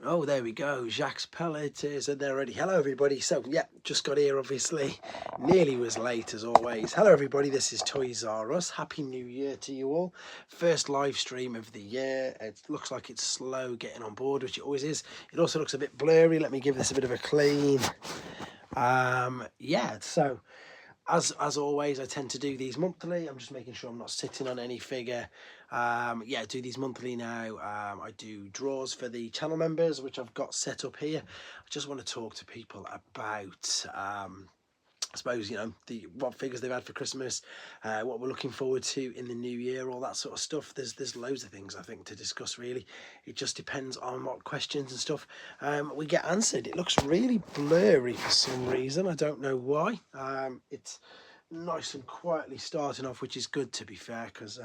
Oh, there we go. Jacques Pellet is in there already. Hello, everybody. So, yeah, just got here, obviously. Nearly was late, as always. Hello, everybody. This is Toys R Us. Happy New Year to you all. First live stream of the year. It looks like it's slow getting on board, which it always is. It also looks a bit blurry. Let me give this a bit of a clean. Yeah, so... As always, I tend to do these monthly. I'm just making sure I'm not sitting on any figure. Yeah, I do these monthly now. I do draws for the channel members, which I've got set up here. I just want to talk to people about I suppose, you know, what figures they've had for Christmas, what we're looking forward to in the new year, all that sort of stuff. There's loads of things I think to discuss, really. It just depends on what questions and stuff we get answered. It looks really blurry for some reason. I don't know why. It's nice and quietly starting off, which is good, to be fair, because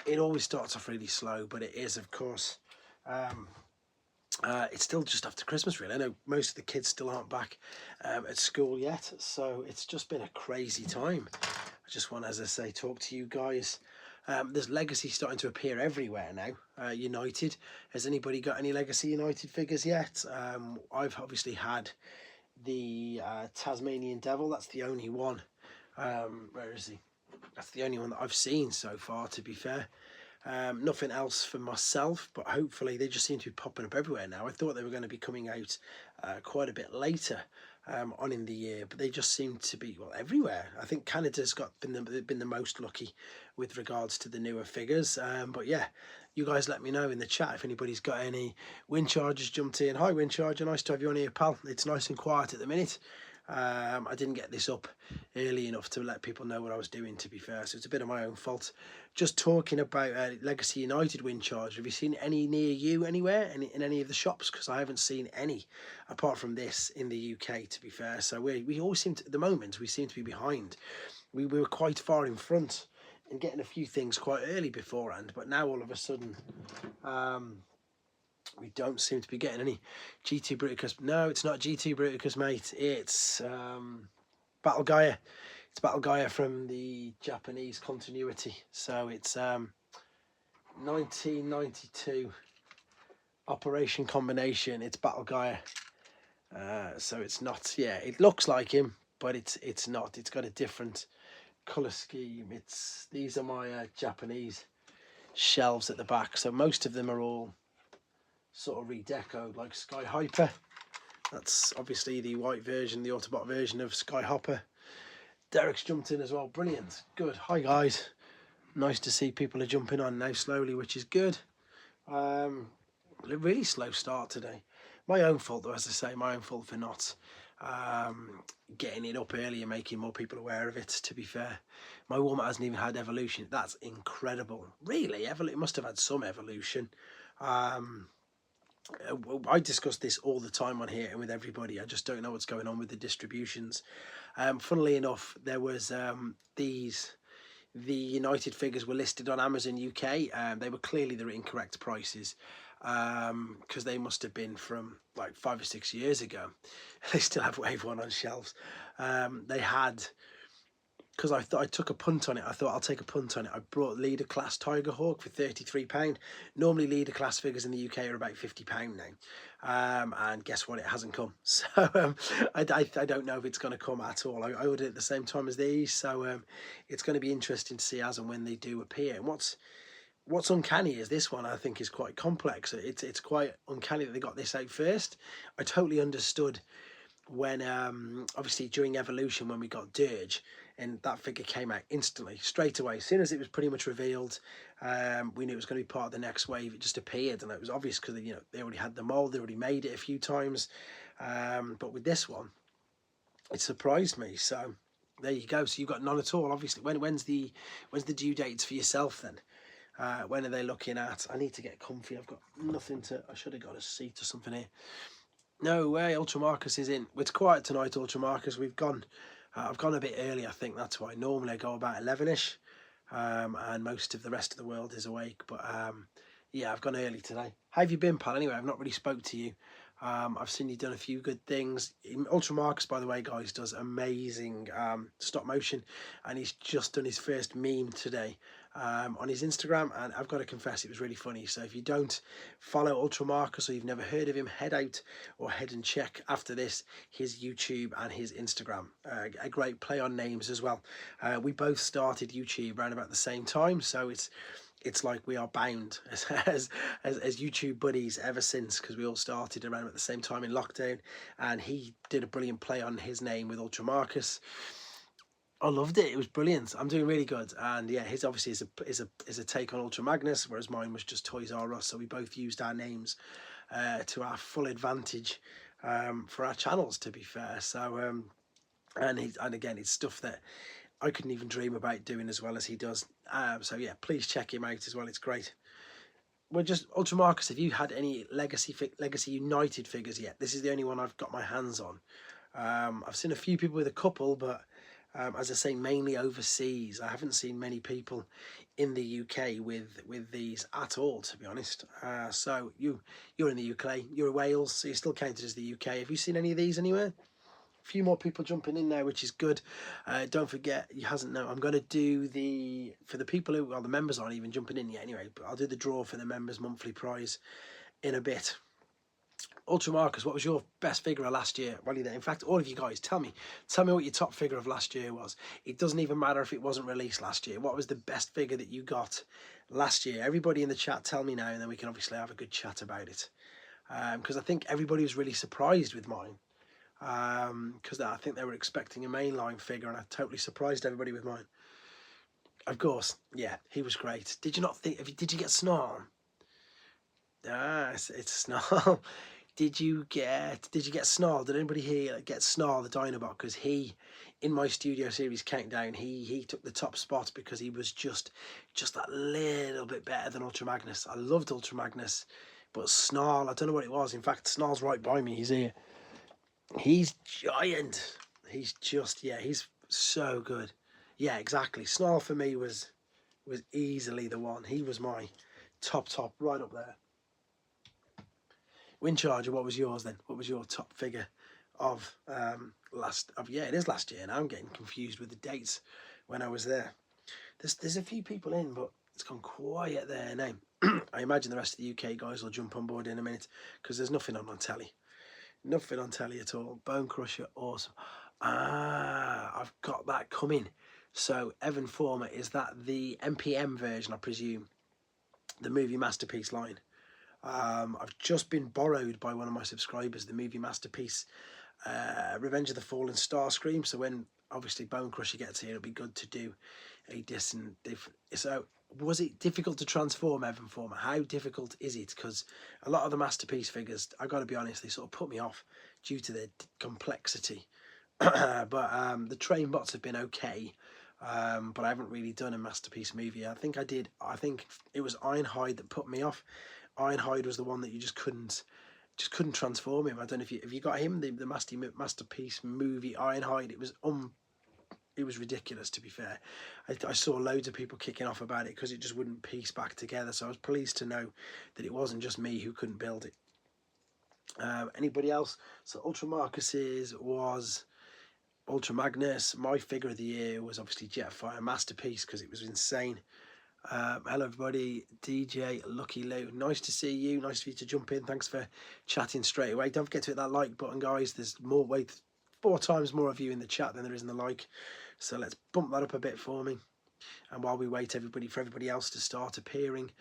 it always starts off really slow, but it is, of course. It's still just after Christmas, really. I know most of the kids still aren't back at school yet, so it's just been a crazy time. I just want, as I say, talk to you guys. There's Legacy starting to appear everywhere now. United. Has anybody got any Legacy United figures yet? I've obviously had the Tasmanian Devil. That's the only one. Where is he? That's the only one that I've seen so far, to be fair. Nothing else for myself, but hopefully they just seem to be popping up everywhere now. I thought they were going to be coming out quite a bit later on in the year, but they just seem to be, well, everywhere. I think Canada's been the most lucky with regards to the newer figures. But yeah, you guys let me know in the chat if anybody's got any. Windcharger's jumped in. Hi Windcharger, nice to have you on here, pal. It's nice and quiet at the minute. I didn't get this up early enough to let people know what I was doing, to be fair, so it's a bit of my own fault. Just talking about Legacy United Windcharger, have you seen any near you anywhere, in any of the shops? Because I haven't seen any apart from this in the UK, to be fair. So we always seem to, at the moment, we seem to be behind. We were quite far in front and getting a few things quite early beforehand, but now all of a sudden we don't seem to be getting any. GT Bruticus. No, it's not GT Bruticus, mate. It's Battle Gaia. It's Battle Gaia from the Japanese continuity. So it's 1992 Operation Combination. It's Battle Gaia. So it's not. Yeah, it looks like him, but it's not. It's got a different color scheme. These are my Japanese shelves at the back. So most of them are all sort of redecoed, like Sky Hyper. That's obviously the white version, the Autobot version of Sky Hopper. Derek's jumped in as well. Brilliant. Good. Hi guys. Nice to see people are jumping on now slowly, which is good. A really slow start today. My own fault though, as I say, my own fault for not getting it up early and making more people aware of it, to be fair. My Walmart hasn't even had evolution. That's incredible. Really? It must have had some evolution. I discuss this all the time on here and with everybody. I just don't know what's going on with the distributions. Funnily enough, there was the United figures were listed on Amazon UK. They were clearly the incorrect prices because they must have been from like 5 or 6 years ago. They still have Wave 1 on shelves. They had, because I thought I took a punt on it. I thought I'll take a punt on it. I brought leader class Tiger Hawk for £33. Normally leader class figures in the UK are about £50 now. And guess what? It hasn't come. So I don't know if it's going to come at all. I ordered it at the same time as these. So it's going to be interesting to see as and when they do appear. And what's uncanny is this one, I think, is quite complex. It's quite uncanny that they got this out first. I totally understood when obviously during evolution, when we got Dirge, and that figure came out instantly, straight away. As soon as it was pretty much revealed, we knew it was going to be part of the next wave. It just appeared, and it was obvious because they already had the mold, they already made it a few times. But with this one, it surprised me. So there you go. So you've got none at all. Obviously, when's the due dates for yourself then? When are they looking at? I need to get comfy. I've got nothing to. I should have got a seat or something here. No way, Ultramarcus is in. It's quiet tonight, Ultramarcus. I've gone a bit early, I think. That's why. Normally I go about 11ish, and most of the rest of the world is awake. But yeah, I've gone early today. How have you been, pal? Anyway, I've not really spoke to you. I've seen you done a few good things. Ultramarcus, by the way, guys, does amazing stop motion, and he's just done his first meme today. on his Instagram, and I've got to confess it was really funny. So if you don't follow Ultra Marcus or you've never heard of him, head out or head and check after this his YouTube and his Instagram. A great play on names as well. We both started YouTube around about the same time, so it's like we are bound as YouTube buddies ever since, because we all started around at the same time in lockdown, and he did a brilliant play on his name with Ultra Marcus. I loved it. It was brilliant. I'm doing really good, and yeah, his obviously is a take on Ultra Magnus, whereas mine was just Toys R Us. So we both used our names to our full advantage for our channels, to be fair. So and again, it's stuff that I couldn't even dream about doing as well as he does. So yeah, please check him out as well. It's great. We're just Ultra Marcus. Have you had any Legacy United figures yet? This is the only one I've got my hands on. I've seen a few people with a couple, but as I say, mainly overseas. I haven't seen many people in the UK with these at all, to be honest. So you're in the UK, you're in Wales, so you're still counted as the UK. Have you seen any of these anywhere? A few more people jumping in there, which is good. Don't forget, I'm going to do for the people who, well, the members aren't even jumping in yet anyway, but I'll do the draw for the members monthly prize in a bit. Ultra Marcus, what was your best figure of last year? Well, in fact, all of you guys, tell me what your top figure of last year was. It doesn't even matter if it wasn't released last year. What was the best figure that you got last year? Everybody in the chat, tell me now, and then we can obviously have a good chat about it. Because I think everybody was really surprised with mine. Because I think they were expecting a mainline figure, and I totally surprised everybody with mine. Of course, yeah, he was great. Did you not think? Did you get Snarl? It's Snarl. Did you get Snarl? Did anybody here get Snarl the Dinobot? Because he, in my Studio Series countdown, he took the top spot because he was just that little bit better than Ultra Magnus. I loved Ultra Magnus, but Snarl, I don't know what it was. In fact, Snarl's right by me. He's here. He's giant. He's just, yeah, he's so good. Yeah, exactly. Snarl for me was easily the one. He was my top right up there. Windcharger, what was yours then? What was your top figure of yeah, it is last year now. I'm getting confused with the dates when I was there. There's a few people in, but it's gone quiet there now. I imagine the rest of the UK guys will jump on board in a minute, because there's nothing on telly. Nothing on telly at all. Bone Crusher, awesome. I've got that coming. So Evan Former, is that the MPM version, I presume? The Movie Masterpiece line. I've just been borrowed by one of my subscribers, the Movie Masterpiece Revenge of the Fallen Starscream. So when obviously Bone Crusher gets here, it'll be good to do a different. So was it difficult to transform, Evan Former? How difficult is it? Because a lot of the Masterpiece figures, I got to be honest, they sort of put me off due to their complexity. But the train bots have been okay. But I haven't really done a Masterpiece movie. I think it was Ironhide that put me off. Ironhide was the one that you just couldn't transform him. I don't know if you got him, the Masterpiece movie Ironhide. It was ridiculous, to be fair. I saw loads of people kicking off about it because it just wouldn't piece back together. So I was pleased to know that it wasn't just me who couldn't build it. Anybody else? So Ultra Marcus's was Ultra Magnus. My figure of the year was obviously Jetfire Masterpiece because it was insane. Hello everybody, DJ Lucky Lou, nice to see you, nice for you to jump in. Thanks for chatting straight away. Don't forget to hit that like button, guys. There's 4 times more of you in the chat than there is in the like, so let's bump that up a bit for me. And while we wait for everybody else to start appearing,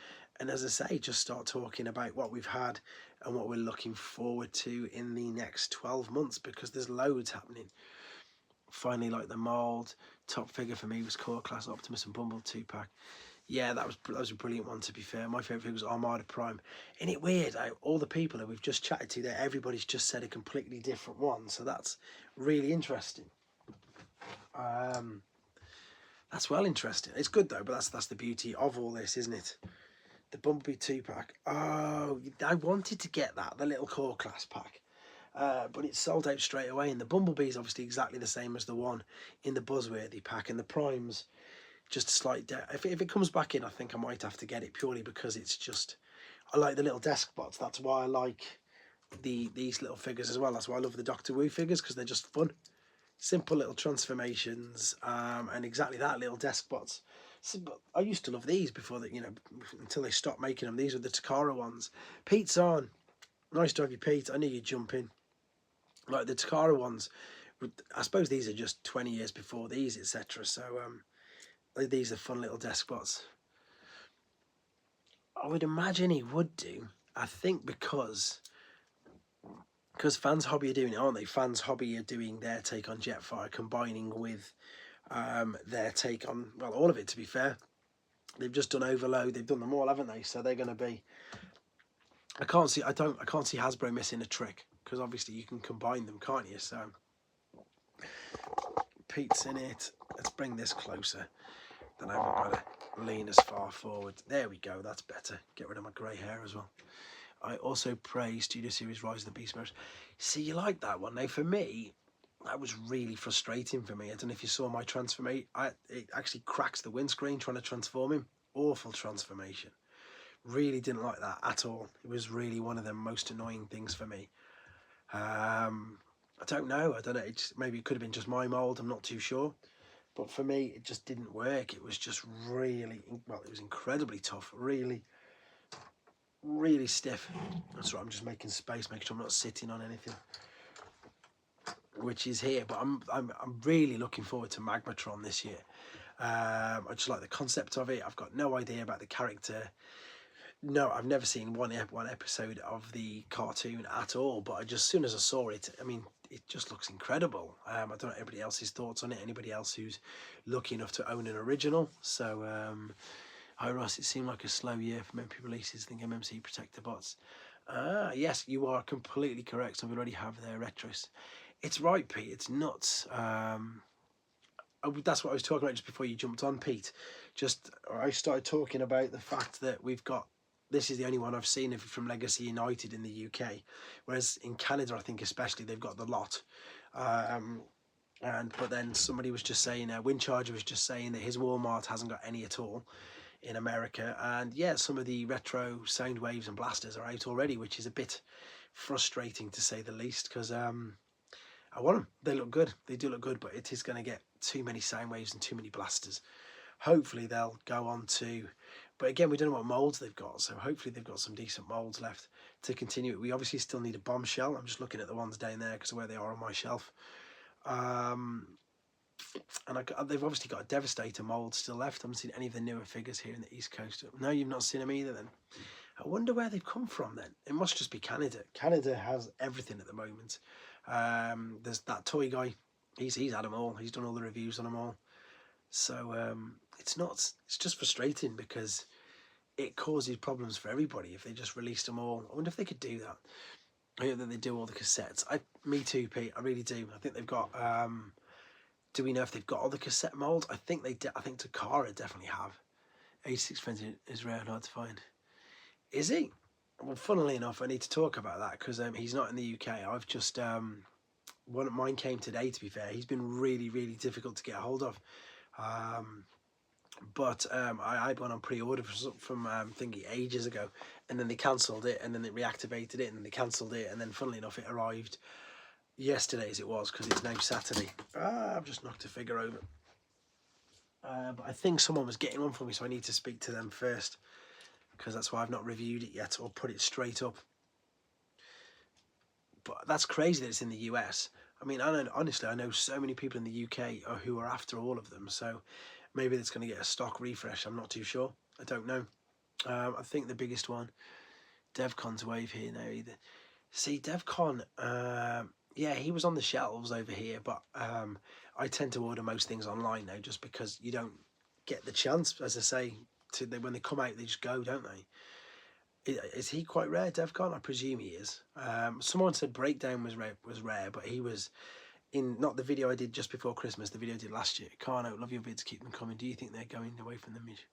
and as I say, just start talking about what we've had and what we're looking forward to in the next 12 months, because there's loads happening. Finally, like the mold, top figure for me was Core Class Optimus and Bumble 2-pack. Yeah, that was a brilliant one, to be fair. My favourite figure was Armada Prime. Isn't it weird how all the people that we've just chatted to there, everybody's just said a completely different one, so that's really interesting. That's well interesting. It's good though, but that's the beauty of all this, isn't it? The Bumblebee 2-pack. Oh, I wanted to get that, the little Core Class pack. But it sold out straight away, and the Bumblebee is obviously exactly the same as the one in the Buzzworthy pack, and the Prime's just a slight if it comes back in, I think I might have to get it, purely because it's just, I like the little desk bots. That's why I like these little figures as well. That's why I love the Doctor Who figures, because they're just fun, simple little transformations, and exactly that, little desk bots. So, but I used to love these before that, until they stopped making them. These are the Takara ones. Pete's on. Nice to have you, Pete. I knew you'd jump in. Like the Takara ones, I suppose these are just 20 years before these, etc. So these are fun little despots. I would imagine he would do. I think because Fans Hobby are doing it, aren't they? Fans Hobby are doing their take on Jetfire, combining with their take on, well, all of it, to be fair. They've just done Overload. They've done them all, haven't they? So they're going to be... I can't see Hasbro missing a trick, because obviously you can combine them, can't you? So Pete's in it. Let's bring this closer. Then I haven't got to lean as far forward. There we go. That's better. Get rid of my grey hair as well. I also praise Studio Series Rise of the Beast Mode. See, you like that one. Now, for me, that was really frustrating for me. I don't know if you saw my transformation. It actually cracks the windscreen trying to transform him. Awful transformation. Really didn't like that at all. It was really one of the most annoying things for me. I don't know. Maybe it could have been just my mould. I'm not too sure. But for me, it just didn't work. It was just really, well, it was incredibly tough. Really, really stiff. That's right. I'm just making space, making sure I'm not sitting on anything, which is here. But I'm really looking forward to Megatron this year. I just like the concept of it. I've got no idea about the character. No, I've never seen one episode of the cartoon at all. But as soon as I saw it, I mean, it just looks incredible. I don't know everybody else's thoughts on it. Anybody else who's lucky enough to own an original. So, hi Russ, it seemed like a slow year for MP releases. Think MMC protect the bots. Yes, you are completely correct. So we already have their retros. It's right, Pete. It's nuts. That's what I was talking about just before you jumped on, Pete. I started talking about the fact that we've got... This is the only one I've seen from Legacy United in the UK, whereas in Canada, I think especially, they've got the lot. But then somebody was just saying, Windcharger was just saying that his Walmart hasn't got any at all in America. And yeah, some of the retro sound waves and blasters are out already, which is a bit frustrating to say the least, because I want them. They look good. They do look good, but it is going to get too many sound waves and too many blasters. Hopefully they'll go on to... But again, we don't know what moulds they've got, so hopefully they've got some decent moulds left to continue it. We obviously still need a bombshell. I'm just looking at the ones down there because of where they are on my shelf. They've obviously got a Devastator mould still left. I haven't seen any of the newer figures here in the East Coast. No, you've not seen them either then. I wonder where they've come from then. It must just be Canada. Canada has everything at the moment. There's that toy guy. He's had them all. He's done all the reviews on them all. So it's just frustrating because it causes problems for everybody if they just released them all. I wonder if they could do that. I hope that they do all the cassettes. Me too, Pete. I really do. I think they've got... do we know if they've got all the cassette molds? I think they. I think Takara definitely have. 86 friends is rare and hard to find. Is he? Well, funnily enough, I need to talk about that because he's not in the UK. I've just... one of mine came today, to be fair. He's been really, really difficult to get a hold of. But I had one on pre-order from thingy ages ago, and then they cancelled it, and then they reactivated it, and then they cancelled it, and then funnily enough it arrived yesterday as it was, because it's now Saturday. I've just knocked a figure over. But I think someone was getting one for me, so I need to speak to them first, because that's why I've not reviewed it yet or put it straight up. But that's crazy that it's in the US. I mean, honestly, I know so many people in the UK who are after all of them, so maybe it's going to get a stock refresh. I'm not too sure. I don't know. I think the biggest one, DevCon's wave here now either. See, DevCon, yeah, he was on the shelves over here, but I tend to order most things online now just because you don't get the chance, as I say, when they come out, they just go, don't they? Is he quite rare, DevCon? I presume he is. Someone said Breakdown was rare, but he was in not the video I did just before Christmas, the video I did last year. Carno, love your vids, keep them coming. Do you think they're going away from the image?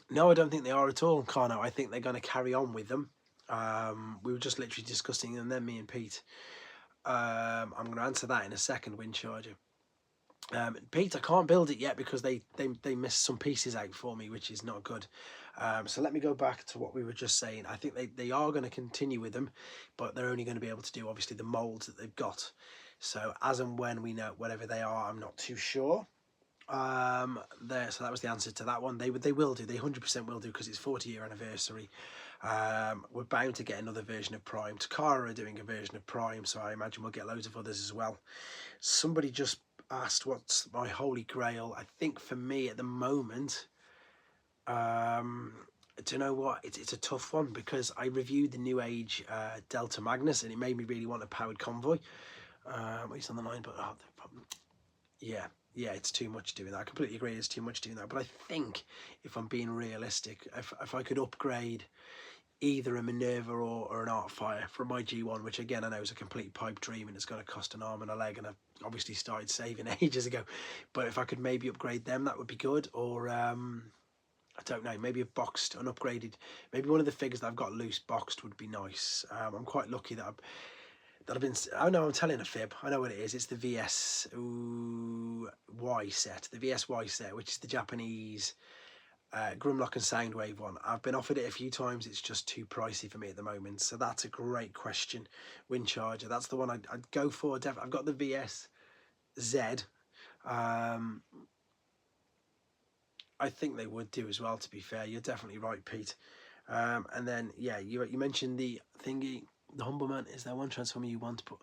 No, I don't think they are at all, Carno. I think they're going to carry on with them. We were just literally discussing them then, me and Pete. I'm going to answer that in a second, Windcharger. Pete, I can't build it yet because they missed some pieces out for me, which is not good. So let me go back to what we were just saying. I think they are going to continue with them, but they're only going to be able to do, obviously, the moulds that they've got. So as and when we know whatever they are, I'm not too sure. There, so that was the answer to that one. They will do. They 100% will do, because it's 40-year anniversary. We're bound to get another version of Prime. Takara are doing a version of Prime, so I imagine we'll get loads of others as well. Somebody just asked what's my holy grail. I think for me at the moment, do you know what? It's a tough one, because I reviewed the New Age Delta Magnus, and it made me really want a powered convoy. He's on the line, but yeah, it's too much doing that. I completely agree, it's too much doing that. But I think, if I'm being realistic, if I could upgrade either a Minerva or an Artfire from my G1, which again I know is a complete pipe dream and it's going to cost an arm and a leg, and I've obviously started saving ages ago, but if I could maybe upgrade them, that would be good. Or I don't know, maybe a boxed, unupgraded, maybe one of the figures that I've got loose boxed would be nice. I'm quite lucky that I've been, oh no, I'm telling a fib, I know what it is. It's the VSY set, the VSY set, which is the Japanese Grimlock and Soundwave one. I've been offered it a few times. It's just too pricey for me at the moment. So that's a great question. Wind Charger, that's the one I'd go for. I've got the VSZ. I think they would do as well, to be fair. You're definitely right, Pete. And then, yeah, you mentioned the thingy, the Humbleman. Is there one Transformer you want to put?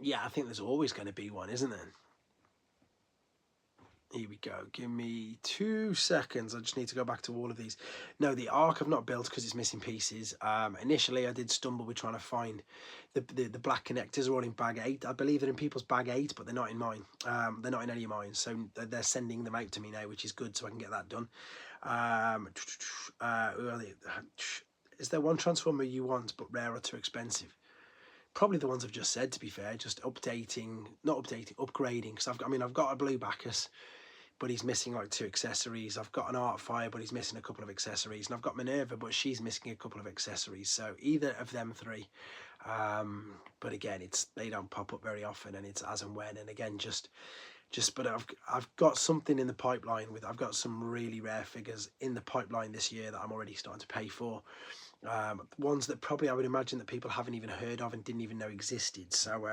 Yeah, I think there's always going to be one, isn't there? Here we go. Give me 2 seconds. I just need to go back to all of these. No, the Ark I've not built because it's missing pieces. Initially, I did stumble with trying to find the black connectors are all in bag 8. I believe they're in people's bag 8, but they're not in mine. They're not in any of mine. So they're sending them out to me now, which is good, so I can get that done. Is there one Transformer you want but rare or too expensive? Probably the ones I've just said, to be fair. Just upgrading, because I've got a blue Bacchus, but he's missing like 2 accessories. I've got an Artfire, but he's missing a couple of accessories. And I've got Minerva, but she's missing a couple of accessories. So either of them 3. But again, they don't pop up very often, and it's as and when. And again, but I've got something in the pipeline I've got some really rare figures in the pipeline this year that I'm already starting to pay for. Ones that probably I would imagine that people haven't even heard of and didn't even know existed. So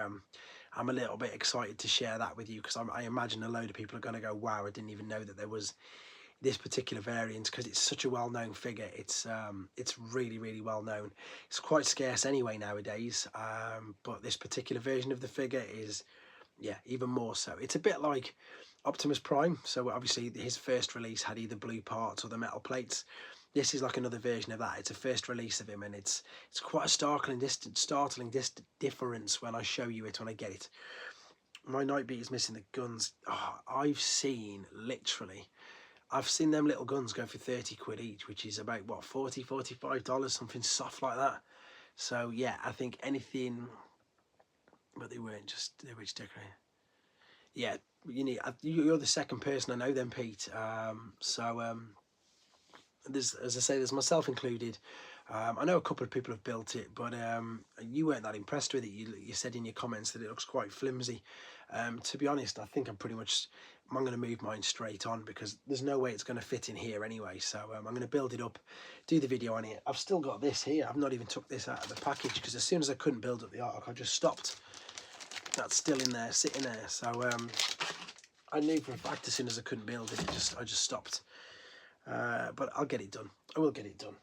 I'm a little bit excited to share that with you, because I imagine a load of people are going to go, wow, I didn't even know that there was this particular variant, because it's such a well-known figure. It's really, really well known. It's quite scarce anyway nowadays, but this particular version of the figure is, yeah, even more so. It's a bit like Optimus Prime. So obviously his first release had either blue parts or the metal plates. This is like another version of that. It's a first release of him, and it's quite a startling difference when I show you it, when I get it. My Nightbeat is missing the guns. Oh, I've seen them little guns go for 30 quid each, which is about what, $40, $45, something soft like that. So yeah, I think anything, but they were just decorating. Yeah, you're the second person I know then, Pete. There's, as I say, there's myself included. I know a couple of people have built it, but you weren't that impressed with it. You said in your comments that it looks quite flimsy. To be honest, I think I'm going to move mine straight on, because there's no way it's going to fit in here anyway. So I'm going to build it up, do the video on it. I've still got this here. I've not even took this out of the package, because as soon as I couldn't build up the Ark, I just stopped. That's still in there, sitting there. So I knew for a fact as soon as I couldn't build it, I just stopped. But I'll get it done. I will get it done.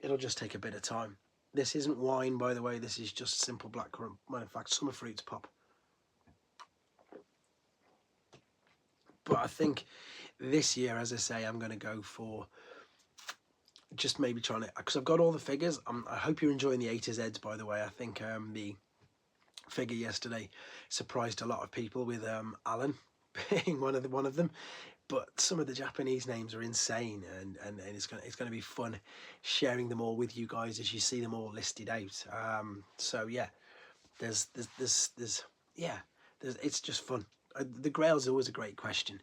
It'll just take a bit of time. This isn't wine, by the way. This is just simple blackcurrant. Well, in fact, summer fruits pop. But I think this year, as I say, I'm going to go for just maybe trying to, because I've got all the figures. I hope you're enjoying the A to Zs, by the way. I think the figure yesterday surprised a lot of people, with Alan being one of them. But some of the Japanese names are insane, and it's going to be fun sharing them all with you guys as you see them all listed out. So yeah, it's just fun. The Grail's always a great question.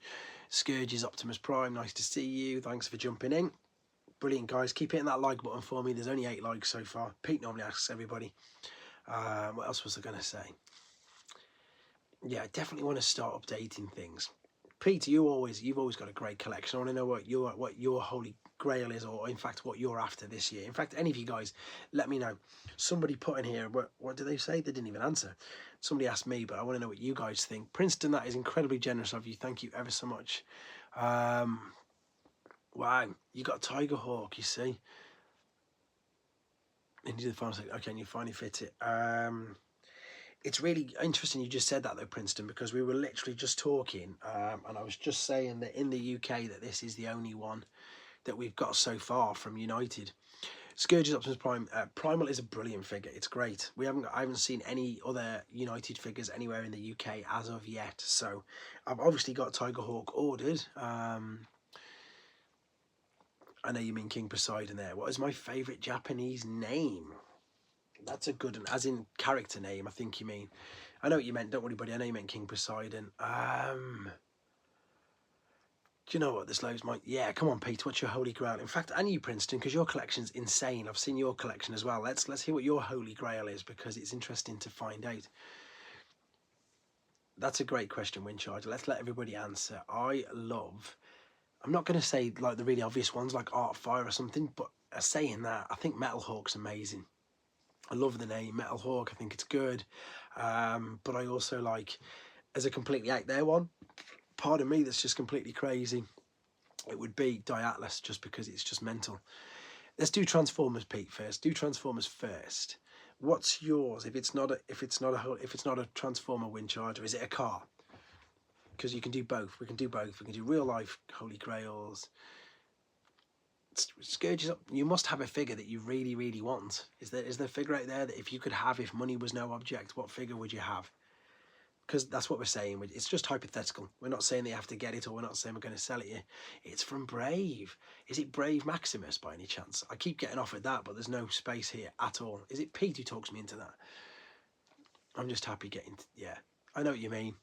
Scourge's Optimus Prime, nice to see you. Thanks for jumping in. Brilliant, guys. Keep hitting that like button for me. There's only 8 likes so far. Pete normally asks everybody. What else was I going to say? Yeah, I definitely want to start updating things. Peter, you've always got a great collection. I want to know what your holy grail is, or in fact what you're after this year. In fact, any of you guys, let me know. Somebody put in here, what did they say? They didn't even answer. Somebody asked me, but I want to know what you guys think. Princeton, that is incredibly generous of you. Thank you ever so much. Wow, you got Tiger Hawk, you see. Into the final, okay, and you finally fit it. It's really interesting you just said that though, Princeton, because we were literally just talking, and I was just saying that in the UK that this is the only one that we've got so far from United. Scourge's Optimus Prime, Primal is a brilliant figure. It's great. I haven't seen any other United figures anywhere in the UK as of yet. So I've obviously got Tiger Hawk ordered. I know you mean King Poseidon there. What is my favourite Japanese name? That's a good one, as in character name, I think you mean. I know what you meant, don't worry, buddy. I know you meant King Poseidon. Do you know what? There's loads, Mike. Yeah, come on, Pete. What's your holy grail? In fact, and you, Princeton, because your collection's insane. I've seen your collection as well. Let's hear what your holy grail is, because it's interesting to find out. That's a great question, Windcharger. Let's let everybody answer. I'm not going to say like the really obvious ones like Art Fire or something, but saying that, I think Metal Hawk's amazing. I love the name Metal Hawk. I think it's good, but I also like, as a completely out there one, part of me that's just completely crazy, it would be Diatlas, just because it's just mental. Let's do Transformers, Pete, first. Do Transformers first. What's yours? If it's not a Transformer Windcharger, is it a car? Because you can do both. We can do both. We can do real life Holy Grails. Scourges up. You must have a figure that you really, really want. Is there a figure out there that if you could have, if money was no object, what figure would you have? Because that's what we're saying. It's just hypothetical. We're not saying that you have to get it, or we're not saying we're going to sell it you. It's from Brave. Is it Brave Maximus by any chance? I keep getting offered that, but there's no space here at all. Is it Pete who talks me into that? I'm just happy getting... Yeah, I know what you mean.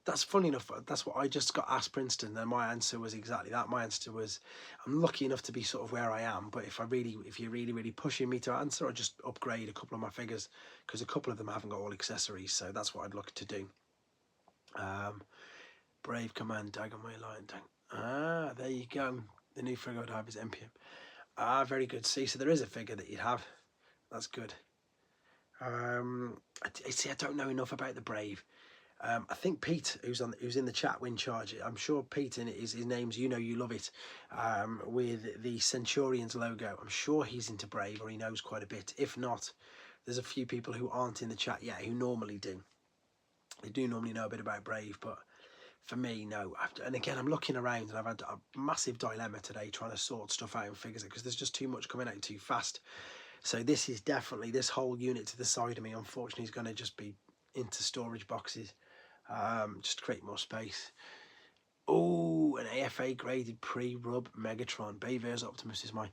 That's funny enough. That's what I just got asked Princeton, and my answer was exactly that. My answer was, I'm lucky enough to be sort of where I am, but if you're really pushing me to answer, I'll just upgrade a couple of my figures, because a couple of them haven't got all accessories, so that's what I'd look to do. Brave Command, Dagonway Lion Tank. Ah, there you go. The new figure I'd have is MPM. Ah, very good. See, so there is a figure that you'd have. That's good. See, I don't know enough about the Brave. I think Pete, who's in the chat, Windcharger, I'm sure Pete, and his name's You Know You Love It, with the Centurions logo. I'm sure he's into Brave, or he knows quite a bit. If not, there's a few people who aren't in the chat yet who normally do. They do normally know a bit about Brave, but for me, no. And again, I'm looking around, and I've had a massive dilemma today trying to sort stuff out and figure it, because there's just too much coming out too fast. So this is definitely, this whole unit to the side of me, unfortunately, is going to just be into storage boxes. Just to create more space. Oh, an AFA graded pre-rub Megatron. Bayver's Optimus is mine.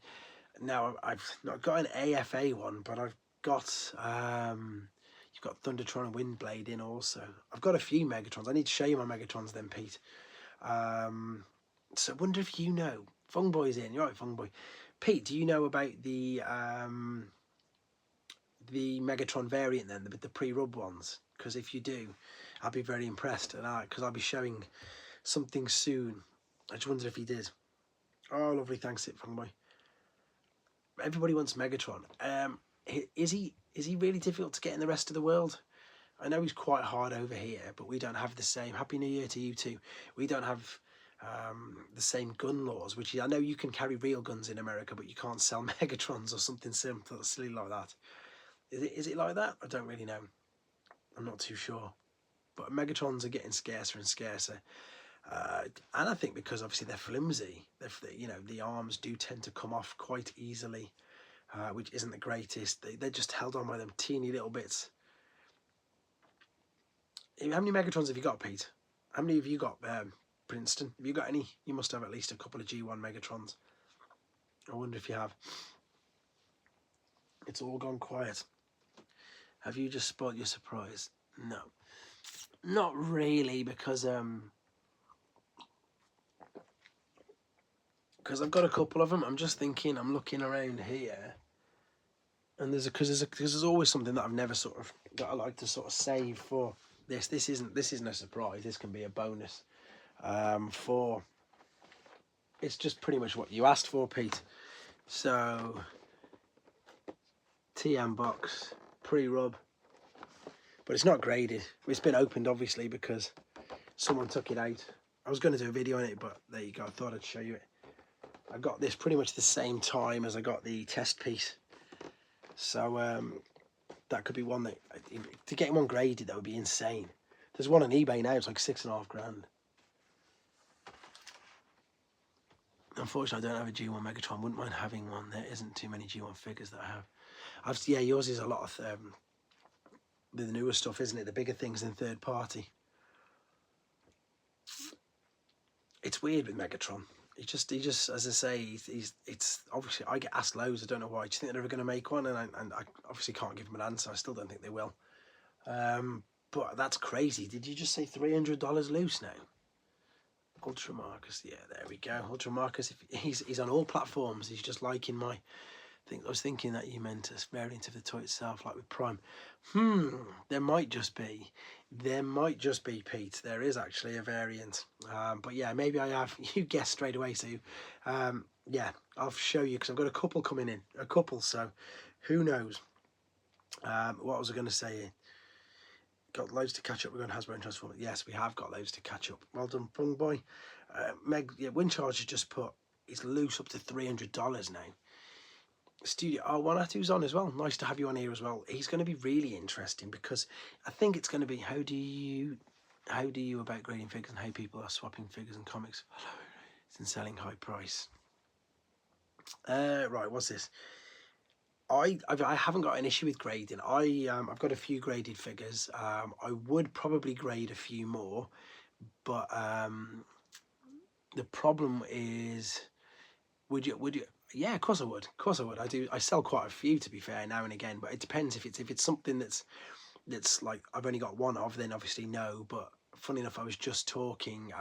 Now, I've not got an AFA one, but I've got you've got Thundertron and Windblade in also. I've got a few Megatrons. I need to show you my Megatrons then, Pete. So I wonder if you know. Fungboy's in. You're right, Fungboy. Pete, do you know about the Megatron variant then, the pre-rub ones? Because if you do, I'll be very impressed, and because I'll be showing something soon. I just wonder if he did. Oh, lovely, thanks, it Fungboy. Everybody wants Megatron. Is he really difficult to get in the rest of the world? I know he's quite hard over here, but we don't have the same. Happy New Year to you too. We don't have the same gun laws, which I know you can carry real guns in America, but you can't sell Megatrons or something simple, silly like that. Is it like that? I don't really know. I'm not too sure. But Megatrons are getting scarcer and scarcer. And I think because obviously they're flimsy, the arms do tend to come off quite easily, which isn't the greatest. They're just held on by them teeny little bits. How many Megatrons have you got, Pete? How many have you got, Princeton? Have you got any? You must have at least a couple of G1 Megatrons. I wonder if you have. It's all gone quiet. Have you just spoiled your surprise? No. Not really, because I've got a couple of them. I'm just thinking, I'm looking around here, and there's always something that I've never that I like to sort of save for this. This isn't a surprise. This can be a bonus for it's just pretty much what you asked for, Pete. So TM box, pre-rub, but it's not graded. It's been opened obviously because someone took it out. I was going to do a video on it, but there you go. I thought I'd show you it. I got this pretty much the same time as I got the test piece, so that could be one that, to get one graded, that would be insane. There's one on eBay now, it's like $6.5 grand. Unfortunately, I don't have a G1 Megatron. Wouldn't mind having one. There isn't too many G1 figures that I have. Yeah, yours is a lot of the newer stuff, isn't it? The bigger things in third party. It's weird with Megatron. He just, as I say, it's obviously, I get asked loads. I don't know why. Do you think they're ever going to make one? And I obviously can't give them an answer. I still don't think they will. But that's crazy. Did you just say $300 loose now? Ultra Marcus, yeah, there we go. Ultra Marcus, he's on all platforms. He's just liking my thing. I was thinking that you meant a variant of the toy itself, like with Prime. There might just be, Pete. There is actually a variant. But yeah, maybe I have. You guessed straight away. So, yeah, I'll show you because I've got a couple coming in. So who knows? What was I going to say? Got loads to catch up. We're going to Hasbro and Transformers. Yes, we have got loads to catch up. Well done, Pung Boy. Windcharge has just put, it's loose up to $300 now. Studio R1Atu's on as well. Nice to have you on here as well. He's going to be really interesting because I think it's going to be how do you about grading figures and how people are swapping figures and comics and selling high price. Right, what's this? I haven't got an issue with grading. I've got a few graded figures. I would probably grade a few more, but the problem is, would you? Yeah, of course I would. I sell quite a few, to be fair, now and again. But it depends if it's something that's like I've only got one of, then obviously no. But funny enough, I was just talking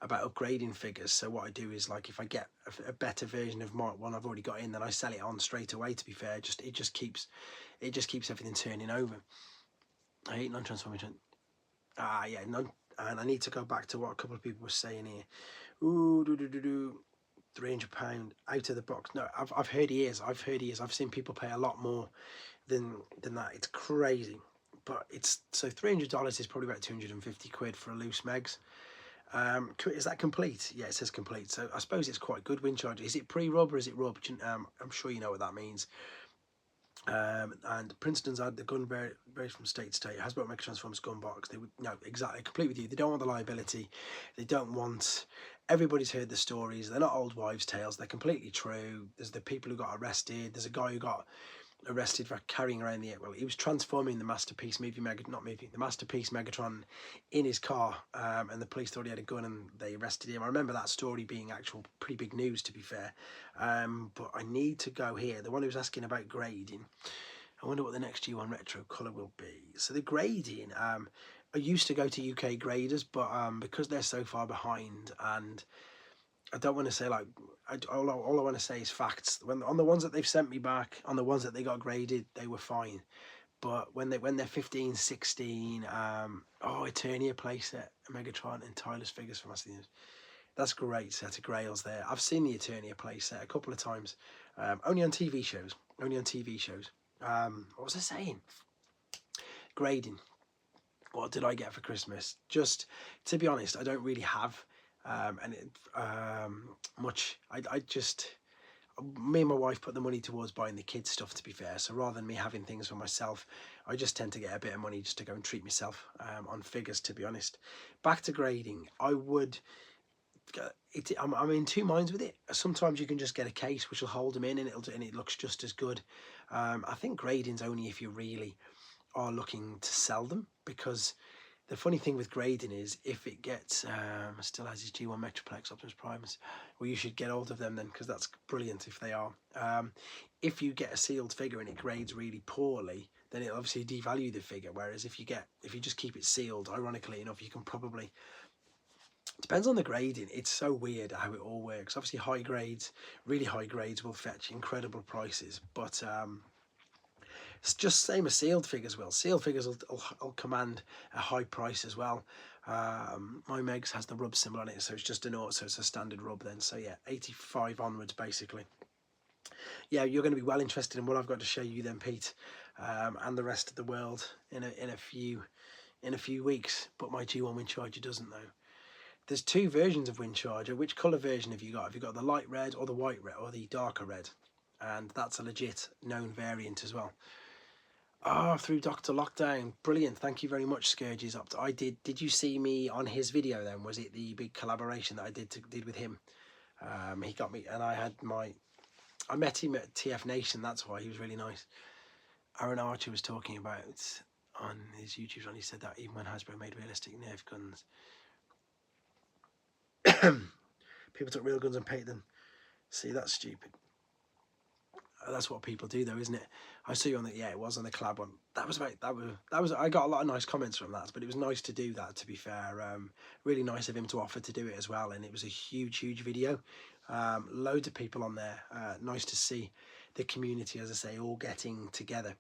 about upgrading figures. So what I do is, like, if I get a better version of my one I've already got in, then I sell it on straight away, to be fair. It just keeps everything turning over. I hate non-transformation. Yeah, none. And I need to go back to what a couple of people were saying here. Ooh, £300 out of the box. No, I've heard he is. I've seen people pay a lot more than that. It's crazy. But it's, so $300 is probably about 250 quid for a loose Megs. Is that complete? Yeah, it says complete. So I suppose it's quite good. Windcharger. Is it pre-rub or is it rubbed? I'm sure you know what that means. And Princeton's had the gun varies from state to state. It has brought Megatron Transformers gun box. They would, no, exactly, complete with you. They don't want the liability. They don't want. Everybody's heard the stories. They're not old wives' tales. They're completely true. There's the people who got arrested. There's a guy who got arrested for carrying around he was transforming the Masterpiece the Masterpiece Megatron in his car, and the police thought he had a gun and they arrested him. I remember that story being actual pretty big news, to be fair. But I need to go here. The one who was asking about grading, I wonder what the next G1 retro colour will be. So the grading, I used to go to UK graders, but because they're so far behind, and I don't want to say, like, all I want to say is facts. On the ones that they've sent me back, on the ones that they got graded, they were fine. But when they're 15, 16, Eternia playset, Megatron and Tyler's figures from us. That's a great set of grails there. I've seen the Eternia playset a couple of times, only on TV shows. What was I saying? Grading. What did I get for Christmas? Just, to be honest, I don't really have much. Me and my wife put the money towards buying the kids stuff, to be fair. So rather than me having things for myself, I just tend to get a bit of money just to go and treat myself on figures, to be honest. Back to grading, I'm in two minds with it. Sometimes you can just get a case which will hold them in, and it looks just as good. I think grading's only if you really are looking to sell them, because the funny thing with grading is, if it gets still has his G1 Metroplex Optimus Primus, well, you should get hold of them then, because that's brilliant if they are. If you get a sealed figure and it grades really poorly, then it'll obviously devalue the figure. Whereas if you just keep it sealed, ironically enough, you can probably, depends on the grading. It's so weird how it all works. Obviously really high grades will fetch incredible prices, but It's just same as sealed figures will. Sealed figures will command a high price as well. My Megs has the rub symbol on it, so it's just an auto, so it's a standard rub then. So yeah, 85 onwards basically. Yeah, you're going to be well interested in what I've got to show you then, Pete, and the rest of the world in a few weeks. But my G1 wind charger doesn't though. There's two versions of wind charger. Which colour version have you got? Have you got the light red or the white red or the darker red? And that's a legit known variant as well. Ah, through Dr. Lockdown. Brilliant. Thank you very much, Scourges. Did you see me on his video then? Was it the big collaboration that I did with him? He got me, and I met him at TF Nation. That's why he was really nice. Aaron Archer was talking about on his YouTube channel. He said that even when Hasbro made realistic Nerf guns, people took real guns and painted them. See, that's stupid. That's what people do though, isn't it? I saw you on the, yeah, it was on the collab one. That was I got a lot of nice comments from that, but it was nice to do that, to be fair. Really nice of him to offer to do it as well, and it was a huge video. Loads of people on there. Nice to see the community, as I say, all getting together.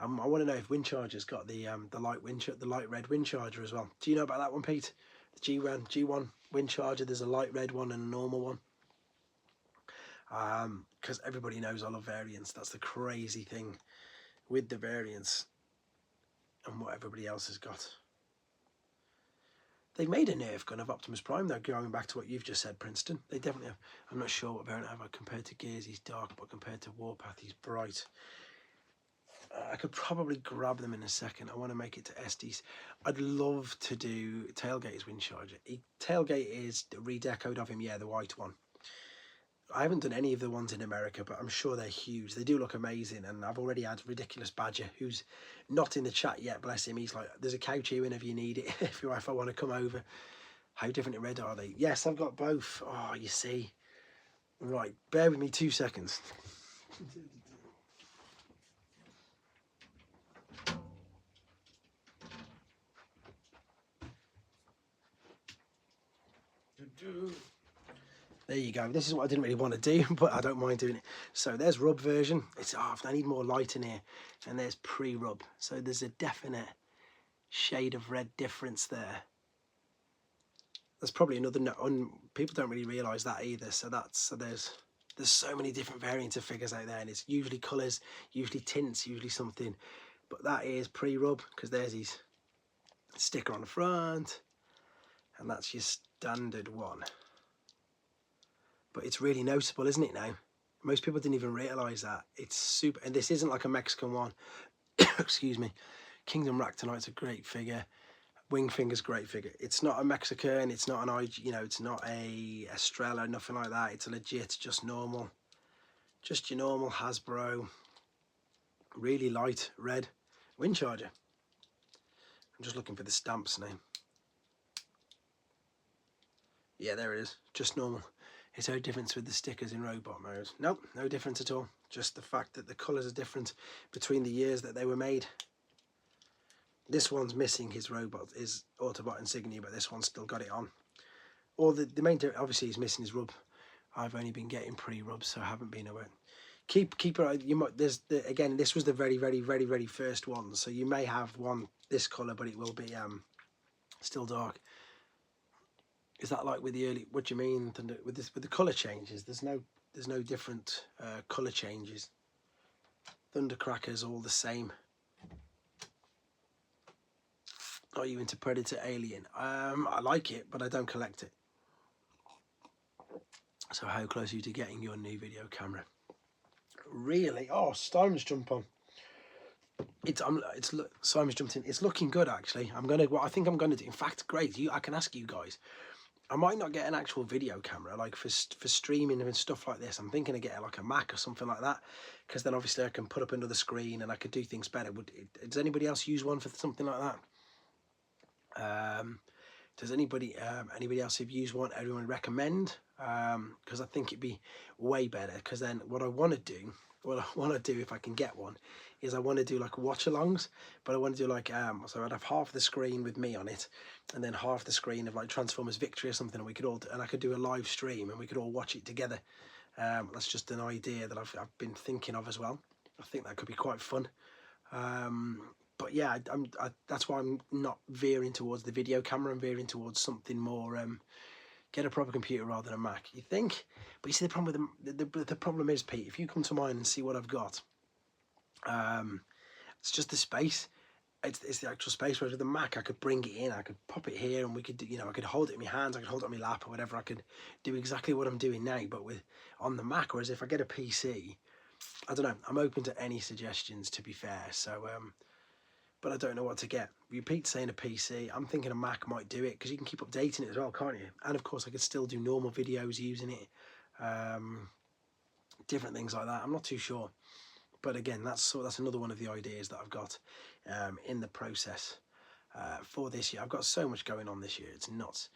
I want to know if Windcharger's got the light red Windcharger as well. Do you know about that one, Pete? The G1 Windcharger. There's a light red one and a normal one. Because everybody knows I love variants. That's the crazy thing with the variants and what everybody else has got. They've made a Nerf gun of Optimus Prime though, going back to what you've just said, Princeton. They definitely have. I'm not sure what variant I have. Compared to Gears, he's dark, but compared to Warpath, he's bright. I could probably grab them in a second. I want to make it to SDs. I'd love to do Tailgate's Windcharger. Tailgate is redecoed of him, yeah, the white one. I haven't done any of the ones in America, but I'm sure they're huge. They do look amazing, and I've already had Ridiculous Badger, who's not in the chat yet, bless him. He's like, there's a couch here whenever you need it, if I want to come over. How different in red are they? Yes, I've got both. Oh, you see. Right, bear with me 2 seconds. There you go. This is what I didn't really want to do, but I don't mind doing it. So there's rub version. It's I need more light in here. And there's pre-rub. So there's a definite shade of red difference there. There's probably another people don't really realise that either. So there's so many different variants of figures out there, and it's usually colours, usually tints, usually something. But that is pre-rub, because there's his sticker on the front, and that's your standard one. But it's really noticeable, isn't it now? Most people didn't even realise that. It's super, and this isn't like a Mexican one. Excuse me. Kingdom Ractonite's a great figure. Wingfinger's a great figure. It's not a Mexican, it's not an it's not a Estrella, nothing like that. It's a legit, just normal. Just your normal Hasbro. Really light red Windcharger. I'm just looking for the stamps now. Yeah, there it is. Just normal. Is there a difference with the stickers in robot mode? Nope, no difference at all. Just the fact that the colours are different between the years that they were made. This one's missing his Autobot insignia, but this one's still got it on. Or the main, obviously he's missing his rub. I've only been getting pre-rubs, so I haven't been aware. Keep you might, again, this was the very first one, so you may have one this colour, but it will be still dark. Is that like with the early? What do you mean with the colour changes? There's no different colour changes. Thundercracker's all the same. Are you into Predator Alien? I like it, but I don't collect it. So how close are you to getting your new video camera? Really? Oh, Simon's jump on. Simon's jumped in. It's looking good actually. I think I'm gonna do. In fact, great. I can ask you guys. I might not get an actual video camera, like for streaming and stuff like this. I'm thinking of getting like a Mac or something like that, because then obviously I can put up another screen and I could do things better. Does anybody else use one for something like that? Does anybody else who've used one, everyone recommend? Because I think it'd be way better. Because then what I want to do if I can get one, is I want to do like watch-alongs, but I want to do like so I'd have half the screen with me on it, and then half the screen of like Transformers Victory or something, and I could do a live stream and we could all watch it together. That's just an idea that I've been thinking of as well. I think that could be quite fun. But yeah, that's why I'm not veering towards the video camera. I'm veering towards something more, get a proper computer rather than a Mac, you think? But you see, the problem with the problem is, Pete, if you come to mine and see what I've got, it's just the space. It's the actual space. Whereas with the Mac, I could bring it in, I could pop it here, and we could, you know, I could hold it in my hands, I could hold it on my lap or whatever. I could do exactly what I'm doing now, but with on the Mac. Whereas if I get a PC, I don't know. I'm open to any suggestions, to be fair. So, but I don't know what to get. You Pete saying a PC, I'm thinking a Mac might do it because you can keep updating it as well, can't you? And of course, I could still do normal videos using it, different things like that. I'm not too sure. But again, that's another one of the ideas that I've got in the process for this year. I've got so much going on this year, it's nuts.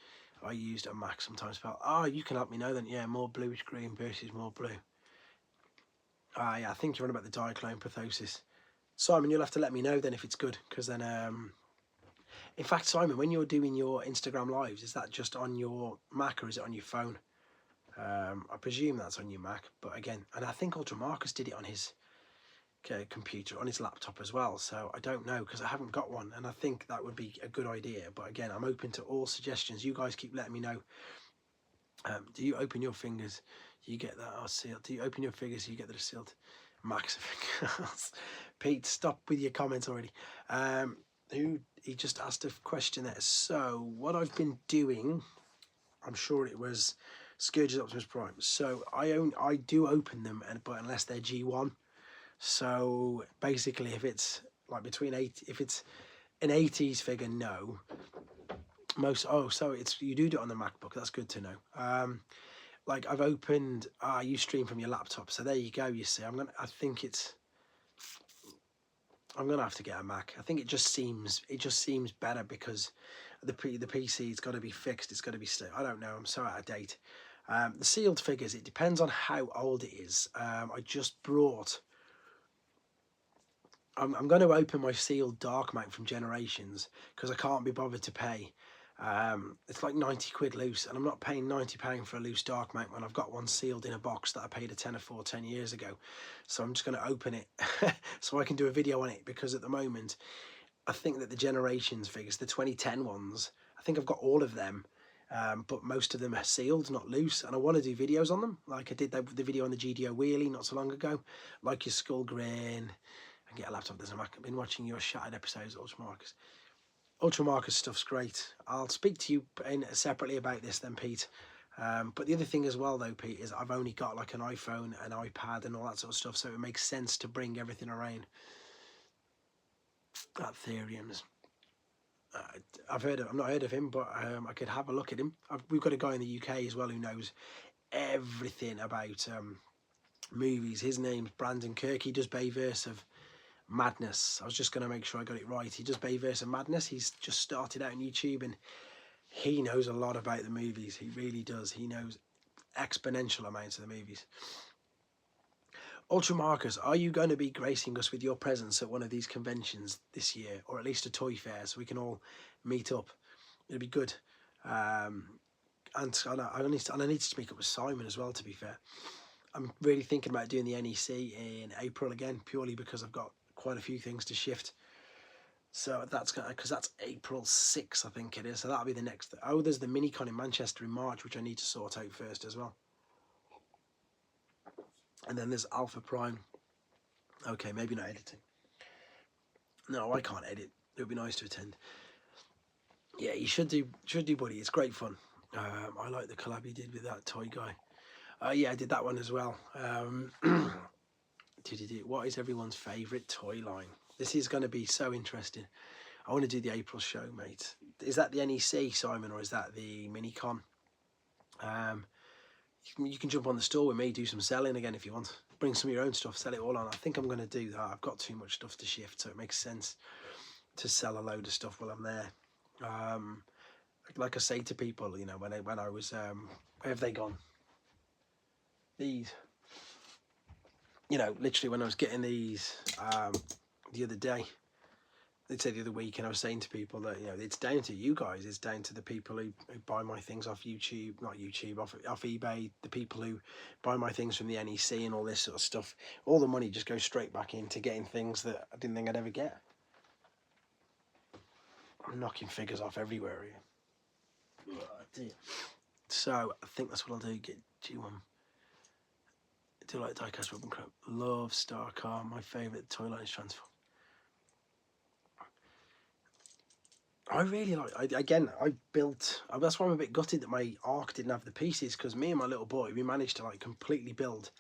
I used a Mac sometimes. You can help me know then. Yeah, more bluish green versus more blue. Yeah, I think you're on about the diaclone pathosis. Simon, you'll have to let me know then if it's good, because then, in fact, Simon, when you're doing your Instagram lives, is that just on your Mac or is it on your phone? I presume that's on your Mac, but again, and I think Ultra Marcus did it on his computer, on his laptop as well, so I don't know because I haven't got one, and I think that would be a good idea. But again, I'm open to all suggestions. You guys keep letting me know. Do you open your fingers, you get that are sealed? Do you open your fingers, you get that are sealed? Max fingers. Pete, stop with your comments already. He just asked a question there. So what I've been doing, I'm sure it was Scourge's Optimus Prime. So I do open them, but unless they're G1. So basically, if it's like if it's an 80s figure, no. So you do it on the MacBook. That's good to know. Like I've opened, you stream from your laptop, so there you go. You see, I'm gonna have to get a Mac. I think it just seems better because the PC, it's got to be fixed. It's got to be I don't know. I'm so out of date. The sealed figures, it depends on how old it is. I just brought. I'm going to open my sealed Dark Mount from Generations because I can't be bothered to pay. It's like 90 quid loose, and I'm not paying £90 for a loose Dark Mount when I've got one sealed in a box that I paid a tenner for 10 years ago. So I'm just going to open it so I can do a video on it, because at the moment I think that the Generations figures, the 2010 ones, I think I've got all of them, but most of them are sealed, not loose, and I want to do videos on them. Like I did the video on the GDO wheelie not so long ago, like your Skull Grain. And get a laptop, there's a Mac. I've been watching your shattered episodes of Ultra Marcus. Ultra Marcus stuff's great. I'll speak to you separately about this then, Pete. But the other thing as well though, Pete, is I've only got like an iPhone, an iPad and all that sort of stuff, so it makes sense to bring everything around. At Therium's. I've not heard of him, but I could have a look at him. We've got a guy in the UK as well who knows everything about movies. His name's Brandon Kirk. He does Bayverse of Madness. I was just going to make sure I got it right. He does Bayverse of Madness. He's just started out on YouTube and he knows a lot about the movies. He really does. He knows exponential amounts of the movies. Ultra Marcus, are you going to be gracing us with your presence at one of these conventions this year, or at least a toy fair, so we can all meet up? It'd be good. And I need to speak up with Simon as well, to be fair. I'm really thinking about doing the NEC in April again, purely because I've got quite a few things to shift. So because that's April 6th, I think it is. So that'll be the next. Oh, there's the Minicon in Manchester in March, which I need to sort out first as well. And then there's Alpha Prime. Okay, maybe not editing. No, I can't edit. It would be nice to attend. Yeah, you should do, buddy. It's great fun. I like the collab you did with that toy guy. Yeah, I did that one as well. What is everyone's favourite toy line? This is going to be so interesting. I want to do the April show, mate. Is that the NEC, Simon, or is that the Minicon? You can jump on the store with me, do some selling again if you want. Bring some of your own stuff, sell it all on. I think I'm going to do that. I've got too much stuff to shift, so it makes sense to sell a load of stuff while I'm there. Like I say to people, you know, when I was, where have they gone? These, you know, literally when I was getting these the other day, they'd say the other week, and I was saying to people that, you know, it's down to you guys. It's down to the people who buy my things off YouTube, not YouTube, off eBay, the people who buy my things from the NEC and all this sort of stuff. All the money just goes straight back into getting things that I didn't think I'd ever get. I'm knocking figures off everywhere here. Oh, dear. So I think that's what I'll do. Get G1. I do like diecast Robin Crow. Love Star Car. My favourite toy line is Transform. I really like. I built. That's why I'm a bit gutted that my Ark didn't have the pieces, because me and my little boy, we managed to like completely build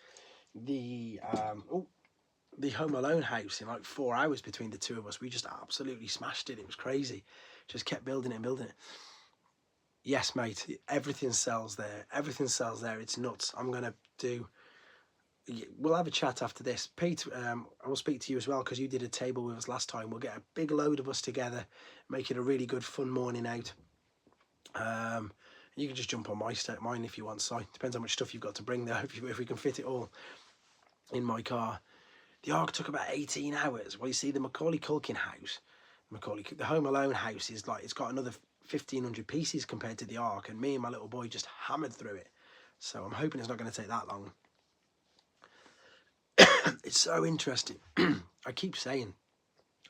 the Home Alone house in like 4 hours between the two of us. We just absolutely smashed it. It was crazy. Just kept building it and building it. Yes, mate. Everything sells there. Everything sells there. It's nuts. I'm gonna do. We'll have a chat after this, Pete. I will speak to you as well, because you did a table with us last time. We'll get a big load of us together, make it a really good fun morning out. You can just jump on mine if you want. So it depends how much stuff you've got to bring there. If we can fit it all in my car. The Ark took about 18 hours. Well, you see, the Macaulay Culkin house, the Home Alone house is like, it's got another 1,500 pieces compared to the Ark, and me and my little boy just hammered through it. So I'm hoping it's not going to take that long. It's so interesting. I keep saying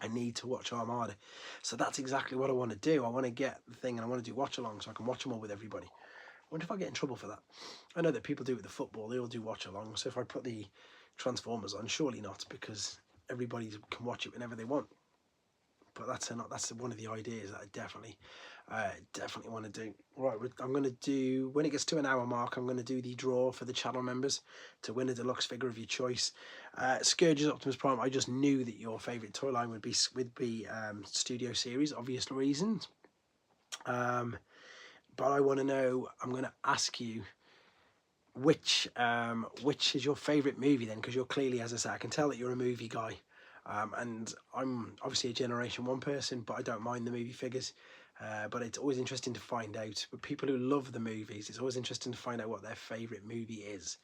I need to watch Armada, so that's exactly what I want to do. I want to get the thing, and I want to do watch along, so I can watch them all with everybody. I wonder if I get in trouble for that. I know that people do with the football, they all do watch along, so if I put the Transformers on, surely not, because everybody can watch it whenever they want. But that's one of the ideas that I definitely want to do. Right, I'm going to do, when it gets to an hour mark, I'm going to do the draw for the channel members to win a deluxe figure of your choice. Scourge's Optimus Prime, I just knew that your favourite toy line would be Studio Series, obvious reasons. But I want to know, I'm going to ask you, which is your favourite movie then? Because you're clearly, as I say, I can tell that you're a movie guy. And I'm obviously a Generation 1 person, but I don't mind the movie figures. But it's always interesting to find out. But people who love the movies, it's always interesting to find out what their favourite movie is.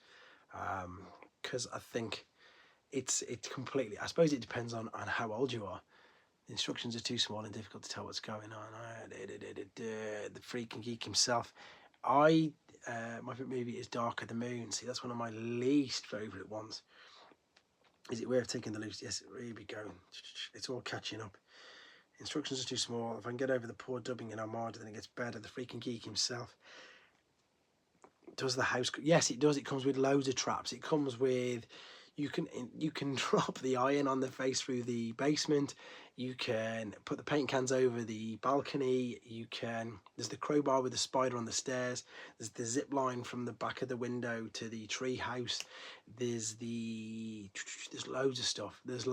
Because I think it's completely, I suppose it depends on how old you are. The instructions are too small and difficult to tell what's going on. The freak and geek himself. My favourite movie is Dark of the Moon. See, that's one of my least favourite ones. Is it worth taking the loose? Yes, here we go. It's all catching up. Instructions are too small. If I can get over the poor dubbing in Armada, then it gets better. The freaking geek himself. Does the house? Yes, it does. It comes with loads of traps. It comes with, you can drop the iron on the face through the basement. You can put the paint cans over the balcony. There's the crowbar with the spider on the stairs. There's the zip line from the back of the window to the tree house. There's loads of stuff. There's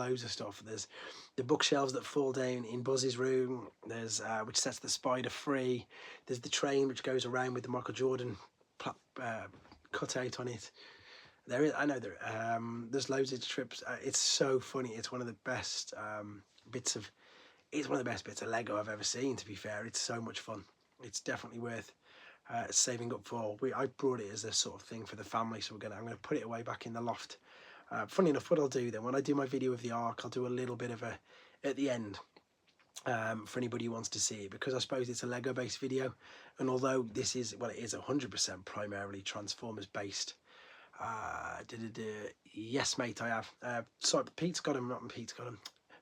the bookshelves that fall down in Buzz's room. There's which sets the spider free. There's the train which goes around with the Michael Jordan cut out on it. There's loads of trips. It's so funny. It's one of the best bits of Lego I've ever seen, to be fair. It's so much fun. It's definitely worth saving up for. I brought it as a sort of thing for the family, so I'm gonna put it away back in the loft. Funny enough, what I'll do then, when I do my video of the Ark, I'll do a little bit of at the end for anybody who wants to see it, because I suppose it's a Lego based video, and although it is 100% primarily Transformers based. Yes, mate, I have. Sorry, Pete's got them.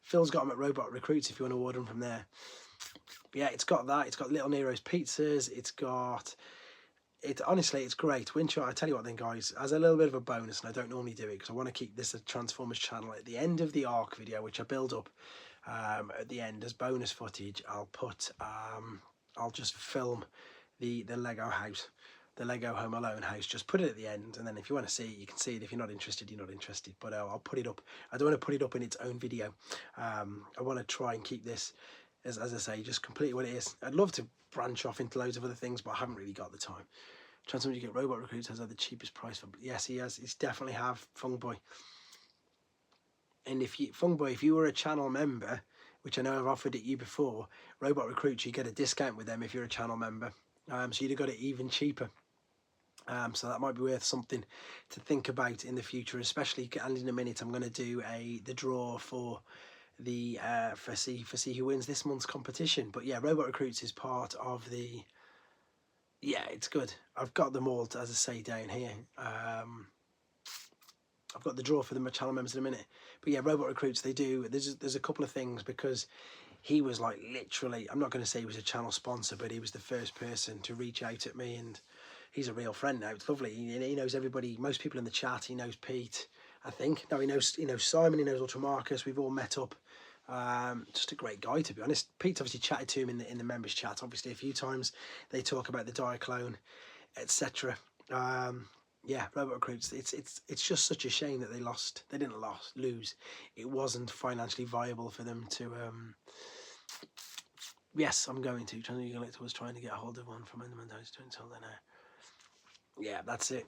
Phil's got them at Robot Recruits if you want to order them from there. But yeah, it's got that. It's got Little Nero's Pizzas. Honestly, it's great. Windshot, I tell you what then, guys, as a little bit of a bonus, and I don't normally do it because I want to keep this a Transformers channel, at the end of the Ark video, which I build up at the end as bonus footage, I'll just film the Lego house. The Lego Home Alone house, just put it at the end, and then if you want to see it, you can see it. If you're not interested, you're not interested, but I'll put it up. I don't want to put it up in its own video. I want to try and keep this, as I say, just complete what it is. I'd love to branch off into loads of other things, but I haven't really got the time. Transformers, you get Robot Recruits has the cheapest price for. Yes, he has. He's definitely have Fungboy. And if you were a channel member, which I know I've offered it you before, Robot Recruits, you get a discount with them if you're a channel member. So you'd have got it even cheaper. So that might be worth something to think about in the future, especially. And in a minute, I'm going to do the draw for for see who wins this month's competition. But yeah, Robot Recruits is part of the. Yeah, it's good. I've got them all, as I say, down here. I've got the draw for the channel members in a minute. But yeah, Robot Recruits, they do. There's a couple of things, because he was like literally, I'm not going to say he was a channel sponsor, but he was the first person to reach out at me, and he's a real friend now. It's lovely. He knows everybody, most people in the chat. He knows Pete, I think. No, he knows Simon, he knows Ultra Marcus. We've all met up. Just a great guy, to be honest. Pete obviously chatted to him in the members chat, obviously, a few times. They talk about the Diaclone, etc. Yeah, Robot Recruits. It's just such a shame that they lost. They didn't lose. It wasn't financially viable for them to. Yes, I'm going to. Collector was trying to get a hold of one from Enderman until then. Yeah, that's it.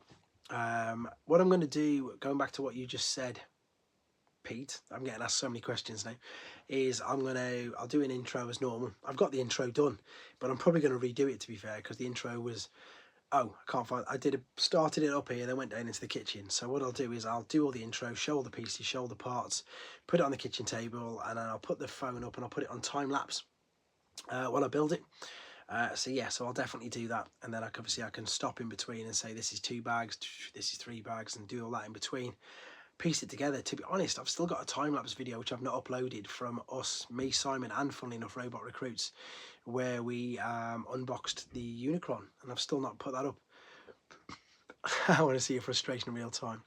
What I'm going to do, going back to what you just said, Pete, I'm getting asked so many questions now, is I'll do an intro as normal. I've got the intro done, but I'm probably going to redo it, to be fair, because the intro was. Oh, I can't find. Started it up here, then went down into the kitchen. So what I'll do is I'll do all the intro, show all the pieces, show all the parts, put it on the kitchen table, and then I'll put the phone up and I'll put it on time lapse while I build it. So I'll definitely do that, and then I can stop in between and say this is 2 bags, this is 3 bags, and do all that in between. Piece it together. To be honest, I've still got a time-lapse video which I've not uploaded from me, Simon, and funnily enough Robot Recruits, where we unboxed the Unicron, and I've still not put that up. I want to see your frustration in real time.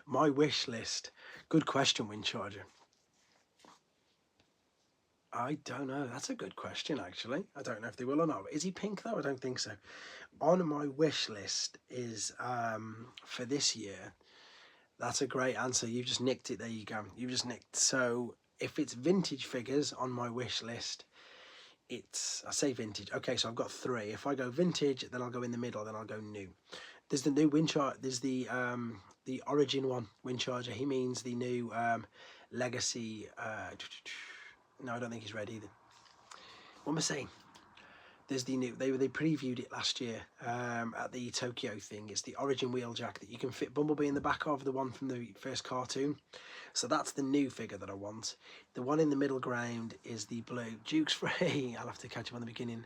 My wish list. Good question, Windcharger. I don't know. That's a good question, actually. I don't know if they will or not. Is he pink, though? I don't think so. On my wish list is for this year. That's a great answer. You've just nicked it. There you go. You've just nicked. So if it's vintage figures on my wish list, I say vintage. Okay, so I've got 3. If I go vintage, then I'll go in the middle, then I'll go new. There's the new Windcharger. There's the Origin one, Windcharger. He means the new Legacy. No, I don't think he's red either. What am I saying? There's the new. They previewed it last year at the Tokyo thing. It's the Origin wheeljack that you can fit Bumblebee in the back of, the one from the first cartoon. So that's the new figure that I want. The one in the middle ground is the blue. Duke's free. I'll have to catch him on the beginning.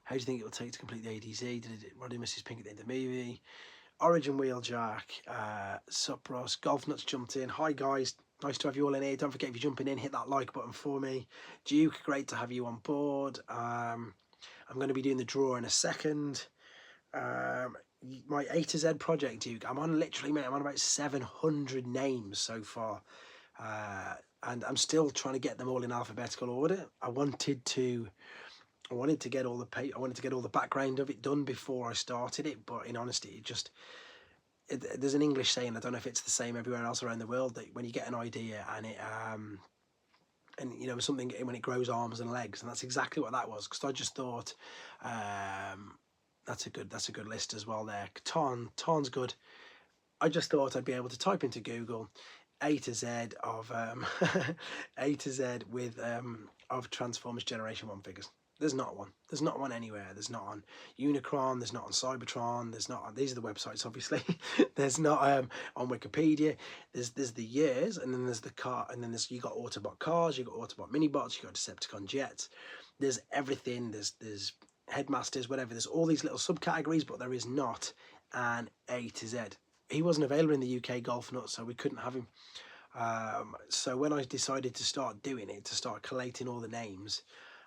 How do you think it will take to complete the ADZ? Did Roddy Mrs. Pink at the end of the movie? Origin wheeljack. Sup Russ. Golf Nuts jumped in. Hi guys. Nice to have you all in here. Don't forget, if you're jumping in, hit that like button for me. Duke, great to have you on board. I'm going to be doing the draw in a second. My A to Z project, Duke. I'm on about 700 names so far. And I'm still trying to get them all in alphabetical order. I wanted to get all the background of it done before I started it, but in honesty, there's an English saying, I don't know if it's the same everywhere else around the world, that when you get an idea and it something, when it grows arms and legs, and that's exactly what that was, because I just thought that's a good list as well there. Tarn's good. I just thought I'd be able to type into Google A to Z of A to Z with of Transformers Generation 1 figures. There's not one. There's not one anywhere. There's not on Unicron. There's not on Cybertron. There's not on. These are the websites, obviously. There's not on Wikipedia. There's the years, and then there's the car, and then you got Autobot cars, you got Autobot minibots, you got Decepticon jets. There's everything. There's headmasters, whatever. There's all these little subcategories, but there is not an A to Z. He wasn't available in the UK, Golf Nut, so we couldn't have him. So when I decided to start doing it, to start collating all the names.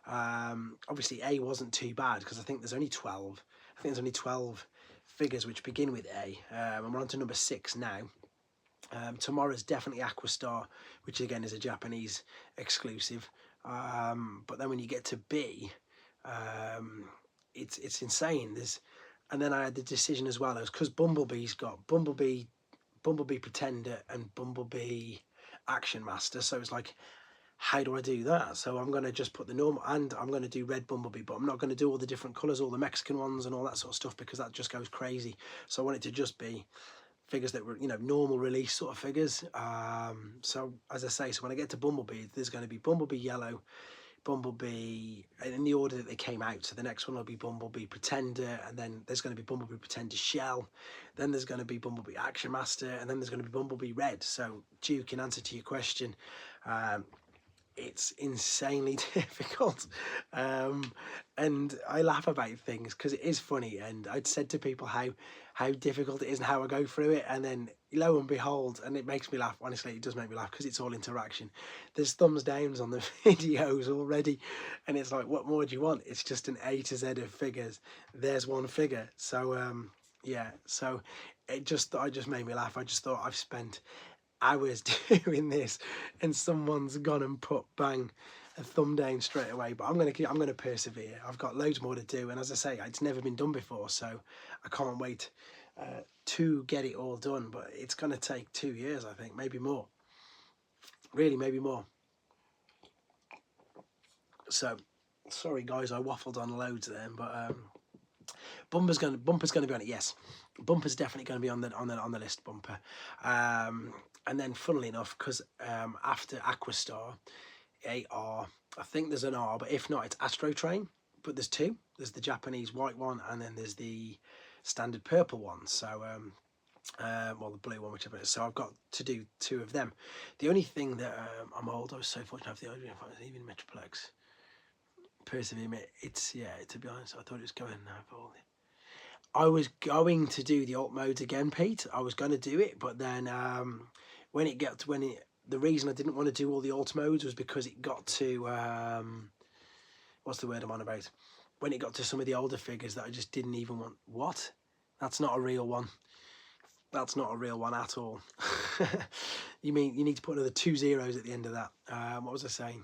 Obviously A wasn't too bad, because I think there's only 12. I think there's only 12 figures which begin with A, and we're on to number 6 now. Tomorrow's definitely Aquastar, which again is a Japanese exclusive. But then when you get to B, it's insane. And then I had the decision as well, because Bumblebee's got Bumblebee Pretender and Bumblebee Action Master, so it's like, how do I do that? So I'm going to just put the normal, and I'm going to do red Bumblebee, but I'm not going to do all the different colours, all the Mexican ones and all that sort of stuff, because that just goes crazy. So I want it to just be figures that were, normal release sort of figures. So as I say, so when I get to Bumblebee, there's going to be Bumblebee Yellow, Bumblebee in the order that they came out. So the next one will be Bumblebee Pretender, and then there's going to be Bumblebee Pretender Shell, then there's going to be Bumblebee Action Master, and then there's going to be Bumblebee Red. So Duke, in answer to your question, it's insanely difficult. And I laugh about things because it is funny, and I'd said to people how difficult it is and how I go through it, and then lo and behold, and it makes me laugh. Honestly, it does make me laugh because it's all interaction. There's thumbs downs on the videos already, and it's like, what more do you want? It's just an A to Z of figures. There's one figure. So yeah, so I just made me laugh. I just thought, I've spent hours doing this, and someone's gone and put bang a thumb down straight away. But I'm gonna persevere. I've got loads more to do, and as I say, it's never been done before, so I can't wait to get it all done. But it's gonna take 2 years, I think, maybe more. Really, maybe more. So sorry guys, I waffled on loads then, but bumper's gonna be on it. Yes, bumper's definitely going to be on the list. Bumper. And then funnily enough, because after Aquastar, AR, I think there's an R, but if not, it's Astro Train. But there's two. There's the Japanese white one, and then there's the standard purple one. So well, the blue one, whichever it is. So I've got to do 2 of them. The only thing that I'm old, I was so fortunate to have the even Metroplex. Persevere, it's, yeah, to be honest, I thought it was going now for all the... I was going to do the alt modes again, Pete. I was going to do it, but then the reason I didn't want to do all the alt modes was because it got to what's the word I'm on about? When it got to some of the older figures that I just didn't even want. What? That's not a real one. That's not a real one at all. You mean you need to put another 2 zeros at the end of that? What was I saying?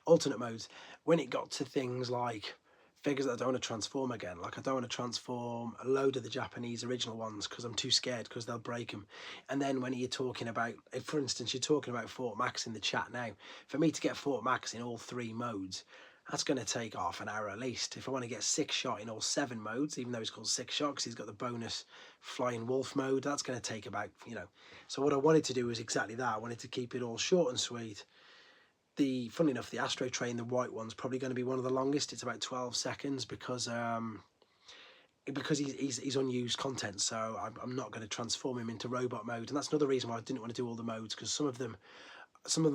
Alternate modes. When it got to things like figures that I don't want to transform again, like I don't want to transform a load of the Japanese original ones because I'm too scared because they'll break them. And then when you're talking about, for instance, you're talking about Fort Max in the chat now, for me to get Fort Max in all 3 modes, that's going to take half an hour at least. If I want to get 6 shot in all 7 modes, even though it's called 6 shot because he's got the bonus flying wolf mode, that's going to take about, so what I wanted to do was exactly that. I wanted to keep it all short and sweet. Funnily enough, the Astro Train, the white one's probably going to be one of the longest. It's about 12 seconds because he's unused content. So I'm not going to transform him into robot mode, and that's another reason why I didn't want to do all the modes, because some of them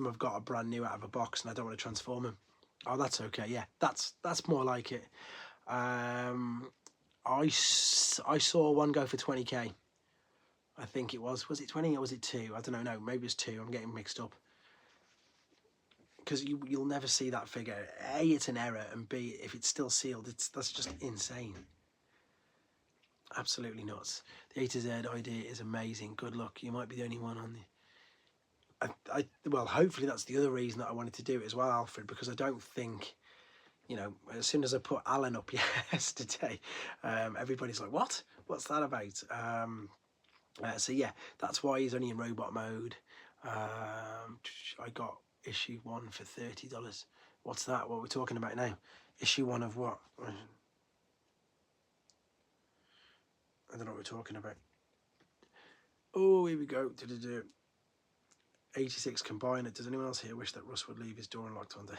have got a brand new out of a box, and I don't want to transform him. Oh, that's okay. Yeah, that's more like it. I saw one go for 20k. I think it was it 20 or was it 2? I don't know. No, maybe it's 2. I'm getting mixed up. Because you'll never see that figure. A, it's an error, and B, if it's still sealed, that's just insane. Absolutely nuts. The A to Z idea is amazing. Good luck. You might be the only one on the... well, hopefully that's the other reason that I wanted to do it as well, Alfred, because I don't think, as soon as I put Alan up yesterday, everybody's like, what? What's that about? So yeah, that's why he's only in robot mode. I got issue 1 for $30. What's that? What we're talking about now? Issue 1 of what? I don't know what we're talking about. Oh, here we go. 86 combiner. Does anyone else here wish that Russ would leave his door unlocked one day?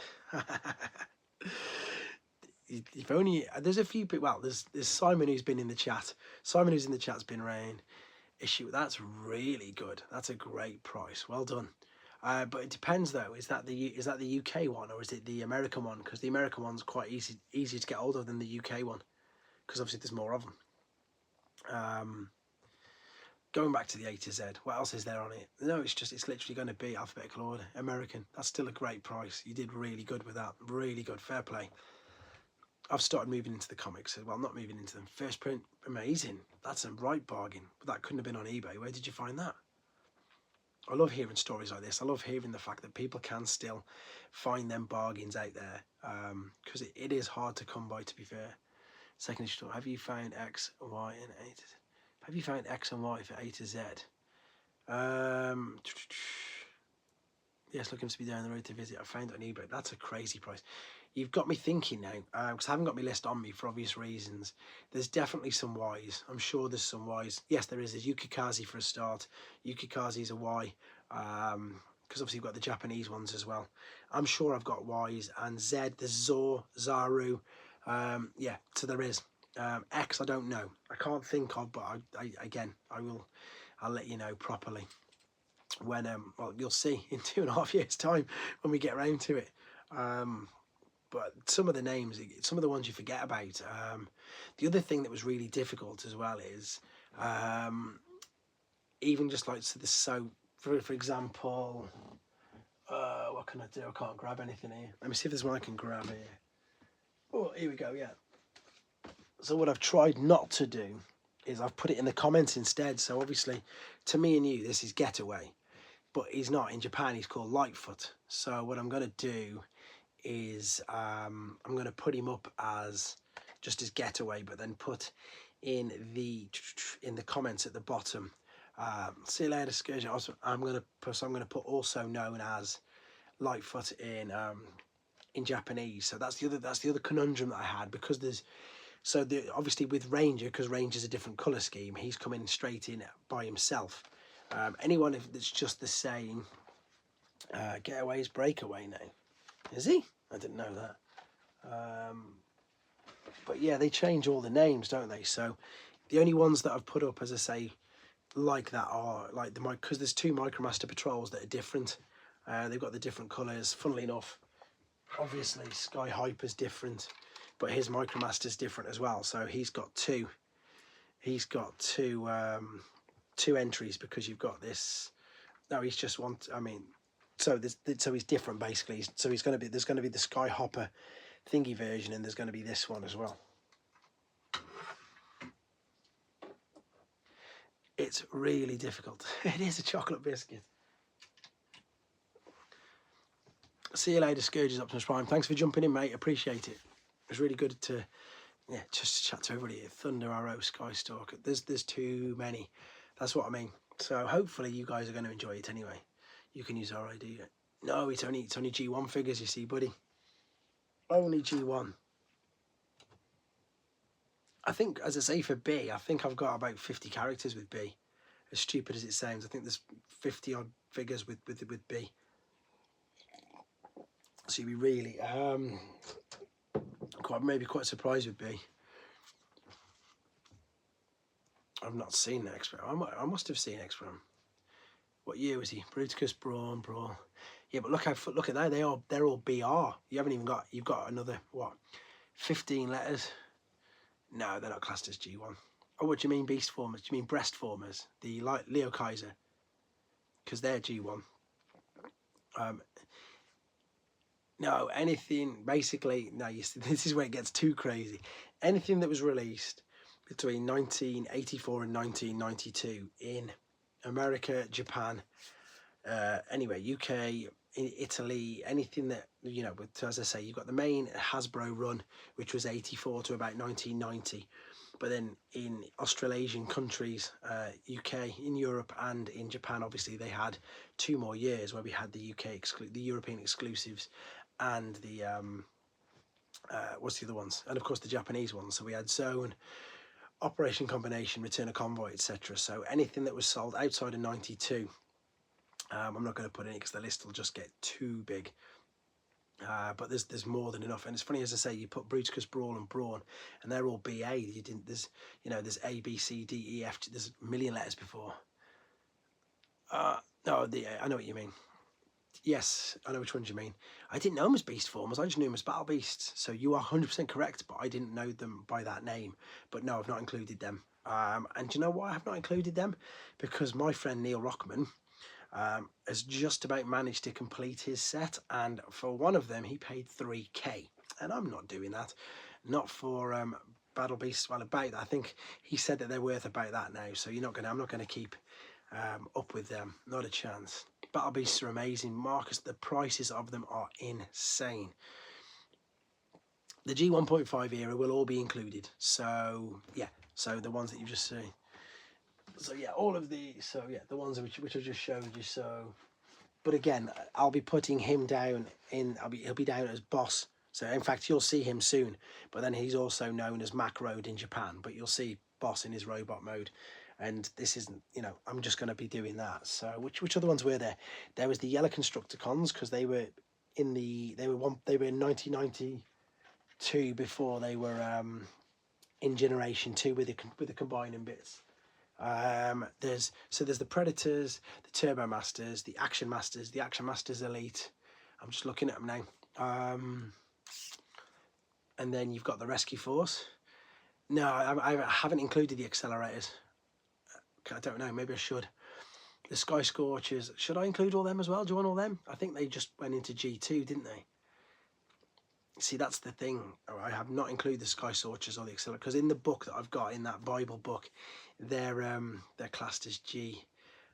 If only... There's a few people... Well, there's Simon who's been in the chat. Simon who's in the chat's been around. Issue... That's really good. That's a great price. Well done. But it depends though. Is that the UK one or is it the American one? Because the American one's quite easier to get hold of than the UK one, because obviously there's more of them. Going back to the A to Z, what else is there on it? No, it's literally going to be alphabetical order. American. That's still a great price. You did really good with that. Really good. Fair play. I've started moving into the comics. Well, not moving into them. First print, amazing. That's a right bargain. But that couldn't have been on eBay. Where did you find that? I love hearing stories like this. I love hearing the fact that people can still find them bargains out there, because it is hard to come by, to be fair. Second issue, have you found X, Y, and A to Z? Have you found X and Y for A to Z? Yes, looking to be down the road to visit. I found it on eBay. That's a crazy price. You've got me thinking now, because I haven't got my list on me for obvious reasons. There's definitely some Ys. I'm sure there's some Ys. Yes, there is. There's Yukikaze for a start. Yukikaze's a Y, because obviously you've got the Japanese ones as well. I'm sure I've got Ys. And Z, there's Zor, Zaru. Yeah, so there is. X, I don't know. I can't think of, but I'll let you know properly. when well, you'll see in 2.5 years time when we get around to it. But some of the names, some of the ones you forget about. The other thing that was really difficult as well is even just like for example, what can I do? I can't grab anything here. Let me see if there's one I can grab here. Oh, here we go. Yeah. So what I've tried not to do is I've put it in the comments instead. So obviously, to me and you, this is Getaway, but he's not. In Japan, he's called Lightfoot. So what I'm going to do is I'm going to put him up as just as Getaway, but then put in the comments at the bottom. See you later, Scourge. I'm going to put also known as Lightfoot in Japanese. So that's the other conundrum that I had, because there's obviously with Ranger, because Ranger's a different colour scheme, he's coming straight in by himself. Anyone that's just the same, Getaway's Breakaway now. Is he? I didn't know that. But yeah, they change all the names, don't they? So the only ones that I've put up, as I say, like that are like because there's 2 Micromaster Patrols that are different. They've got the different colours. Funnily enough, obviously Sky Hyper's different, but his Micromaster's different as well. So he's got two. He's got two entries, because you've got this. No, he's just one. I mean, so he's different basically. So there's going to be the Sky Hopper thingy version, and there's going to be this one as well. It's really difficult. It is a chocolate biscuit. See you later, Scourges Optimus Prime. Thanks for jumping in, mate. Appreciate it. It was really good to, yeah, just chat to everybody. Thunder Arrow, Skystalker. There's too many. That's what I mean. So hopefully you guys are going to enjoy it anyway. You can use our ID. No, it's only G1 figures, you see, buddy. Only G1. I think, as I say, for B, I think I've got about 50 characters with B. As stupid as it sounds, I think there's 50 odd figures with B. So you'd be really quite surprised with B. I've not seen the X-Pro. I must have seen X-Pro. What year was he? Bruticus, Brawn. Yeah, but look at that. They're all BR. You've got another what? 15 letters. No, they're not classed as G1. Oh, what do you mean beast formers? Do you mean breast formers? The like Leo Kaiser, because they're G1. No, anything basically. No, this is where it gets too crazy. Anything that was released between 1984 and 1992 in America, Japan, anyway, UK, Italy, anything that, you know, as I say, you've got the main Hasbro run, which was 84 to about 1990. But then in Australasian countries, UK, in Europe and in Japan, obviously they had 2 more years where we had the the European exclusives, and the what's the other ones? And of course the Japanese ones. So we had Zone, Operation Combination, Return of Convoy, etc. So anything that was sold outside of 92, I'm not going to put in it because the list will just get too big. But there's more than enough, and it's funny, as I say, you put Bruticus, Brawl, and Brawn, and they're all BA. You didn't. There's A, B, C, D, E, F. There's a million letters before. No, I know what you mean. Yes, I know which ones you mean. I didn't know them as beast formers. I just knew them as battle beasts. So you are 100% correct, but I didn't know them by that name. But no, I've not included them. And do you know why I have not included them? Because my friend Neil Rockman has just about managed to complete his set, and for one of them he paid 3k, and I'm not doing that. Not for battle beasts. Well, about that, I think he said that they're worth about that now. So I'm not gonna keep up with them. Not a chance. Battle beasts are amazing, Marcus. The prices of them are insane. The G1.5 era will all be included. So yeah. So the ones that you've just seen. So yeah, all of the the ones which I just showed you. So, but again, I'll be putting him down in. He'll be down as boss. So in fact, you'll see him soon. But then he's also known as Mac Road in Japan. But you'll see boss in his robot mode. And this isn't, I'm just going to be doing that. So which other ones were there? There was the Yellow Constructicons, because they were in 1992 before they were in Generation 2 with the combining bits. There's the Predators, the Turbo Masters, the Action Masters Elite. I'm just looking at them now. And then you've got the Rescue Force. No, I haven't included the accelerators. I don't know, maybe I should. The Sky Scorchers, should I include all them as well? Do you want all them? I think they just went into G2, didn't they? See, that's the thing. I have not included the Sky Scorchers or the accelerators, because in the book that I've got, in that Bible book, they're classed as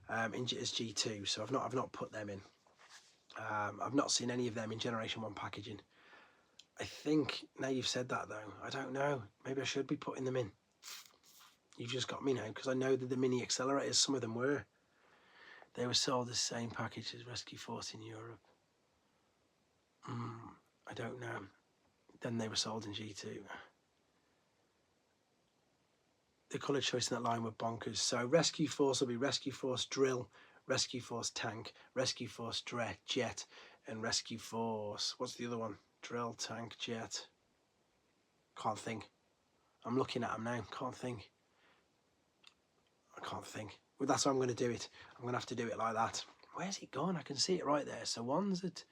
as G2, so I've not put them in. I've not seen any of them in Generation 1 packaging. I think, now you've said that though, I don't know, maybe I should be putting them in. You've just got me now, because I know that the mini accelerators, some of them were. They were sold as same package as Rescue Force in Europe. I don't know. Then they were sold in G2. The colour choice in that line were bonkers. So Rescue Force will be Rescue Force Drill, Rescue Force Tank, Rescue Force Jet, and Rescue Force... What's the other one? Drill, Tank, Jet. Can't think. I'm looking at them now. Can't think. I can't think. Well, that's how I'm going to do it. I'm going to have to do it like that. Where's it gone? I can see it right there. So one was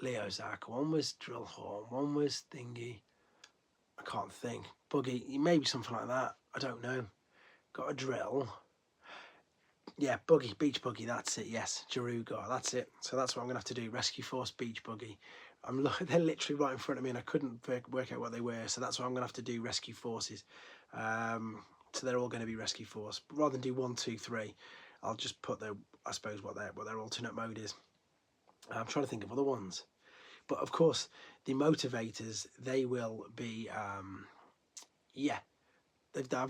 Leozak, one was Drillhorn, one was Thingy. I can't think. Buggy, maybe something like that. I don't know. Got a Drill. Yeah, Buggy, Beach Buggy, that's it, yes. Jaruga, that's it. So that's what I'm going to have to do. Rescue Force, Beach Buggy. They're literally right in front of me and I couldn't work out what they were. So that's what I'm going to have to do, Rescue Forces. So they're all going to be Rescue Force. But rather than do 1, 2, 3, I'll just put I suppose what their alternate mode is. I'm trying to think of other ones. But of course, the motivators, they will be, I've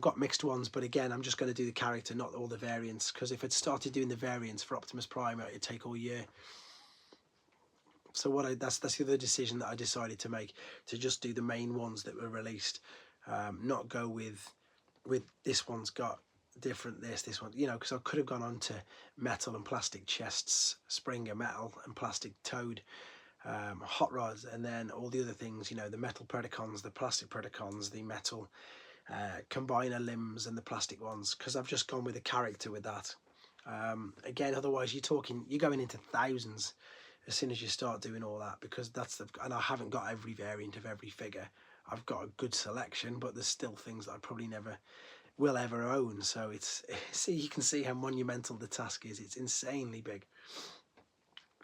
got mixed ones, but again, I'm just going to do the character, not all the variants, because if I'd started doing the variants for Optimus Prime, it'd take all year. So that's the other decision that I decided to make, to just do the main ones that were released, not go with this one's got different this one, because I could have gone on to metal and plastic chests, Springer metal and plastic Toad, hot rods, and then all the other things, the metal Predacons, the plastic Predacons, the metal combiner limbs and the plastic ones, because I've just gone with a character with that. Again, otherwise you're going into thousands as soon as you start doing all that, because and I haven't got every variant of every figure. I've got a good selection, but there's still things that I probably never will ever own. So you can see how monumental the task is. It's insanely big.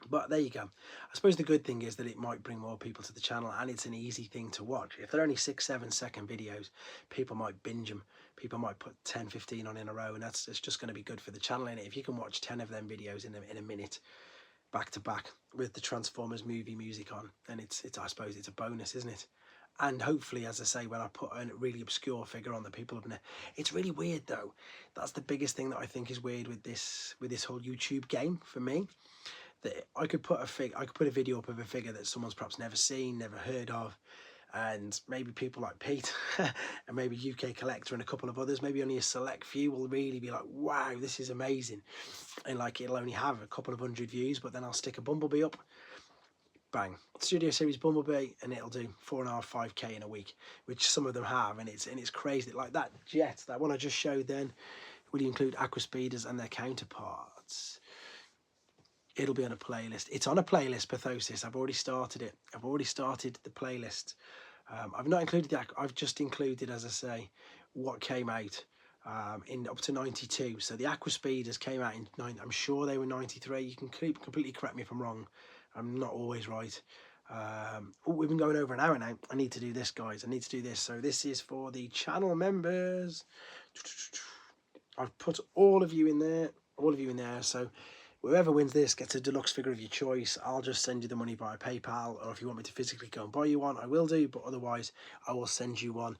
But there you go. I suppose the good thing is that it might bring more people to the channel, and it's an easy thing to watch. If they're only 6-7 second videos, people might binge them. People might put 10, 15 on in a row, and it's just going to be good for the channel, innit? If you can watch 10 of them videos in a minute, back to back, with the Transformers movie music on, then I suppose it's a bonus, isn't it? And hopefully, as I say, when I put a really obscure figure on that people have... It's really weird, though. That's the biggest thing that I think is weird with this whole YouTube game for me. That I could put a video up of a figure that someone's perhaps never seen, never heard of, and maybe people like Pete and maybe UK Collector and a couple of others, maybe only a select few will really be like, wow, this is amazing, and like it'll only have a couple of 100 views, but then I'll stick a Bumblebee up, bang, Studio Series Bumblebee, and it'll do 4.5, 5k in a week, which some of them have, and it's crazy. Like that jet, that one I just showed then, will you include aqua speeders and their counterparts? It'll be on a playlist. It's on a playlist, Pathosis. I've already started it. I've already started the playlist. I've not included I've just included, as I say, what came out in up to 92. So the aqua speeders came out in I'm sure they were 93. You can completely correct me if I'm wrong. I'm not always right. We've been going over an hour now. I need to do this, guys. I need to do this. So this is for the channel members. I've put all of you in there. So whoever wins this gets a deluxe figure of your choice. I'll just send you the money via PayPal, or if you want me to physically go and buy you one, I will do, but otherwise I will send you one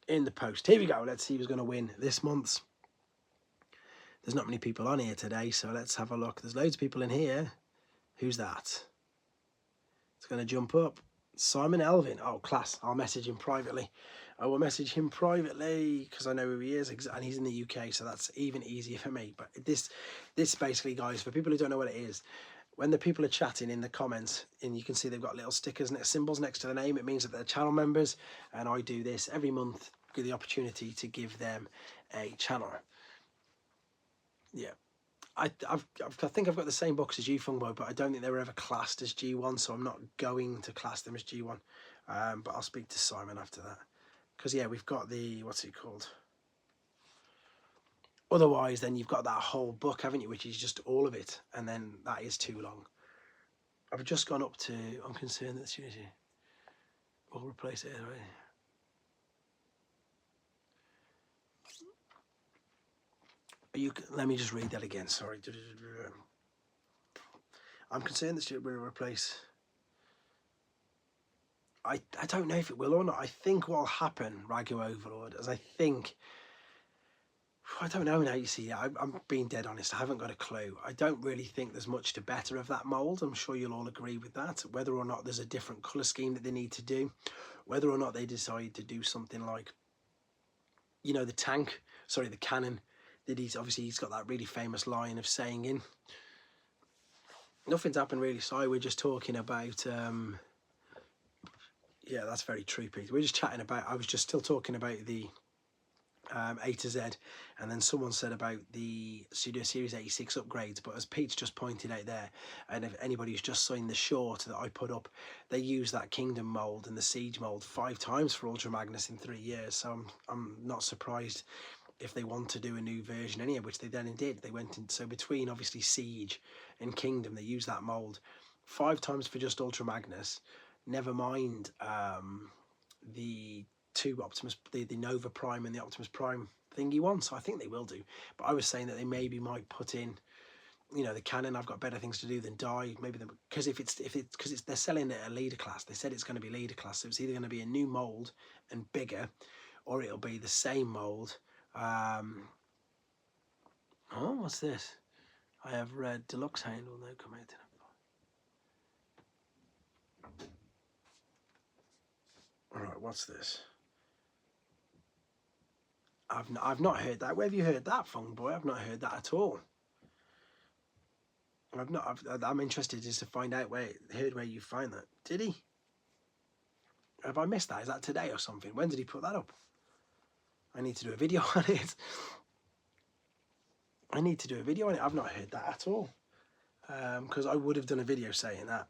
in the post. Here we go. Let's see who's going to win this month's. There's not many people on here today, so let's have a look. There's loads of people in here. Who's that? It's going to jump up. Simon Elvin. Oh, class. I'll message him privately. I will message him privately because I know who he is, and he's in the UK, so that's even easier for me. But this basically, guys, for people who don't know what it is, when the people are chatting in the comments, and you can see they've got little stickers and symbols next to the name, it means that they're channel members, and I do this every month, give the opportunity to give them a channel. Yeah. I think I've got the same box as you, Fungboy, but I don't think they were ever classed as G1, so I'm not going to class them as G1. But I'll speak to Simon after that. Because, yeah, we've got the, what's it called? Otherwise, then you've got that whole book, haven't you, which is just all of it, and then that is too long. I've just gone up to, I'm concerned that Unity will replace it, right? Let me just read that again, sorry. I'm concerned that it will replace... I don't know if it will or not. I think what'll happen, Ragu Overlord, is I don't know now, you see. I'm being dead honest. I haven't got a clue. I don't really think there's much to better of that mould. I'm sure you'll all agree with that. Whether or not there's a different colour scheme that they need to do, whether or not they decide to do something like, you know, the cannon that he's got that really famous line of saying in. Nothing's happened really, Si. We're just talking about, yeah, that's very true, Pete. We're just chatting about, I was just still talking about the A to Z, and then someone said about the Studio Series 86 upgrades, but as Pete's just pointed out there, and if anybody's just seen the short that I put up, they use that Kingdom mould and the Siege mould 5 times for Ultra Magnus in 3 years, so I'm not surprised if they want to do a new version anyway, which they then did. They went in, so between obviously Siege and Kingdom, they use that mould 5 times for just Ultra Magnus, never mind the 2 Optimus, the Nova Prime and the Optimus Prime thingy one. So I think they will do. But I was saying that they maybe might put in, you know, the cannon. I've got better things to do than die. Maybe because they're selling it at a leader class. They said it's going to be leader class. So it's either going to be a new mold and bigger, or it'll be the same mold. Oh, what's this? I have read Deluxe Hound will now come out. All right, what's this? I've not heard that. Where have you heard that, Fungboy? I've not heard that at all. I'm interested just to find out where you find that. Did he? Have I missed that? Is that today or something? When did he put that up? I need to do a video on it. I've not heard that at all. Because I would have done a video saying that.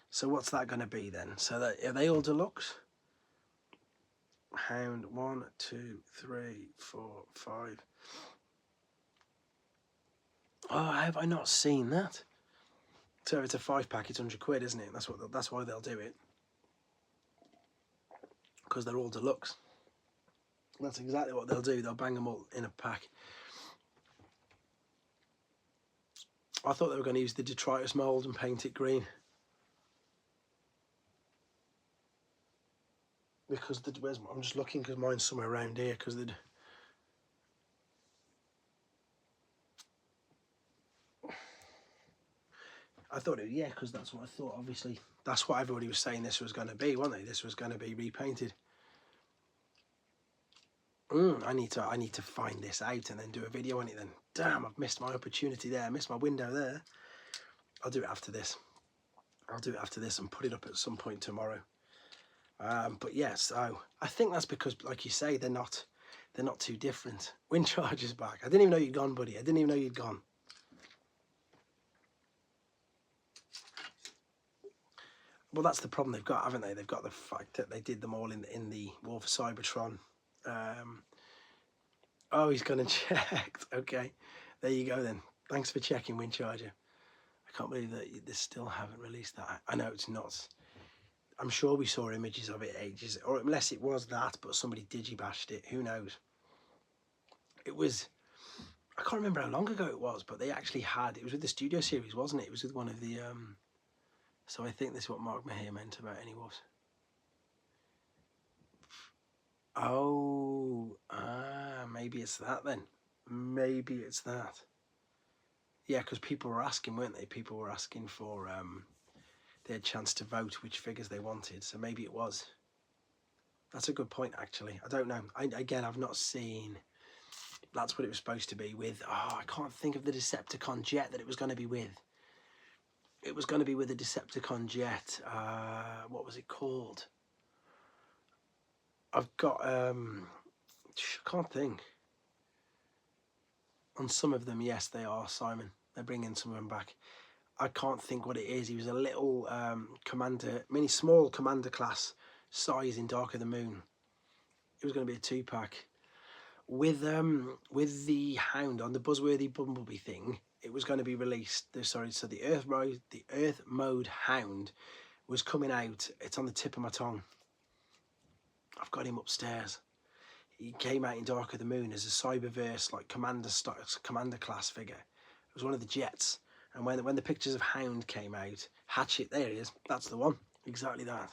So what's that going to be then? So are they all deluxe? Hound 1, 2, 3, 4, 5. Oh, have I not seen that? So it's a 5-pack. It's £100, isn't it? That's why they'll do it. Because they're all deluxe. That's exactly what they'll do. They'll bang them all in a pack. I thought they were going to use the detritus mould and paint it green. Because I'm just looking because mine's somewhere around here. Because I thought because that's what I thought. Obviously, that's what everybody was saying this was going to be, wasn't they? This was going to be repainted. I need to find this out and then do a video on it then. Damn, I've missed my opportunity there. I missed my window there. I'll do it after this. And put it up at some point tomorrow. But yes, so I think that's because, like you say, they're not too different. Wind Charger's back. I didn't even know you'd gone, buddy. I didn't even know you'd gone. Well, that's the problem they've got, haven't they? They've got the fact that they did them all in the War for Cybertron. Oh, he's gone and checked. Okay, there you go then. Thanks for checking, Wind Charger. I can't believe that they still haven't released that. I know it's not. I'm sure we saw images of it ages, or unless it was that, but somebody digibashed it. Who knows? It was, I can't remember how long ago it was, but they actually had, it was with the Studio Series, wasn't it? It was with one of the, so I think this is what Mark Mahir meant about any wolves. Oh, maybe it's that then. Maybe it's that. Yeah, because people were asking, weren't they? People were asking for their chance to vote which figures they wanted. So maybe it was. That's a good point, actually. I don't know. Again, I've not seen. That's what it was supposed to be with. Oh, I can't think of the Decepticon jet that it was going to be with. It was going to be with a Decepticon jet. What was it called? I've got. I can't think. On some of them, yes, they are, Simon. They're bringing some of them back. I can't think what it is. He was a little commander, small commander class size in Dark of the Moon. It was going to be a 2-pack. With the Hound on the Buzzworthy Bumblebee thing, it was going to be released. So the Earth Mode Hound was coming out. It's on the tip of my tongue. I've got him upstairs. He came out in Dark of the Moon as a Cyberverse like commander class figure. It was one of the jets. And when the pictures of Hound came out, Hatchet, there it is. That's the one. Exactly that.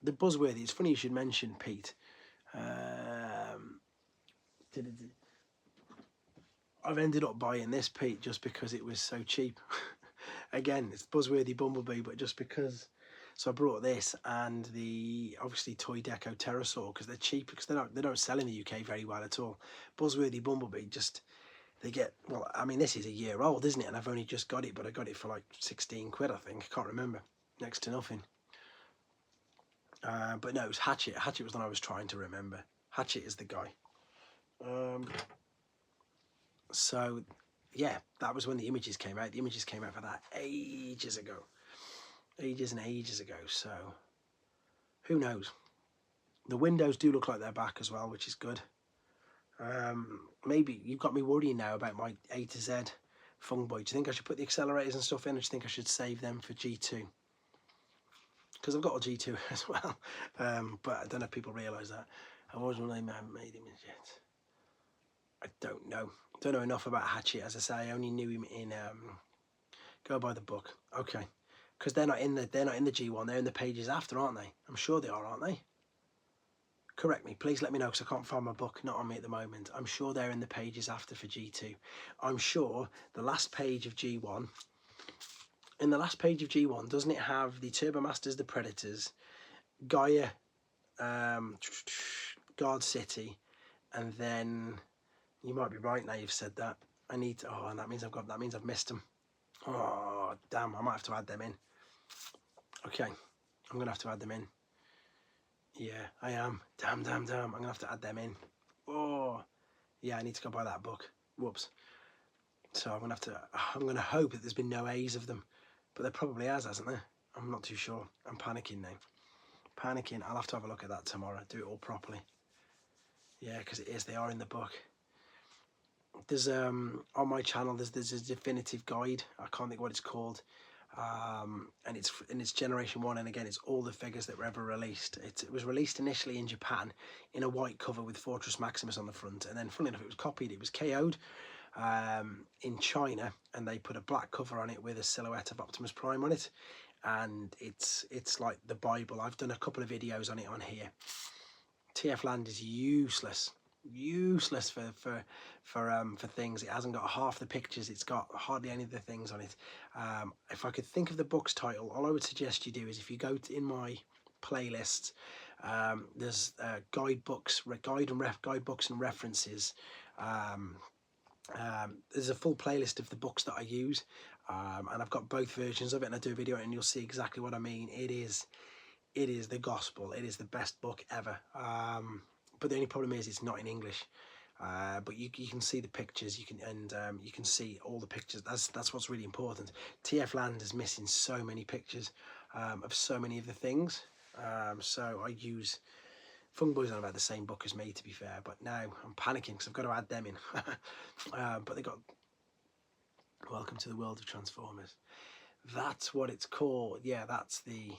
The Buzzworthy. It's funny you should mention, Pete. I've ended up buying this, Pete, just because it was so cheap. Again, it's Buzzworthy Bumblebee, but just because. So I brought this and the obviously Toy Deco Pterosaur because they're cheap, because they don't sell in the UK very well at all. Buzzworthy Bumblebee, just they get, well, I mean, this is a year old, isn't it? And I've only just got it, but I got it for like 16 quid, I think. I can't remember. Next to nothing. But no, it was Hatchet. Hatchet was the one I was trying to remember. Hatchet is the guy. So, yeah, that was when the images came out. The images came out for that ages ago. Ages and ages ago. So, who knows? The windows do look like they're back as well, which is good. Maybe you've got me worrying now about my A to Z Fung Boy. Do you think I should put the accelerators and stuff in, or do you think I should save them for G2? Because I've got a G2 as well. But I don't know if people realise that. I've always made him yet. I don't know. Don't know enough about Hatchet. As I say, I only knew him in Go By the Book. Okay. Because they're not in the G1, they're in the pages after, aren't they? I'm sure they are, aren't they? Correct me, please let me know, because I can't find my book, not on me at the moment. I'm sure they're in the pages after for G2. I'm sure the last page of G1, in the last page of G1, doesn't it have the Turbomasters, the Predators, Gaia, Guard City, and then, you might be right now you've said that. I need to, oh, and that means I've missed them. Oh, damn, I might have to add them in. Okay, I'm going to have to add them in. Yeah, I am. Damn. I'm going to have to add them in. Oh, yeah, I need to go buy that book. Whoops. So I'm going to hope that there's been no A's of them. But there probably has, hasn't there? I'm not too sure. I'm panicking now. Panicking. I'll have to have a look at that tomorrow. Do it all properly. Yeah, because it is. They are in the book. There's, on my channel, there's a definitive guide. I can't think what it's called. And it's Generation 1, and again, it's all the figures that were ever released. It was released initially in Japan in a white cover with Fortress Maximus on the front, and then funnily enough, it was copied, it was KO'd in China, and they put a black cover on it with a silhouette of Optimus Prime on it, and it's like the Bible. I've done a couple of videos on it on here. TF Land is useless for things. It hasn't got half the pictures, it's got hardly any of the things on it. If I could think of the book's title, all I would suggest you do is, if you go in my playlist, there's guidebooks and references. There's a full playlist of the books that I use, and I've got both versions of it, and I do a video and you'll see exactly what I mean. It is the gospel. It is the best book ever. But the only problem is it's not in English. But you can see the pictures. You can see all the pictures. That's what's really important. TF Land is missing so many pictures of so many of the things. So I use Fung Boy's on about the same book as me, to be fair. But now I'm panicking because I've got to add them in. But they got Welcome to the World of Transformers. That's what it's called. Yeah, that's the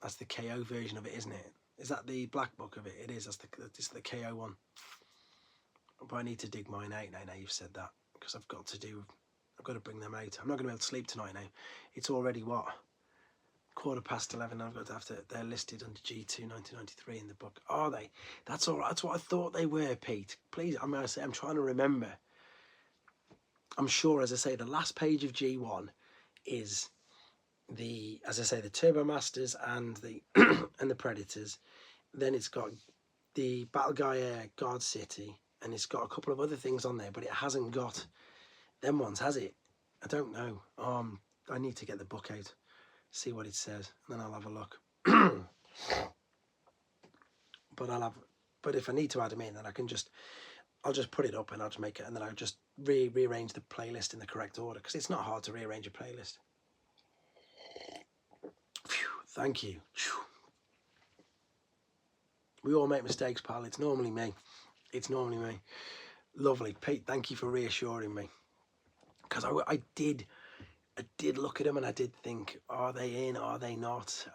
KO version of it, isn't it? Is that the black book of it? It is. It's the KO one. But I need to dig mine out now you've said that, because I've got to bring them out. I'm not going to be able to sleep tonight now. It's already, what, 11:15. They're listed under G2 1993 in the book. Are they? That's all right. That's what I thought they were, Pete. Please, I'm trying to remember. I'm sure, as I say, the last page of G1 is the Turbomasters and the and the Predators. Then it's got the Battle Gaia Guard City, and it's got a couple of other things on there, but it hasn't got them ones, has it? I don't know. I need to get the book out, see what it says, and then I'll have a look. But But if I need to add them in, then I'll just put it up and I'll just make it, and then I'll just rearrange the playlist in the correct order, because it's not hard to rearrange a playlist. Phew, thank you. Phew. We all make mistakes, pal. It's normally me. It's normally me. Lovely. Pete, thank you for reassuring me. Because I did look at them and I did think, are they in, are they not?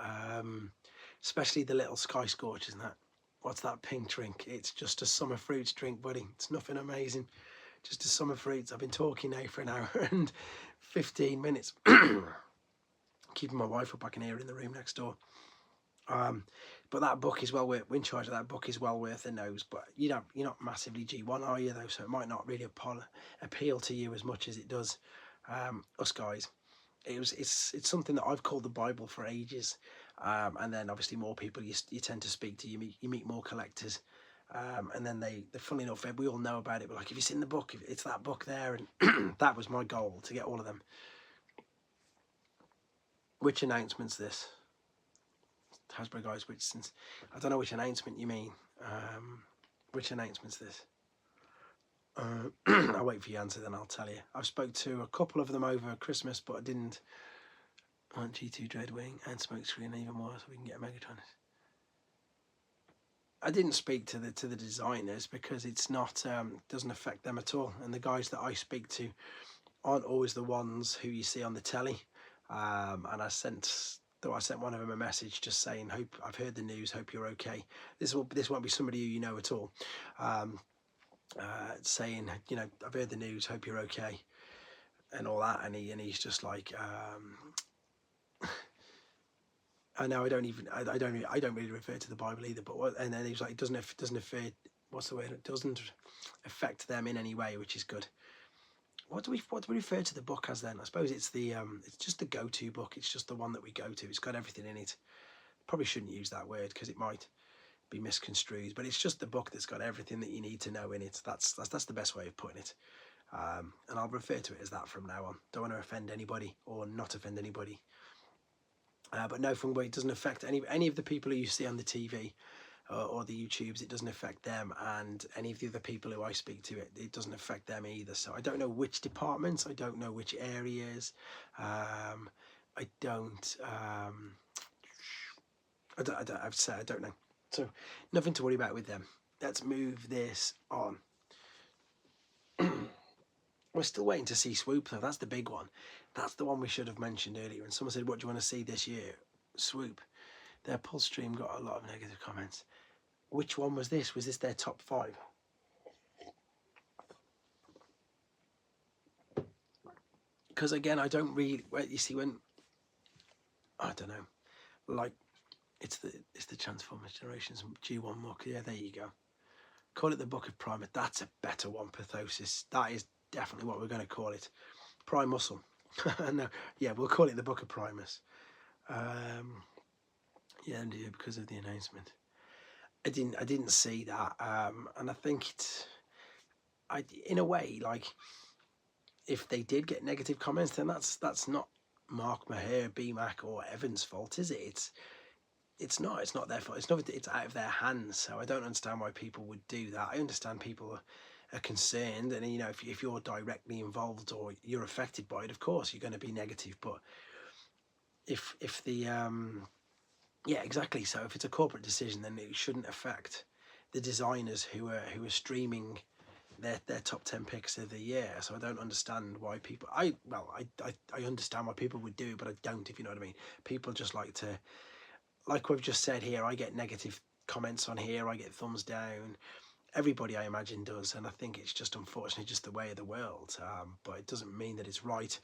Especially the little Sky Scorchers and that. What's that pink drink? It's just a summer fruits drink, buddy. It's nothing amazing. Just a summer fruits. I've been talking now for an hour and 15 minutes. Keeping my wife up, I can hear her in the room next door. But that book is well worth, Wind Charger, that book is well worth the nose. But you're not massively G1, are you, though? So it might not really appeal to you as much as it does us guys. It's something that I've called the Bible for ages. And then obviously more people you tend to speak to, you meet more collectors. And then they're funny enough, we all know about it, but like, if you've seen the book, it's that book there, and that was my goal, to get all of them. Which announcement's this? Hasbro guys, I don't know which announcement you mean. Which announcement's this? I'll wait for your answer, then I'll tell you. I've spoke to a couple of them over Christmas, but I didn't want G2 Dreadwing and Smokescreen even more, so we can get a Megatron. I didn't speak to the designers because it's not doesn't affect them at all, and the guys that I speak to aren't always the ones who you see on the telly. And I sent one of them a message just saying, hope I've heard the news, hope you're okay. This won't be somebody who you know at all. Saying, you know, I've heard the news, hope you're okay, and all that. And he's just like, I know I don't really refer to the Bible either. But and then he was like, it doesn't affect, what's the word? It doesn't affect them in any way, which is good. What do we refer to the book as then? I suppose it's it's just the go-to book. It's just the one that we go to. It's got everything in it. Probably shouldn't use that word because it might be misconstrued, but it's just the book that's got everything that you need to know in it. That's the best way of putting it. And I'll refer to it as that from now on. Don't want to offend anybody or not offend anybody. But no, from where it doesn't affect any of the people who you see on the TV or the YouTubes. It doesn't affect them, and any of the other people who I speak to, it doesn't affect them either. So I don't know which departments, I don't know which areas, I don't know. So nothing to worry about with them. Let's move this on. We're still waiting to see Swoop though. That's the big one. That's the one we should have mentioned earlier. And someone said, what do you want to see this year? Swoop. Their pulse stream got a lot of negative comments. Which one was this? Was this their top 5? Because again, I don't really, you see, when, I don't know, like, it's the Transformers Generations G1 muck. Yeah, there you go. Call it the Book of Primus. That's a better one, Pathosis. That is definitely what we're going to call it. Prime Muscle. No, yeah, we'll call it the Book of Primus. Yeah, indeed, because of the announcement. I didn't see that, and I think in a way, like, if they did get negative comments, then that's not Mark Maher, BMAC, or Evan's fault, is it? It's not their fault. It's out of their hands. So I don't understand why people would do that. I understand people are concerned, and you know, if you're directly involved or you're affected by it, of course you're going to be negative. But if the yeah, exactly. So if it's a corporate decision, then it shouldn't affect the designers who are streaming their top 10 picks of the year. So I don't understand why people. I understand why people would do it, but I don't. If you know what I mean. People just like to, like we've just said here. I get negative comments on here. I get thumbs down. Everybody, I imagine, does, and I think it's just unfortunately just the way of the world. But it doesn't mean that it's right.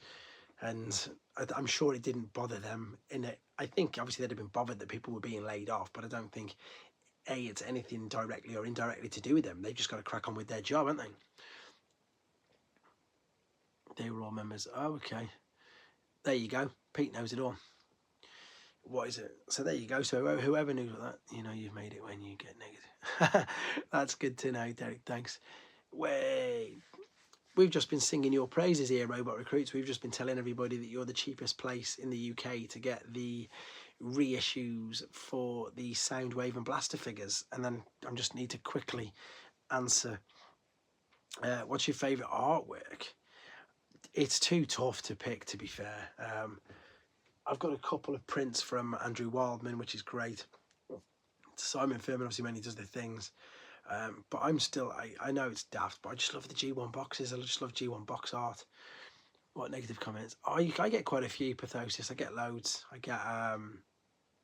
And I'm sure it didn't bother them in it. I think obviously they'd have been bothered that people were being laid off, but I don't think it's anything directly or indirectly to do with them. They've just got to crack on with their job, haven't they? They were all members. Oh, okay. There you go. Pete knows it all. What is it? So there you go. So whoever knew that, you know, you've made it when you get negative. That's good to know, Derek. Thanks. Wait. We've just been singing your praises here, Robot Recruits. We've just been telling everybody that you're the cheapest place in the UK to get the reissues for the Soundwave and Blaster figures. And then I just need to quickly answer, what's your favourite artwork? It's too tough to pick, to be fair. I've got a couple of prints from Andrew Wildman, which is great. Simon Furman obviously mainly does the things. But I'm still, I know it's daft, but I just love the G1 boxes. I just love G1 box art. What negative comments? I get quite a few, Pathosis. I get loads. I get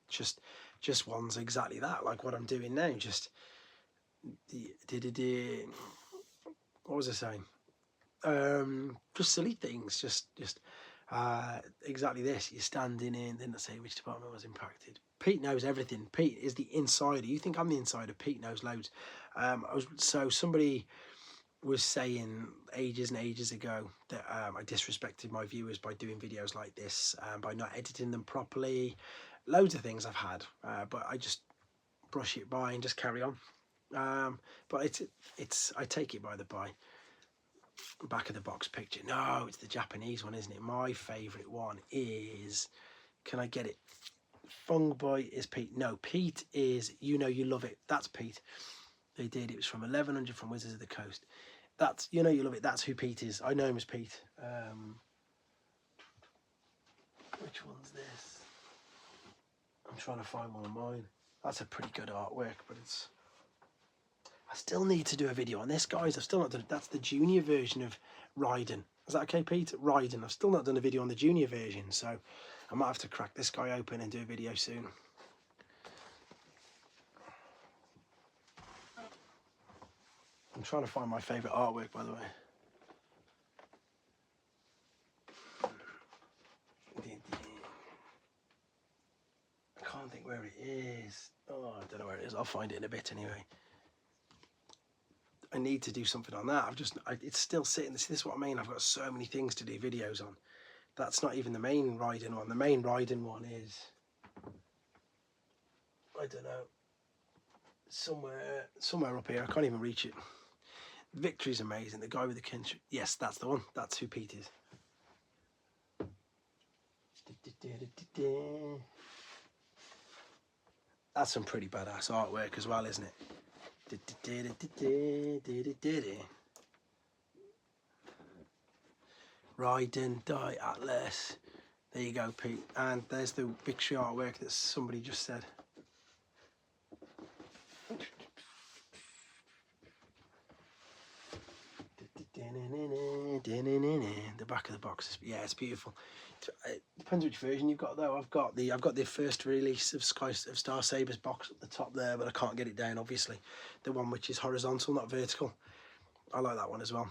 just ones exactly that, like what I'm doing now. Just what was I saying? Just silly things. Just exactly this. You're standing in. Didn't say which department was impacted. Pete knows everything. Pete is the insider. You think I'm the insider? Pete knows loads. So somebody was saying ages and ages ago that I disrespected my viewers by doing videos like this, by not editing them properly. Loads of things I've had, but I just brush it by and just carry on. But it's I take it by the by. Back of the box picture. No, it's the Japanese one, isn't it? My favourite one is, can I get it? Fungboy is Pete. No, Pete is You Know You Love It. That's Pete. They did. It was from 1100 from Wizards of the Coast. That's You Know You Love It. That's who Pete is. I know him as Pete. Which one's this? I'm trying to find one of mine. That's a pretty good artwork, but it's... I still need to do a video on this, guys. I've still not done... That's the junior version of Raiden. Is that okay, Pete? Raiden. I've still not done a video on the junior version, so I might have to crack this guy open and do a video soon. I'm trying to find my favourite artwork, by the way. I can't think where it is. Oh, I don't know where it is. I'll find it in a bit anyway. I need to do something on that. It's still sitting. This is what I mean. I've got so many things to do videos on. That's not even the main Raiden one. The main Raiden one is, I don't know, somewhere up here. I can't even reach it. Victory's amazing. The guy with the kinship. Yes, that's the one. That's who Pete is. That's some pretty badass artwork as well, isn't it? Raiden, Die Atlas. There you go, Pete. And there's the victory artwork that somebody just said. The back of the box is, yeah, it's beautiful. It depends which version you've got though. I've got the first release of Star Saber's box at the top there, but I can't get it down, obviously. The one which is horizontal, not vertical. I like that one as well.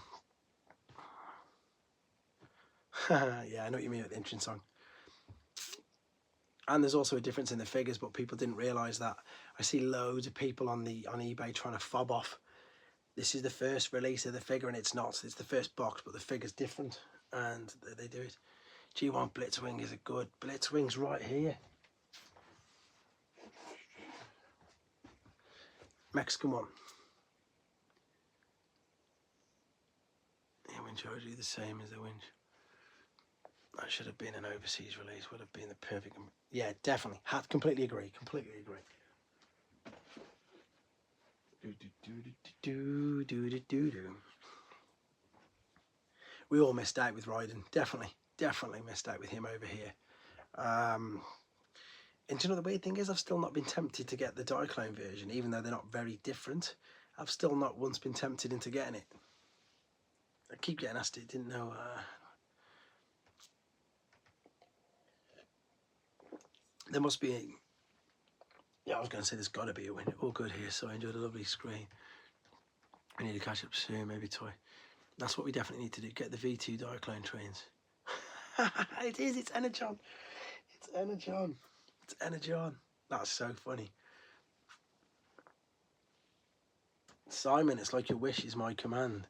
Yeah, I know what you mean with the entrance song. And there's also a difference in the figures, but people didn't realise that. I see loads of people on eBay trying to fob off. This is the first release of the figure, and it's not. It's the first box, but the figure's different, and they do it. G1 Blitzwing is a good... Blitzwing's right here. Mexican one. Yeah, winch charge the same as the winch. That should have been an overseas release. Would have been the perfect... Yeah, definitely. Completely agree. Completely agree. We all missed out with Raiden. Definitely missed out with him over here. And do you know the weird thing is, I've still not been tempted to get the Diaclone version, even though they're not very different. I've still not once been tempted into getting it. I keep getting asked it, didn't know. There must be a... Yeah, I was going to say there's got to be a win. All good here, so I enjoyed a lovely screen. I need to catch up soon, maybe toy. That's what we definitely need to do, get the V2 Diaclone trains. It's Energon. It's Energon. It's Energon. That's so funny. Simon, it's like your wish is my command.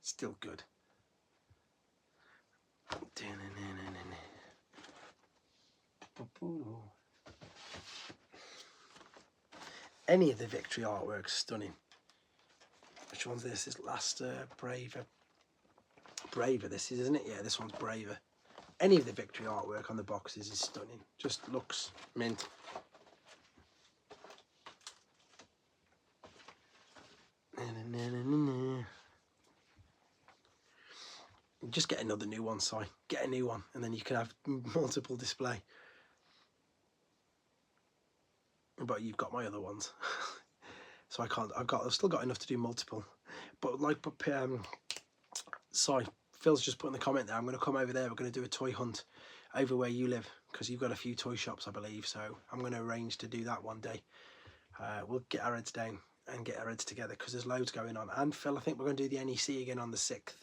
Still good. Any of the Victory artwork's stunning. Which one's this? This last Braver. Braver this is, isn't it? Yeah, this one's Braver. Any of the Victory artwork on the boxes is stunning. Just looks mint. Just get another new one, Si. Get a new one, and then you can have multiple display. But you've got my other ones, so I can't. I've still got enough to do multiple. But like, Si, Phil's just put in the comment there. I'm going to come over there. We're going to do a toy hunt over where you live, because you've got a few toy shops, I believe. So I'm going to arrange to do that one day. We'll get our heads down and get our heads together, because there's loads going on. And Phil, I think we're going to do the NEC again on the 6th.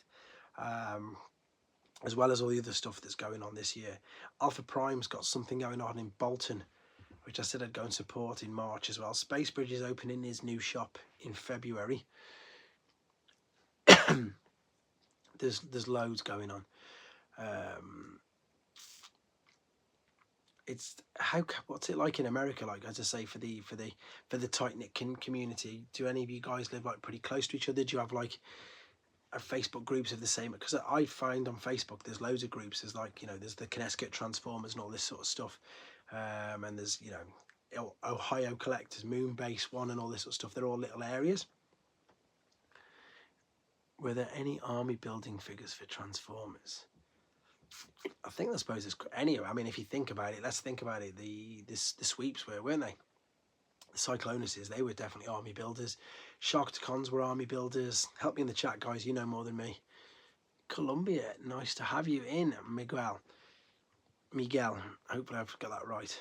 As well as all the other stuff that's going on this year. Alpha Prime's got something going on in Bolton, which I said I'd go and support in March as well. Spacebridge is opening his new shop in February. There's loads going on. What's it like in America? Like, as I say, for the tight knit community, do any of you guys live like pretty close to each other? Do you have like Facebook groups of the same? Because I find on Facebook there's loads of groups. There's like, you know, there's the Connecticut Transformers and all this sort of stuff, and there's, you know, Ohio Collectors, Moonbase One, and all this sort of stuff. They're all little areas. Were there any army building figures for Transformers? I suppose it's anyway. I mean, if you think about it, let's think about it. The sweeps weren't they? The Cyclonuses, they were definitely army builders. Sharkticons were army builders. Help me in the chat, guys. You know more than me. Colombia, nice to have you in, Miguel. Hopefully I've got that right.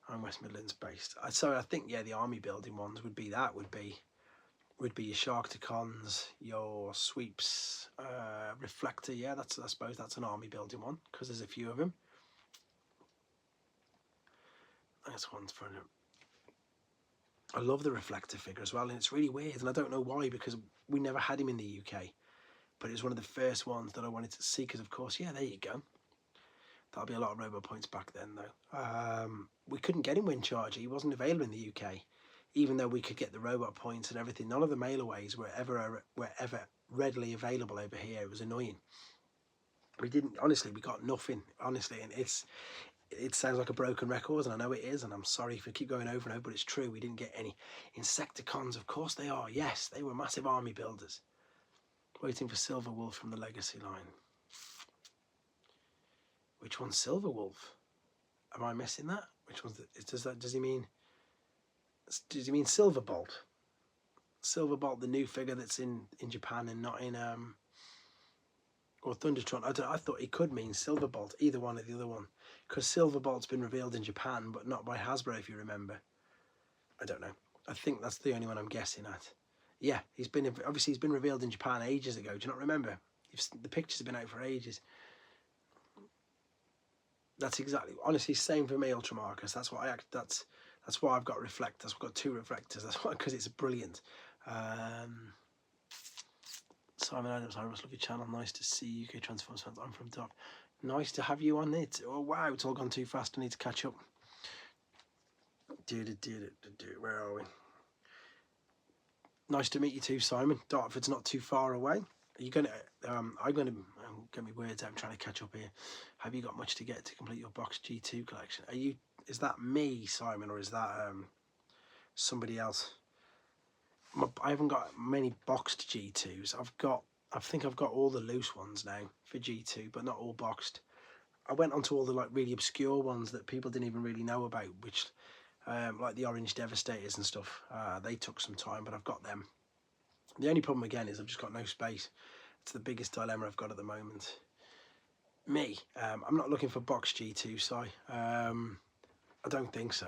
I'm West Midlands based. So I think, yeah, the army building ones would be your Sharkticons, your sweeps, Reflector. Yeah, I suppose that's an army building one, because there's a few of them. That's one for him. I love the Reflector figure as well, and it's really weird, and I don't know why, because we never had him in the UK, but it was one of the first ones that I wanted to see, because of course, yeah, there you go. That'll be a lot of Robo points back then, though. We couldn't get him Wind Charger. He wasn't available in the UK, even though we could get the robot points and everything. None of the mailaways were ever readily available over here. It was annoying. We got nothing, honestly, and it sounds like a broken record, and I know it is, and I'm sorry if I keep going over and over, but it's true. We didn't get any. Insecticons, of course they are. Yes, they were massive army builders. Waiting for Silver Wolf from the Legacy line. Which one's Silver Wolf? Am I missing that? Which one's does he mean Silverbolt? Silverbolt, the new figure that's in Japan and not in or Thundertron. I thought it could mean Silverbolt, either one or the other one, because Silverbolt's been revealed in Japan, but not by Hasbro, if you remember. I don't know. I think that's the only one I'm guessing at. Yeah, he's been revealed in Japan ages ago. Do you not remember? The pictures have been out for ages. That's exactly, honestly, same for me, Ultra Marcus. That's why I've got reflectors. I've got 2 reflectors. That's why, because it's brilliant. Simon Adams, I Russ, love your channel. Nice to see UK Transformers fans. I'm from Dove. Nice to have you on it. Oh wow, it's all gone too fast. I need to catch up. Where are we? Nice to meet you too, Simon. Dartford's not too far away. Are you gonna? I'm gonna get my words out. I'm trying to catch up here. Have you got much to get to complete your box G2 collection? Is that me, Simon, or is that somebody else? I haven't got many boxed G2s. I think I've got all the loose ones now for G2, but not all boxed. I went onto all the like really obscure ones that people didn't even really know about, which like the Orange Devastators and stuff. They took some time, but I've got them. The only problem again is I've just got no space. It's the biggest dilemma I've got at the moment. I'm not looking for box G2, Si. I don't think so.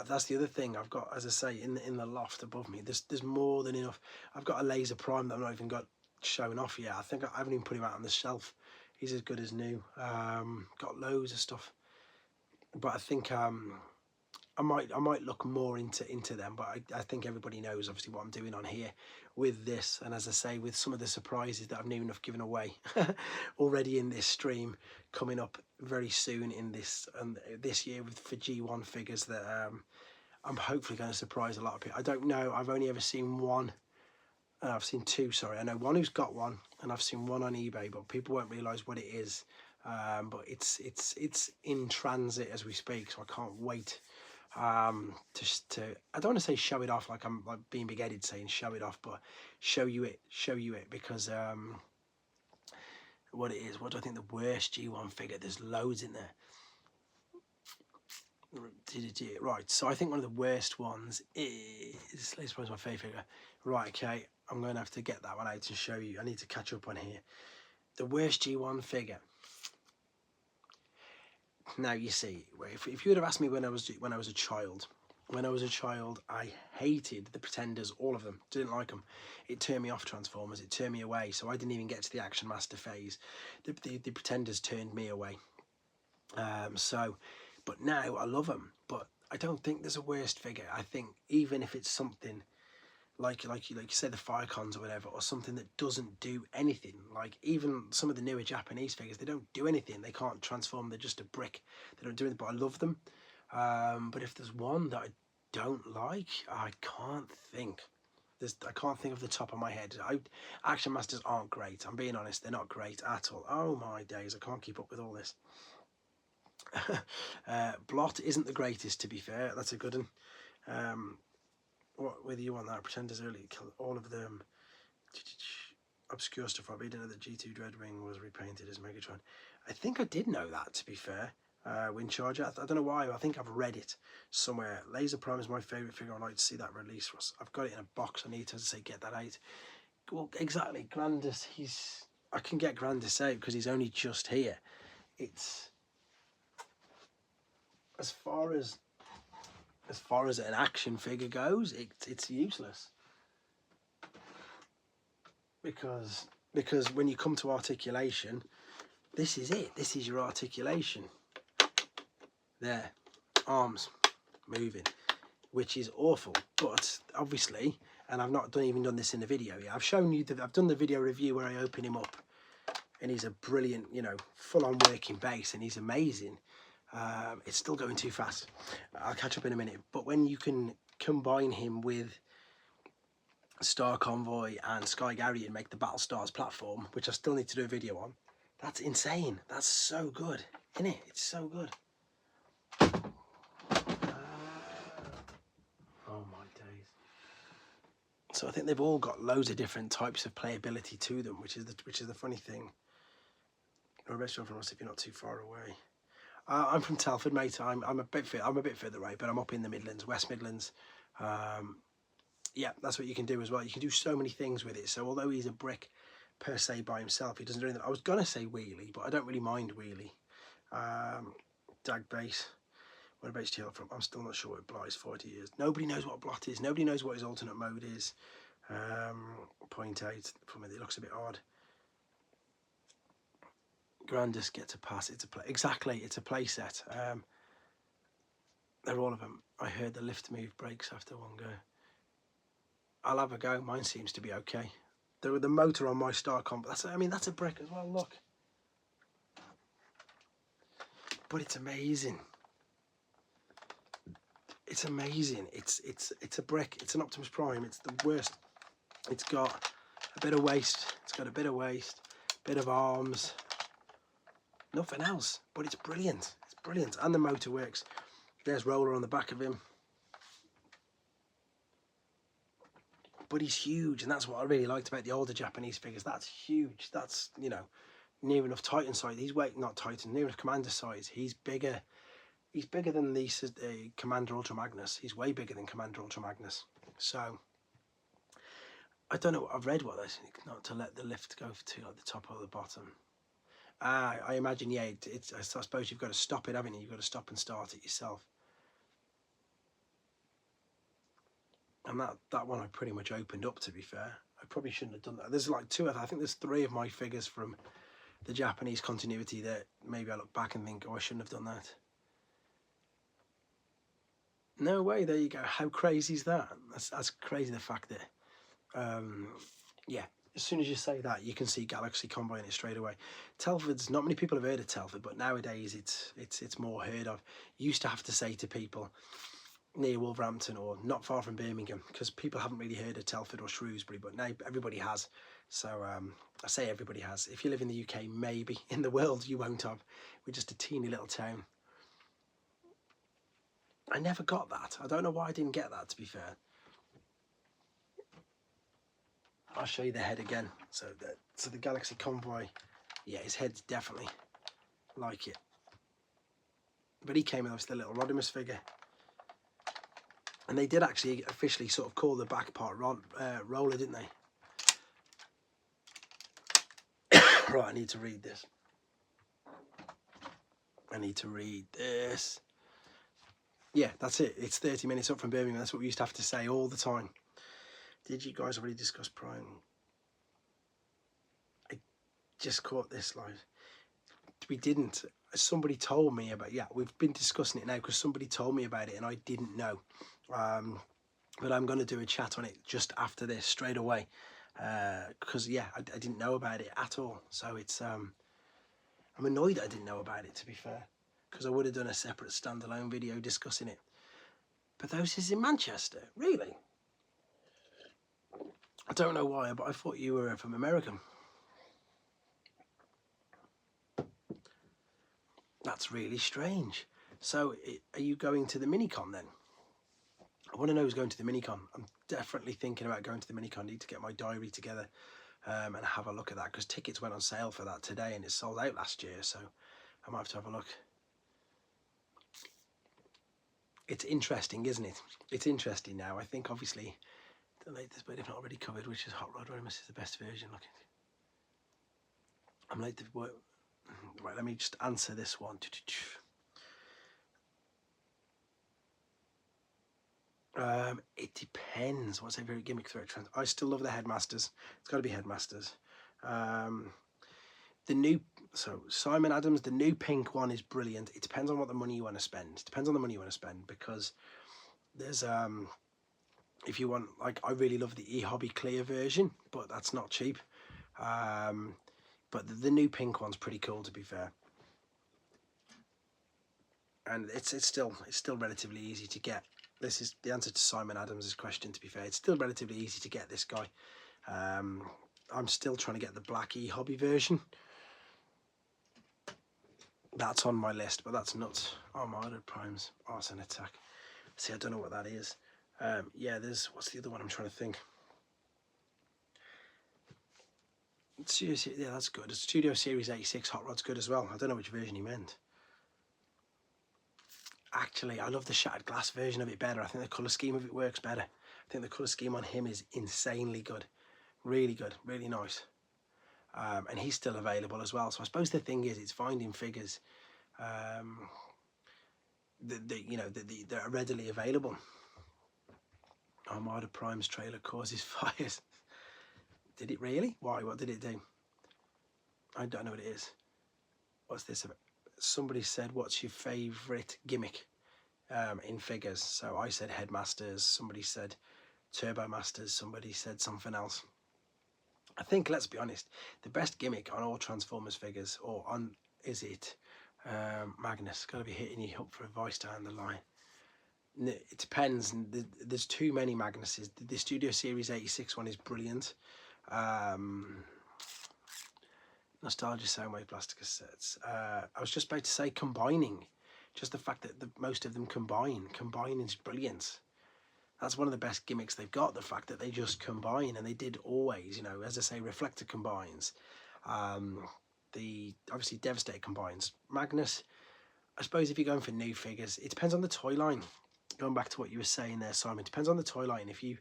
That's the other thing. I've got, as I say, in the loft above me, there's more than enough. I've got a Laser Prime that I've not even got shown off yet. I think I haven't even put him out on the shelf. He's as good as new. Got loads of stuff, but I think I might look more into them, but I think everybody knows obviously what I'm doing on here with this, and as I say, with some of the surprises that I've near enough given away already in this stream, coming up very soon in this year for G1 figures that I'm hopefully going to surprise a lot of people. I don't know. I've only ever seen one. I've seen two, sorry. I know one who's got one, and I've seen one on eBay, but people won't realise what it is. But it's in transit as we speak, so I can't wait to I don't want to say show it off like I'm like being big-headed saying show it off, but show you it because what it is. What do I think the worst G1 figure? There's loads in there. Right, so I think one of the worst ones is, let's suppose my favourite figure. Right, okay, I'm going to have to get that one out and show you. I need to catch up on here. The worst G1 figure. Now you see, if you would have asked me when I was a child, I hated the Pretenders, all of them. Didn't like them. It turned me off Transformers. It turned me away. So I didn't even get to the Action Master phase. The Pretenders turned me away. But now I love them. But I don't think there's a worst figure. I think even if it's something like you say the Firecons or whatever, or something that doesn't do anything, like even some of the newer Japanese figures, they don't do anything. They can't transform. They're just a brick. They don't do anything. But I love them. But if there's one that I don't like, I can't think. I can't think of the top of my head. Action Masters aren't great. I'm being honest. They're not great at all. Oh my days! I can't keep up with all this. Blot isn't the greatest, to be fair. That's a good one. Whether you want that, Pretenders early kill all of them. Obscure stuff. I didn't know that G2 Dreadwing was repainted as Megatron. I think I did know that, to be fair. Wind Charger. I don't know why. I think I've read it somewhere. Laser Prime is my favourite figure. I'd like to see that release, Russ. I've got it in a box. I need to say get that out. Well, exactly. Grandis. I can get Grandis out because he's only just here. It's as far as an action figure goes, it's useless. Because when you come to articulation, this is it. This is your articulation. There, arms moving, which is awful. But obviously, and I've not even done this in the video yet. I've shown you that I've done the video review where I open him up, and he's a brilliant, full-on working base, and he's amazing. It's still going too fast. I'll catch up in a minute. But when you can combine him with Star Convoy and Sky Gary and make the Battle Stars platform, which I still need to do a video on, that's insane. That's so good, isn't it? It's so good. Oh my days. So I think they've all got loads of different types of playability to them, which is the funny thing. Or restaurant from us if you're not too far away. I'm from Telford, mate. I'm a bit further away, but I'm up in the Midlands, West Midlands. Yeah, that's what you can do as well. You can do so many things with it. So although he's a brick per se by himself, he doesn't do anything. I was gonna say wheelie, but I don't really mind wheelie. Dag base. What about HTL from? I'm still not sure what Blot is. 40 years. Nobody knows what Blot is. Nobody knows what his alternate mode is. Point out from it. It looks a bit odd. Grandis gets a pass. It's a play. Exactly, it's a play set. They're all of them. I heard the lift move breaks after one go. I'll have a go. Mine seems to be okay. The motor on my Star Comp. That's a brick as well. Look, but it's amazing. It's amazing. It's a brick. It's an Optimus Prime. It's the worst. It's got a bit of waist. It's got a bit of waist, bit of arms. Nothing else, but it's brilliant. It's brilliant, and the motor works. There's Roller on the back of him, but he's huge, and that's what I really liked about the older Japanese figures. That's huge. That's near enough Titan size. He's not Titan, near enough Commander size. He's bigger. He's bigger than the Commander Ultra Magnus. He's way bigger than Commander Ultra Magnus. So I don't know. I've read what they say, not to let the lift go to like the top or the bottom. I imagine, yeah, I suppose you've got to stop it, haven't you? You've got to stop and start it yourself. And that one I pretty much opened up, to be fair. I probably shouldn't have done that. There's like I think there's 3 of my figures from the Japanese continuity that maybe I look back and think, oh, I shouldn't have done that. No way, there you go. How crazy is that? That's crazy, the fact that, yeah. As soon as you say that, you can see Galaxy Convoy in it straight away. Telford's, not many people have heard of Telford, but nowadays it's more heard of. You used to have to say to people, near Wolverhampton or not far from Birmingham, because people haven't really heard of Telford or Shrewsbury, but now everybody has. So I say everybody has. If you live in the UK, maybe. In the world, you won't have. We're just a teeny little town. I never got that. I don't know why I didn't get that, to be fair. I'll show you the head again. So the Galaxy Convoy, yeah, his head's definitely like it. But he came with the little Rodimus figure. And they did actually officially sort of call the back part roller, didn't they? Right, I need to read this. I need to read this. Yeah, that's it. It's 30 minutes up from Birmingham. That's what we used to have to say all the time. Did you guys already discuss Prime? I just caught this live. We didn't. Somebody told me about, yeah, we've been discussing it now because somebody told me about it and I didn't know. But I'm going to do a chat on it just after this straight away. Because, yeah, I didn't know about it at all. So it's, I'm annoyed I didn't know about it, to be fair. Because I would have done a separate standalone video discussing it. But those is in Manchester, really? I don't know why, but I thought you were from America. That's really strange. So, are you going to the Minicon then? I want to know who's going to the Minicon. I'm definitely thinking about going to the Minicon. I need to get my diary together and have a look at that, because tickets went on sale for that today and it sold out last year, so I might have to have a look. It's interesting, isn't it? It's interesting now. I think obviously the latest, but if not already covered, which is Hot Rod Rodimus, is the best version. Look, I'm late to work. Right, let me just answer this one. It depends. What's a very gimmick threat trend? I still love the Headmasters. It's got to be Headmasters. The new, so Simon Adams, the new pink one is brilliant. It depends on what the money you want to spend. It depends on the money you want to spend, because there's if you want, like, I really love the e-hobby clear version, but that's not cheap. But the new pink one's pretty cool, to be fair. And it's still relatively easy to get. This is the answer to Simon Adams' question, to be fair. It's still relatively easy to get this guy. I'm still trying to get the black e-hobby version. That's on my list, but that's nuts. Armada Primes, Arson Attack. See, I don't know what that is. Yeah, there's, what's the other one I'm trying to think? Yeah, that's good. Studio Series 86 Hot Rod's good as well. I don't know which version he meant. Actually, I love the shattered glass version of it better. I think the colour scheme of it works better. I think the colour scheme on him is insanely good. Really good, really nice. And he's still available as well. So I suppose the thing is, it's finding figures that are readily available. Armada Prime's trailer causes fires. Did it really? Why? What did it do? I don't know what it is. What's this about? Somebody said, what's your favourite gimmick in figures? So I said Headmasters. Somebody said Turbo Masters. Somebody said something else. I think, let's be honest, the best gimmick on all Transformers figures, or on, is it Magnus? Got to be hitting you up for advice down the line. It depends. There's too many Magnuses. The Studio Series 86 one is brilliant. Nostalgia Soundwave plastic cassettes. I was just about to say combining. Just the fact that most of them combine. Combining is brilliant. That's one of the best gimmicks they've got. The fact that they just combine, and they did always. You know, as I say, Reflector combines. The obviously Devastator combines. Magnus. I suppose if you're going for new figures, it depends on the toy line. Going back to what you were saying there, Simon, it depends on the toy line. If you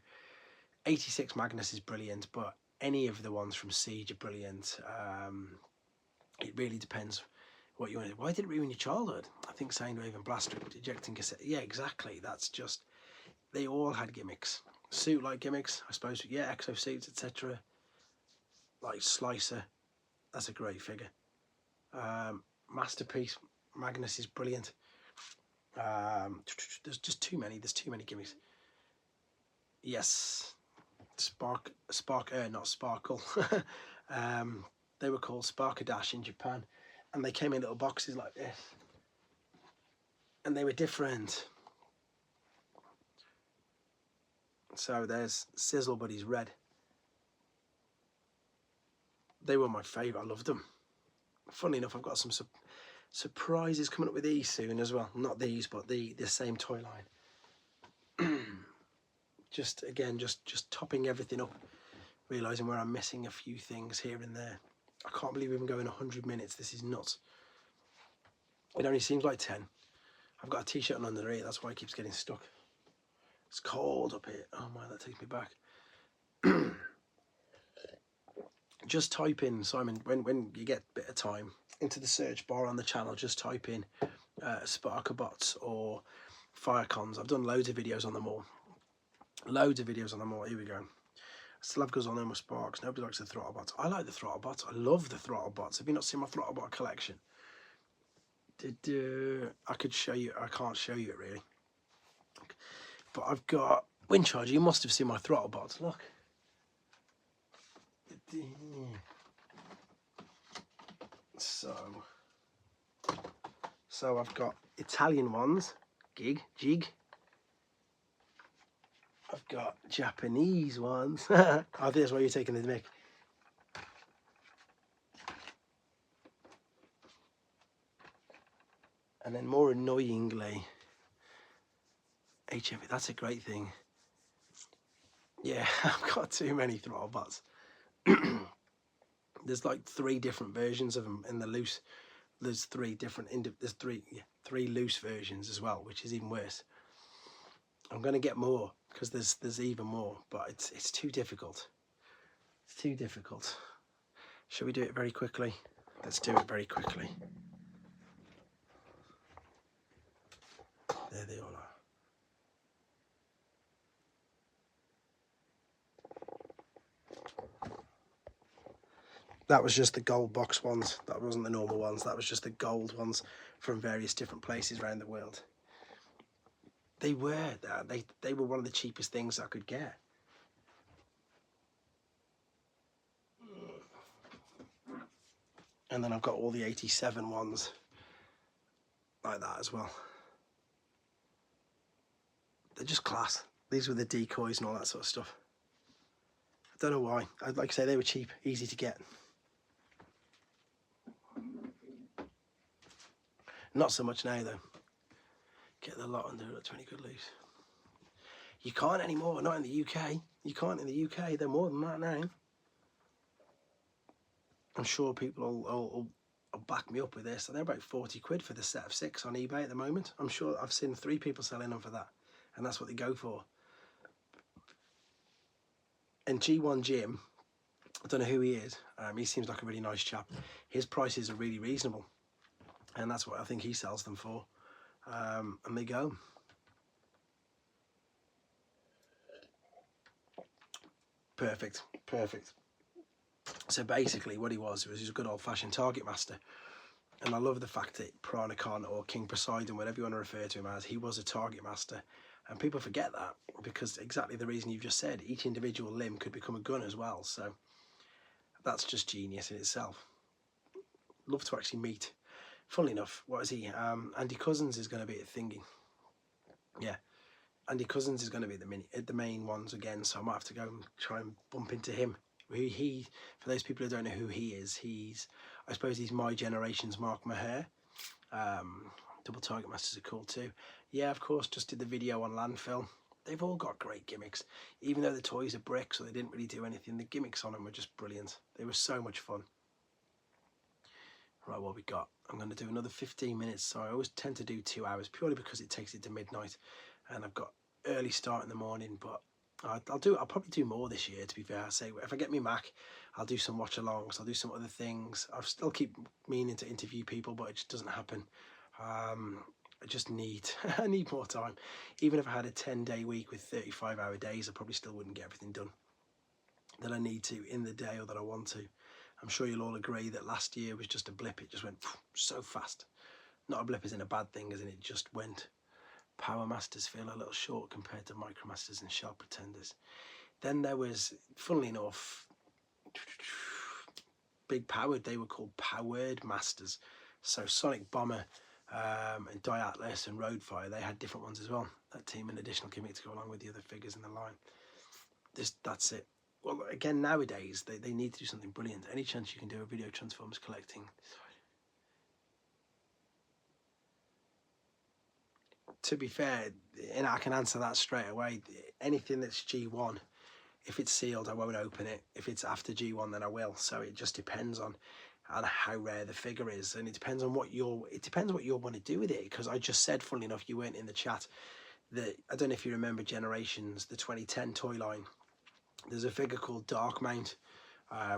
86 Magnus is brilliant, but any of the ones from Siege are brilliant. It really depends what you want. Why did it ruin your childhood? I think Soundwave and Blaster ejecting cassette. Yeah, exactly. That's just, they all had gimmicks. Suit-like gimmicks, I suppose. Yeah, exo suits, etc. Like Slicer, that's a great figure. Masterpiece, Magnus is brilliant. There's just too many. There's too many gimmicks. Yes. Not Sparkle. They were called Sparkadash in Japan, and they came in little boxes like this, and they were different. So there's Sizzle Buddies Red. They were my favourite. I loved them. Funnily enough, I've got some surprises coming up with these soon as well. Not these, but the same toy line. Just topping everything up, realising where I'm missing a few things here and there. I can't believe we've been going 100 minutes. This is nuts. It only seems like 10. I've got a t-shirt on under it, that's why it keeps getting stuck. It's cold up here. Oh my, that takes me back. Just type in, Simon, when you get a bit of time, into the search bar on the channel, just type in Sparkerbots or Firecons. I've done loads of videos on them all. Loads of videos on them all. Here we go. Still have goes on there with Sparks. Nobody likes the Throttlebots. I like the Throttlebots. I love the Throttlebots. Have you not seen my Throttlebot collection? I could show you. I can't show you it really. But I've got Windcharger. You must have seen my Throttlebots. Look. So I've got Italian ones. Jig. I've got Japanese ones. I think that's why you're taking the mic. And then more annoyingly, HMV, that's a great thing. Yeah, I've got too many Throttlebots. There's like 3 different versions of them in the loose. There's 3 loose versions as well, which is even worse. I'm going to get more because there's even more, but it's too difficult. It's too difficult. Shall we do it very quickly? Let's do it very quickly. There they all are. That was just the gold box ones. That wasn't the normal ones. That was just the gold ones from various different places around the world. They were one of the cheapest things I could get. And then I've got all the 87 ones like that as well. They're just class. These were the decoys and all that sort of stuff. I don't know why. I'd like to say they were cheap, easy to get. Not so much now though. Get the lot under 20 quid loose. You can't anymore, not in the UK. You can't in the UK, they're more than that now. I'm sure people will back me up with this. They're about 40 quid for the set of 6 on eBay at the moment. I'm sure I've seen 3 people selling them for that. And that's what they go for. And G1 Jim, I don't know who he is. He seems like a really nice chap. His prices are really reasonable. And that's what I think he sells them for. And they go. Perfect. So basically what he was a good old-fashioned target master. And I love the fact that Piranacon or King Poseidon, whatever you want to refer to him as, he was a target master. And people forget that because exactly the reason you've just said, each individual limb could become a gun as well. So that's just genius in itself. Love to actually meet. Funnily enough, what is he? Andy Cousins is going to be at Thingy. Yeah, Andy Cousins is going to be at the main ones again, so I might have to go and try and bump into him. He, for those people who don't know who he is, I suppose he's my generation's Mark Maher. Double Target Masters are cool too. Yeah, of course, just did the video on Landfill. They've all got great gimmicks. Even though the toys are bricks, so they didn't really do anything, the gimmicks on them were just brilliant. They were so much fun. Right, what we got? I'm going to do another 15 minutes. So I always tend to do 2 hours purely because it takes it to midnight, and I've got early start in the morning. But I'll probably do more this year. To be fair, I say if I get me Mac, I'll do some watch alongs. I'll do some other things. I still keep meaning to interview people, but it just doesn't happen. I just need I need more time. Even if I had a 10-day week with 35-hour days, I probably still wouldn't get everything done that I need to in the day or that I want to. I'm sure you'll all agree that last year was just a blip. It just went so fast. Not a blip as in a bad thing, as in it just went. Power Masters feel a little short compared to Micromasters and Sharp Pretenders. Then there was, funnily enough, big powered. They were called Powered Masters. So Sonic Bomber and Die Atlas and Roadfire, they had different ones as well. That team, an additional gimmick to go along with the other figures in the line. that's it. Well, again, nowadays they need to do something brilliant. Any chance you can do a video Transformers collecting? To be fair, and I can answer that straight away. Anything that's G1, if it's sealed, I won't open it. If it's after G1, then I will. So it just depends on how rare the figure is, and it depends on what you want to do with it. Because I just said, funnily enough, you weren't in the chat, that I don't know if you remember Generations, the 2010 toy line. There's a figure called Dark Mount,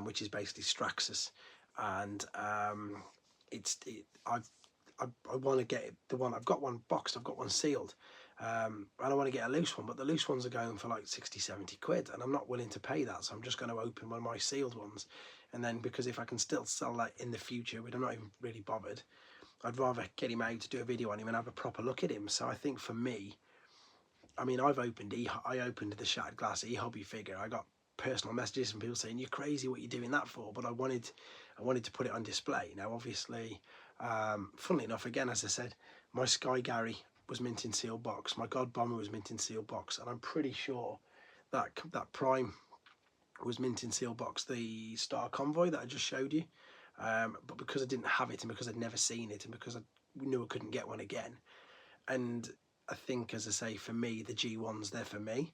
which is basically Straxus, and I want to get the one. I've got one boxed, I've got one sealed, and I want to get a loose one, but the loose ones are going for like 60-70 quid, and I'm not willing to pay that, so I'm just going to open one of my sealed ones, and then, because if I can still sell that in the future, but I'm not even really bothered, I'd rather get him out to do a video on him and have a proper look at him. So I think for me, I mean, I opened the Shattered Glass e-hobby figure. I got personal messages from people saying, "You're crazy, what are you doing that for?" But I wanted to put it on display. Now, obviously, funnily enough, again, as I said, my Sky Gary was mint in sealed box. My God Bomber was mint in sealed box, and I'm pretty sure that Prime was mint in sealed box. The Star Convoy that I just showed you, but because I didn't have it, and because I'd never seen it, and because I knew I couldn't get one again, and I think, as I say, for me, the G1s, they're for me.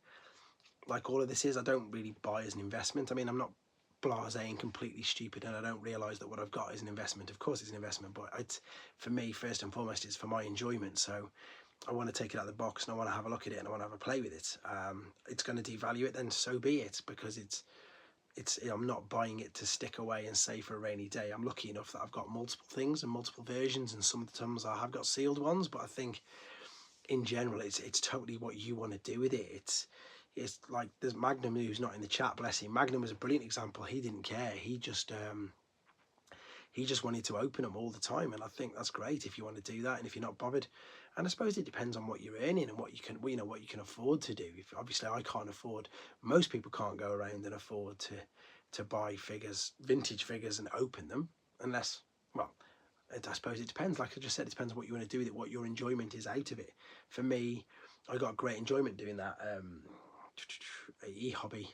Like all of this is, I don't really buy as an investment. I mean, I'm not blasé and completely stupid, and I don't realise that what I've got is an investment. Of course it's an investment, but it's, for me, first and foremost, it's for my enjoyment. So I want to take it out of the box, and I want to have a look at it, and I want to have a play with it. It's going to devalue it, then so be it, because I'm not buying it to stick away and save for a rainy day. I'm lucky enough that I've got multiple things and multiple versions, and sometimes I have got sealed ones, but I think in general it's totally what you want to do with it. It's like, there's Magnum, who's not in the chat, bless him. Magnum was a brilliant example. He didn't care. He just wanted to open them all the time, and I think that's great if you want to do that, and if you're not bothered. And I suppose it depends on what you're earning and what you can afford to do. If obviously I can't afford, most people can't go around and afford to buy figures, vintage figures, and open them, unless, well, I suppose it depends. Like I just said, it depends on what you want to do with it, what your enjoyment is out of it. For me, I got great enjoyment doing that e-hobby,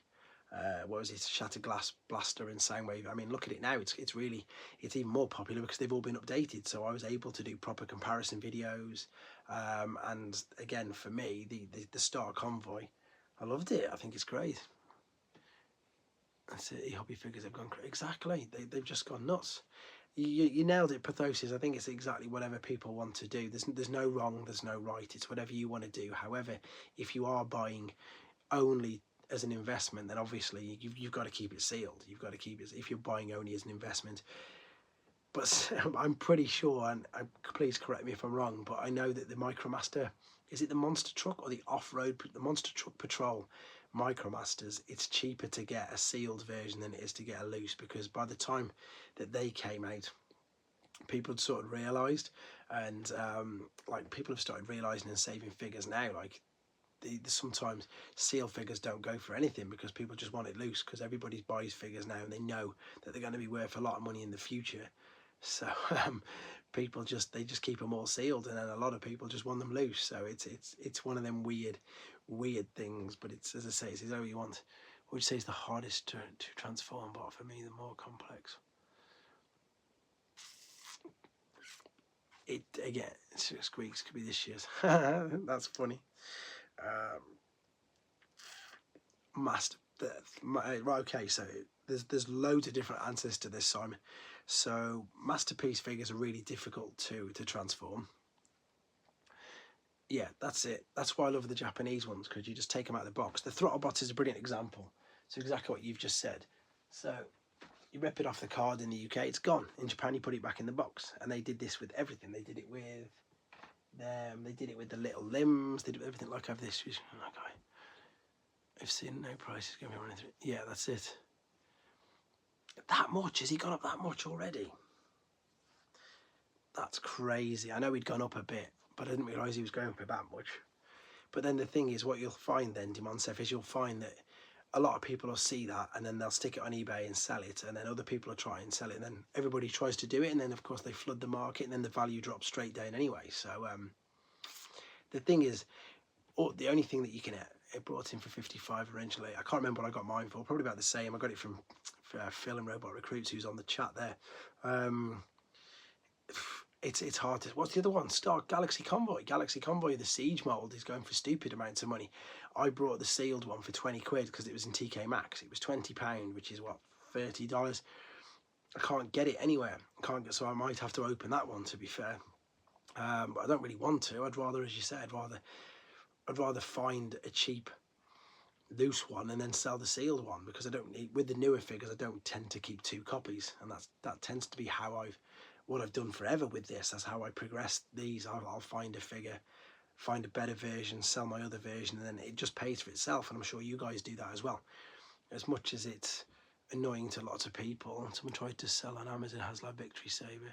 what was it, Shattered Glass Blaster and Soundwave. I mean, look at it now, it's even more popular because they've all been updated, so I was able to do proper comparison videos, and again, for me, the Star Convoy, I loved it. I think it's great. That's it, e-hobby figures have gone crazy. Exactly, they've just gone nuts. You nailed it, Pathosis. I think it's exactly whatever people want to do. There's no wrong, there's no right. It's whatever you want to do. However, if you are buying only as an investment, then obviously you've got to keep it sealed. You've got to keep it, if you're buying only as an investment. But I'm pretty sure, and please correct me if I'm wrong, but I know that the Micromaster, is it the Monster Truck or the Off-Road, the Monster Truck Patrol Micromasters, it's cheaper to get a sealed version than it is to get a loose, because by the time that they came out, people had sort of realised, and like, people have started realising and saving figures now. Like, sometimes sealed figures don't go for anything because people just want it loose, because everybody buys figures now and they know that they're going to be worth a lot of money in the future. So people just keep them all sealed, and then a lot of people just want them loose. So it's one of them weird things. But it's, as I say, it's how you want. What would you say is the hardest to transform? But for me, the more complex. It again, squeaks could be this year's. That's funny. Right, okay, so there's loads of different answers to this, Simon. So masterpiece figures are really difficult to transform. Yeah, that's it. That's why I love the Japanese ones, because you just take them out of the box. The Throttlebot is a brilliant example. It's exactly what you've just said. So you rip it off the card in the UK, it's gone. In Japan, you put it back in the box, and they did this with everything. They did it with them. They did it with the little limbs. They did everything. Like over this. Okay. I've seen no prices going to be running through. Yeah, that's it. That much? Has he gone up that much already? That's crazy. I know he'd gone up a bit, but I didn't realise he was going up that much. But then the thing is, what you'll find then, Dimonsef, is you'll find that a lot of people will see that, and then they'll stick it on eBay and sell it, and then other people will try and sell it, and then everybody tries to do it, and then of course they flood the market, and then the value drops straight down anyway. So the thing is, the only thing that you can it brought in for 55 originally. I can't remember what I got mine for, probably about the same. I got it from Phil and Robot Recruits, who's on the chat there. It's hard to... What's the other one? Galaxy Convoy. Galaxy Convoy, the Siege mould, is going for stupid amounts of money. I brought the sealed one for 20 quid because it was in TK Maxx. It was £20, which is what, $30. I can't get it anywhere. So I might have to open that one, to be fair. But I don't really want to. I'd rather, as you said, I'd rather find a cheap loose one and then sell the sealed one, because I don't need, with the newer figures, I don't tend to keep 2 copies, and that tends to be how what I've done forever with this. That's how I progress these. I'll find a figure, find a better version, sell my other version, and then it just pays for itself. And I'm sure you guys do that as well. As much as it's annoying to lots of people, someone tried to sell on Amazon HasLab Victory Saber.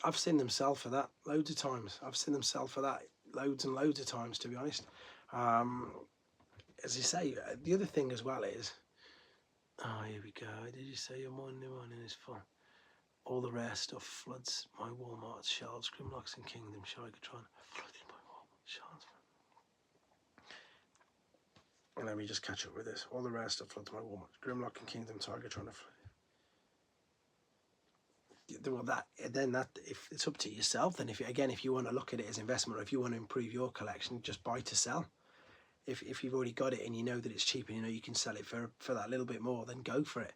I've seen them sell for that loads of times. I've seen them sell for that loads and loads of times, to be honest. As you say, the other thing as well is, oh, here we go. Did you say your morning is full? All the rare stuff floods my Walmart shelves. Grimlocks and Kingdom, Megatron flooded my Walmart shelves. And let me just catch up with this. All the rare stuff floods my Walmart. Grimlock and Kingdom, Megatron are flooded. Well, if it's up to yourself, then if you want to look at it as investment, or if you want to improve your collection, just buy to sell. If you've already got it and you know that it's cheap and you know you can sell it for that little bit more, then go for it.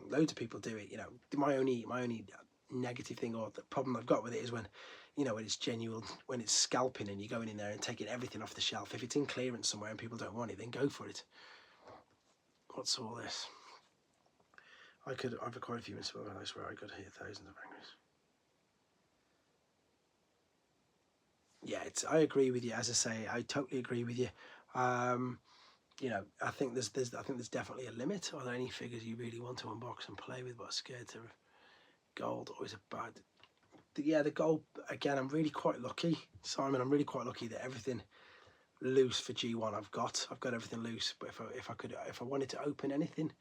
Loads of people do it. You know, my only negative thing, or the problem I've got with it, is when it's genuine, when it's scalping and you're going in there and taking everything off the shelf. If it's in clearance somewhere and people don't want it, then go for it. What's all this? I've acquired a few minutes ago, and I swear I could hear thousands of angries. Yeah, I agree with you. As I say, I totally agree with you. I think there's definitely a limit. Are there any figures you really want to unbox and play with but are scared to? Gold always a bad. The gold, again, I'm really quite lucky, Simon. I'm really quite lucky that everything loose for G1 I've got everything loose. But if I wanted to open anything,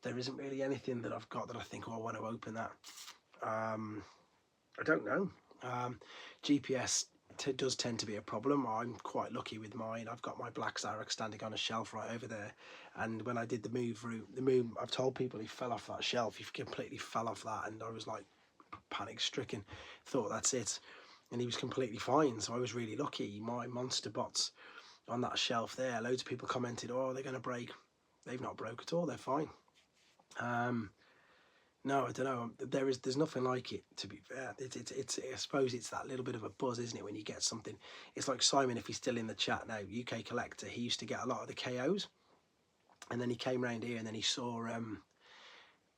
there isn't really anything that I've got that I think, oh, I want to open that. I don't know. GPS does tend to be a problem. I'm quite lucky with mine. I've got my black Zarek standing on a shelf right over there, and when I did the move route, I've told people he fell off that shelf. He completely fell off that, and I was like panic stricken, thought that's it, and he was completely fine. So I was really lucky. My monster bots on that shelf there, loads of people commented, oh, they're going to break. They've not broke at all, they're fine. No, I don't know. There's nothing like it, to be fair. I suppose it's that little bit of a buzz, isn't it, when you get something. It's like Simon, if he's still in the chat now, UK Collector. He used to get a lot of the KOs, and then he came round here and then he saw,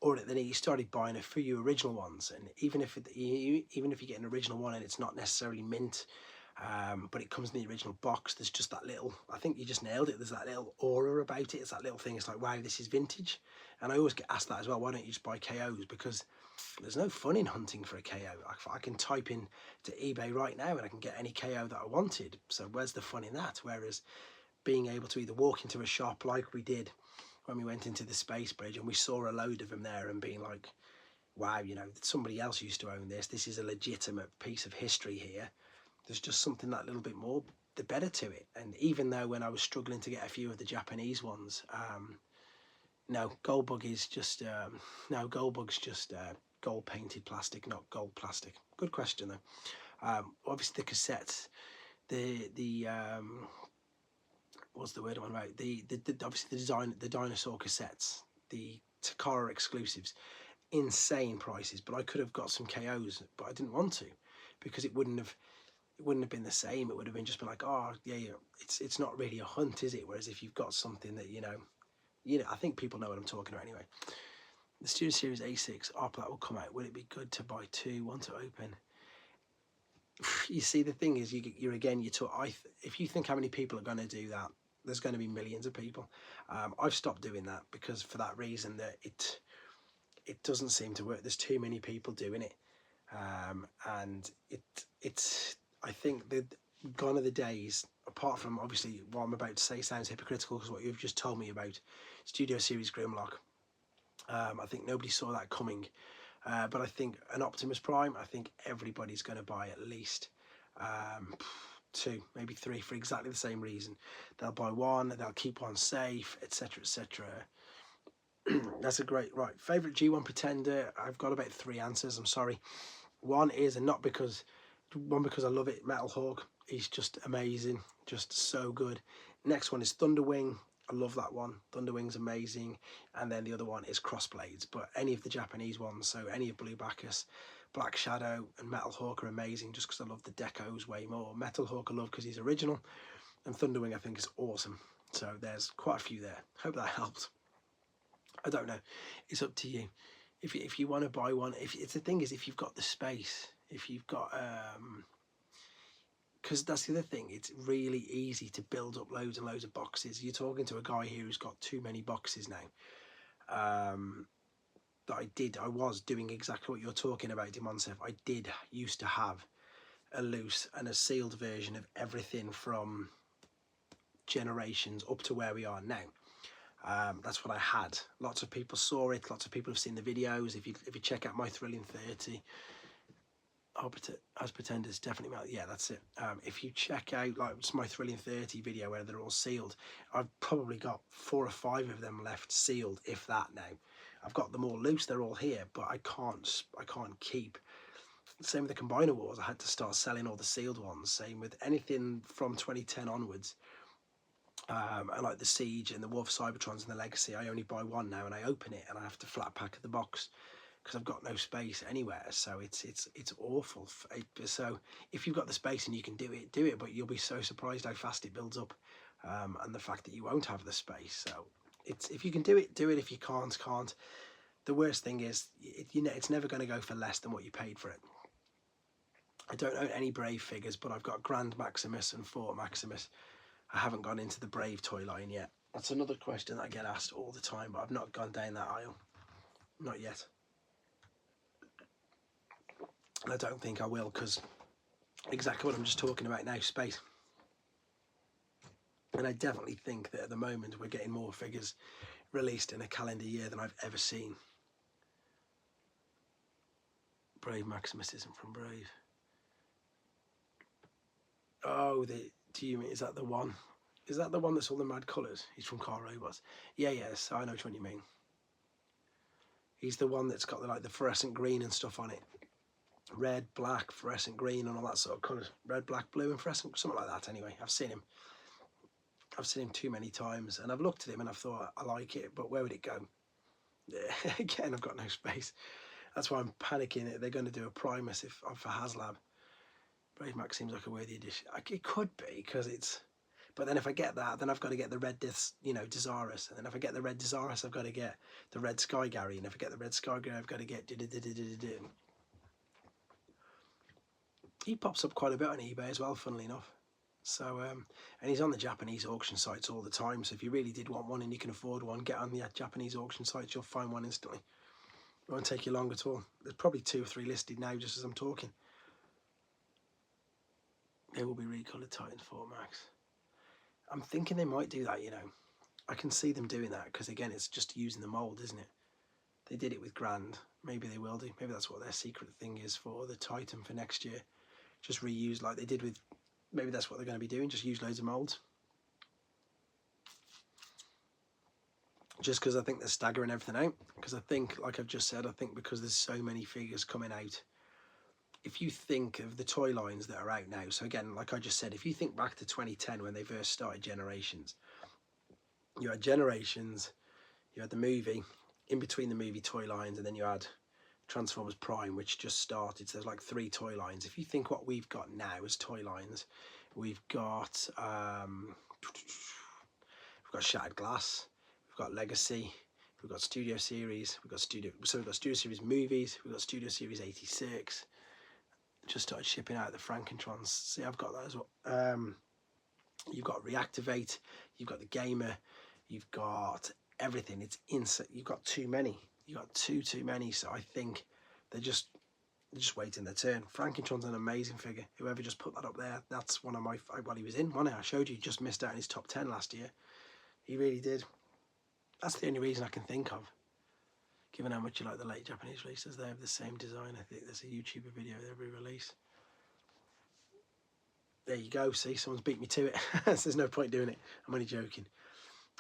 or then he started buying a few original ones. And even if you get an original one and it's not necessarily mint, but it comes in the original box, there's just that little, I think you just nailed it, there's that little aura about it. It's that little thing. It's like, wow, this is vintage. And I always get asked that as well, why don't you just buy KOs? Because there's no fun in hunting for a KO. I can type in to eBay right now and I can get any KO that I wanted. So where's the fun in that? Whereas being able to either walk into a shop like we did when we went into the Space Bridge and we saw a load of them there and being like, wow, somebody else used to own this. This is a legitimate piece of history here. There's just something that little bit more, the better to it. And even though when I was struggling to get a few of the Japanese ones, no, Goldbug is just, Goldbug's just gold painted plastic, not gold plastic. Good question though. Obviously the cassettes, what's the word I'm about? Obviously the dinosaur cassettes, the Takara exclusives, insane prices. But I could have got some KOs, but I didn't want to, because it wouldn't have been the same. It would have been just been like, oh yeah, it's not really a hunt, is it? Whereas if you've got something that I think people know what I'm talking about anyway. The Studio Series A6 ARP that will come out. Will it be good to buy 2, one to open? You see, the thing is, if you think how many people are going to do that, there's going to be millions of people. I've stopped doing that because for that reason, that it doesn't seem to work. There's too many people doing it, and it's. I think that gone are the days. Apart from obviously what I'm about to say sounds hypocritical because what you've just told me about Studio Series Grimlock. I think nobody saw that coming. But I think an Optimus Prime, I think everybody's going to buy at least 2, maybe 3 for exactly the same reason. They'll buy one, they'll keep one safe, etc, etc. That's a great, right, favourite G1 Pretender, I've got about 3 answers, I'm sorry. One is, and not because, one because I love it, Metal Hawk. He's just amazing, just so good. Next one is Thunderwing. I love that one. Thunderwing's amazing. And then the other one is Crossblades. But any of the Japanese ones, so any of Blue Bacchus, Black Shadow and Metal Hawk are amazing just because I love the decos way more. Metal Hawk I love because he's original. And Thunderwing I think is awesome. So there's quite a few there. Hope that helped. I don't know. It's up to you. If you want to buy one, if the thing is, if you've got the space, if you've got because that's the other thing, it's really easy to build up loads and loads of boxes. You're talking to a guy here who's got too many boxes now. That I was doing exactly what you're talking about, Dimonsef. I did used to have a loose and a sealed version of everything from Generations up to where we are now. That's what I had. Lots of people saw it. Lots of people have seen the videos. If you check out My Thrilling 30, as Pretenders, definitely, yeah, that's it. If you check out like it's My Thrilling 30 video where they're all sealed, I've probably got 4 or 5 of them left sealed, if that. Now I've got them all loose. They're all here, but I can't keep. Same with the Combiner Wars. I had to start selling all the sealed ones. Same with anything from 2010 onwards. And like the Siege and the War of Cybertrons and the Legacy, I only buy one now and I open it and I have to flat pack the box because I've got no space anywhere. So it's awful. So if you've got the space and you can do it, but you'll be so surprised how fast it builds up, and the fact that you won't have the space. So if you can do it. If you can't. The worst thing is, it's never going to go for less than what you paid for it. I don't own any Brave figures, but I've got Grand Maximus and Fort Maximus. I haven't gone into the Brave toy line yet. That's another question that I get asked all the time, but I've not gone down that aisle. Not yet. And I don't think I will, because exactly what I'm just talking about now, space. And I definitely think that at the moment we're getting more figures released in a calendar year than I've ever seen. Brave Maximus isn't from Brave. Oh, do you mean, is that the one? Is that the one that's all the mad colours? He's from Car Robots. Yeah, yes, I know which one you mean. He's the one that's got the fluorescent green and stuff on it. Red, black, fluorescent green and all that sort of colours. Red, black, blue and fluorescent, something like that anyway. I've seen him. I've seen him too many times and I've looked at him and I've thought, I like it, but where would it go? Yeah, again, I've got no space. That's why I'm panicking. They're going to do a Primus for HasLab. Brave Max seems like a worthy addition. It could be, because it's... But then if I get that, then I've got to get the red Desirus. And then if I get the red Desirus, I've got to get the red Sky Gary. And if I get the red Sky Gary, I've got to get... He pops up quite a bit on eBay as well, funnily enough. So, and he's on the Japanese auction sites all the time. So if you really did want one and you can afford one, get on the Japanese auction sites, you'll find one instantly. It won't take you long at all. There's probably 2 or 3 listed now just as I'm talking. They will be recoloured Titan 4 Max. I'm thinking they might do that, I can see them doing that, because again, it's just using the mould, isn't it? They did it with Grand. Maybe they will do. Maybe that's what their secret thing is for the Titan for next year. Just reuse like they did with... Maybe that's what they're going to be doing, just use loads of moulds. Just because I think they're staggering everything out. Because I think, like I've just said, I think because there's so many figures coming out, if you think of the toy lines that are out now, so again, like I just said, if you think back to 2010 when they first started Generations, you had Generations, you had the movie, in between the movie toy lines, and then you had Transformers Prime, which just started. So there's like 3 toy lines. If you think what we've got now as toy lines, we've got Shattered Glass, we've got Legacy, we've got Studio Series, we've got Studio Series movies, we've got Studio Series 86. Just started shipping out the Frankentrons. See, I've got that as well. You've got Reactivate, you've got the Gamer, you've got everything. It's insane. You've got too many. You've got too many. So I think they're just waiting their turn. Frankentron's an amazing figure. Whoever just put that up there, that's one of my... Well, he was in one. I showed you, he just missed out in his top 10 last year. He really did. That's the only reason I can think of. Given how much you like the late Japanese releases, they have the same design. I think there's a YouTuber video of every release. There you go. See, someone's beat me to it. So there's no point doing it. I'm only joking.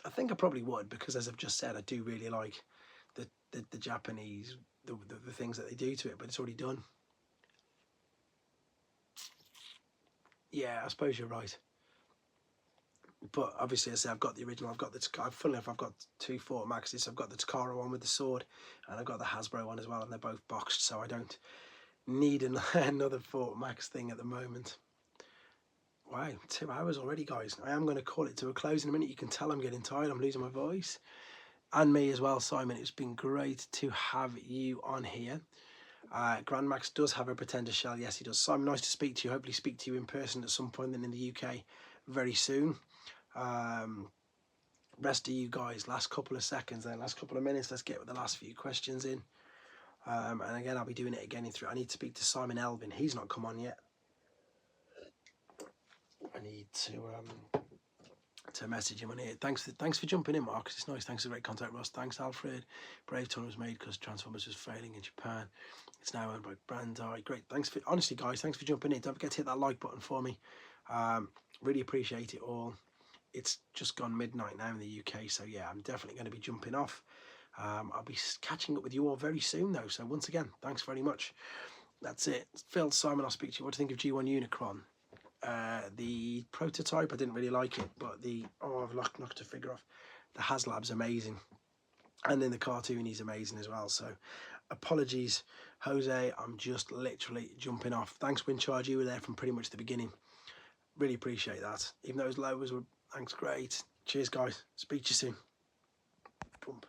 I think I probably would, because as I've just said, I do really like the Japanese, the things that they do to it, but it's already done. Yeah, I suppose you're right. But obviously, I say I've got the original. I've got the funnily enough, I've got 2 Fort Maxes. I've got the Takara one with the sword, and I've got the Hasbro one as well, and they're both boxed, so I don't need another Fort Max thing at the moment. Wow, 2 hours already, guys. I am going to call it to a close in a minute. You can tell I'm getting tired. I'm losing my voice. And me as well, Simon. It's been great to have you on here. Grand Max does have a Pretender shell. Yes, he does. Simon, nice to speak to you. Hopefully speak to you in person at some point in the UK very soon. Rest of you guys, last couple of seconds then, last couple of minutes. Let's get with the last few questions in. And again, I'll be doing it again in 3. I need to speak to Simon Elvin. He's not come on yet. I need to message him on here. Thanks for jumping in, Marcus. It's nice. Thanks for great contact, Russ. Thanks, Alfred. Brave Tunnel was made because Transformers was failing in Japan. It's now owned by Bandai. Great. Thanks for, honestly, guys, thanks for jumping in. Don't forget to hit that like button for me. Really appreciate it all. It's just gone midnight now in the UK, so yeah, I'm definitely going to be jumping off. I'll be catching up with you all very soon, though. So once again, thanks very much. That's it. Phil, Simon, I'll speak to you. What do you think of G1 Unicron? The prototype, I didn't really like it, but I've knocked a figure off. The HasLab's amazing, and then the cartoon is amazing as well. So apologies, Jose, I'm just literally jumping off. Thanks, Windcharge, you were there from pretty much the beginning. Really appreciate that, even though as low as were. Thanks, great. Cheers, guys. Speak to you soon. Pump.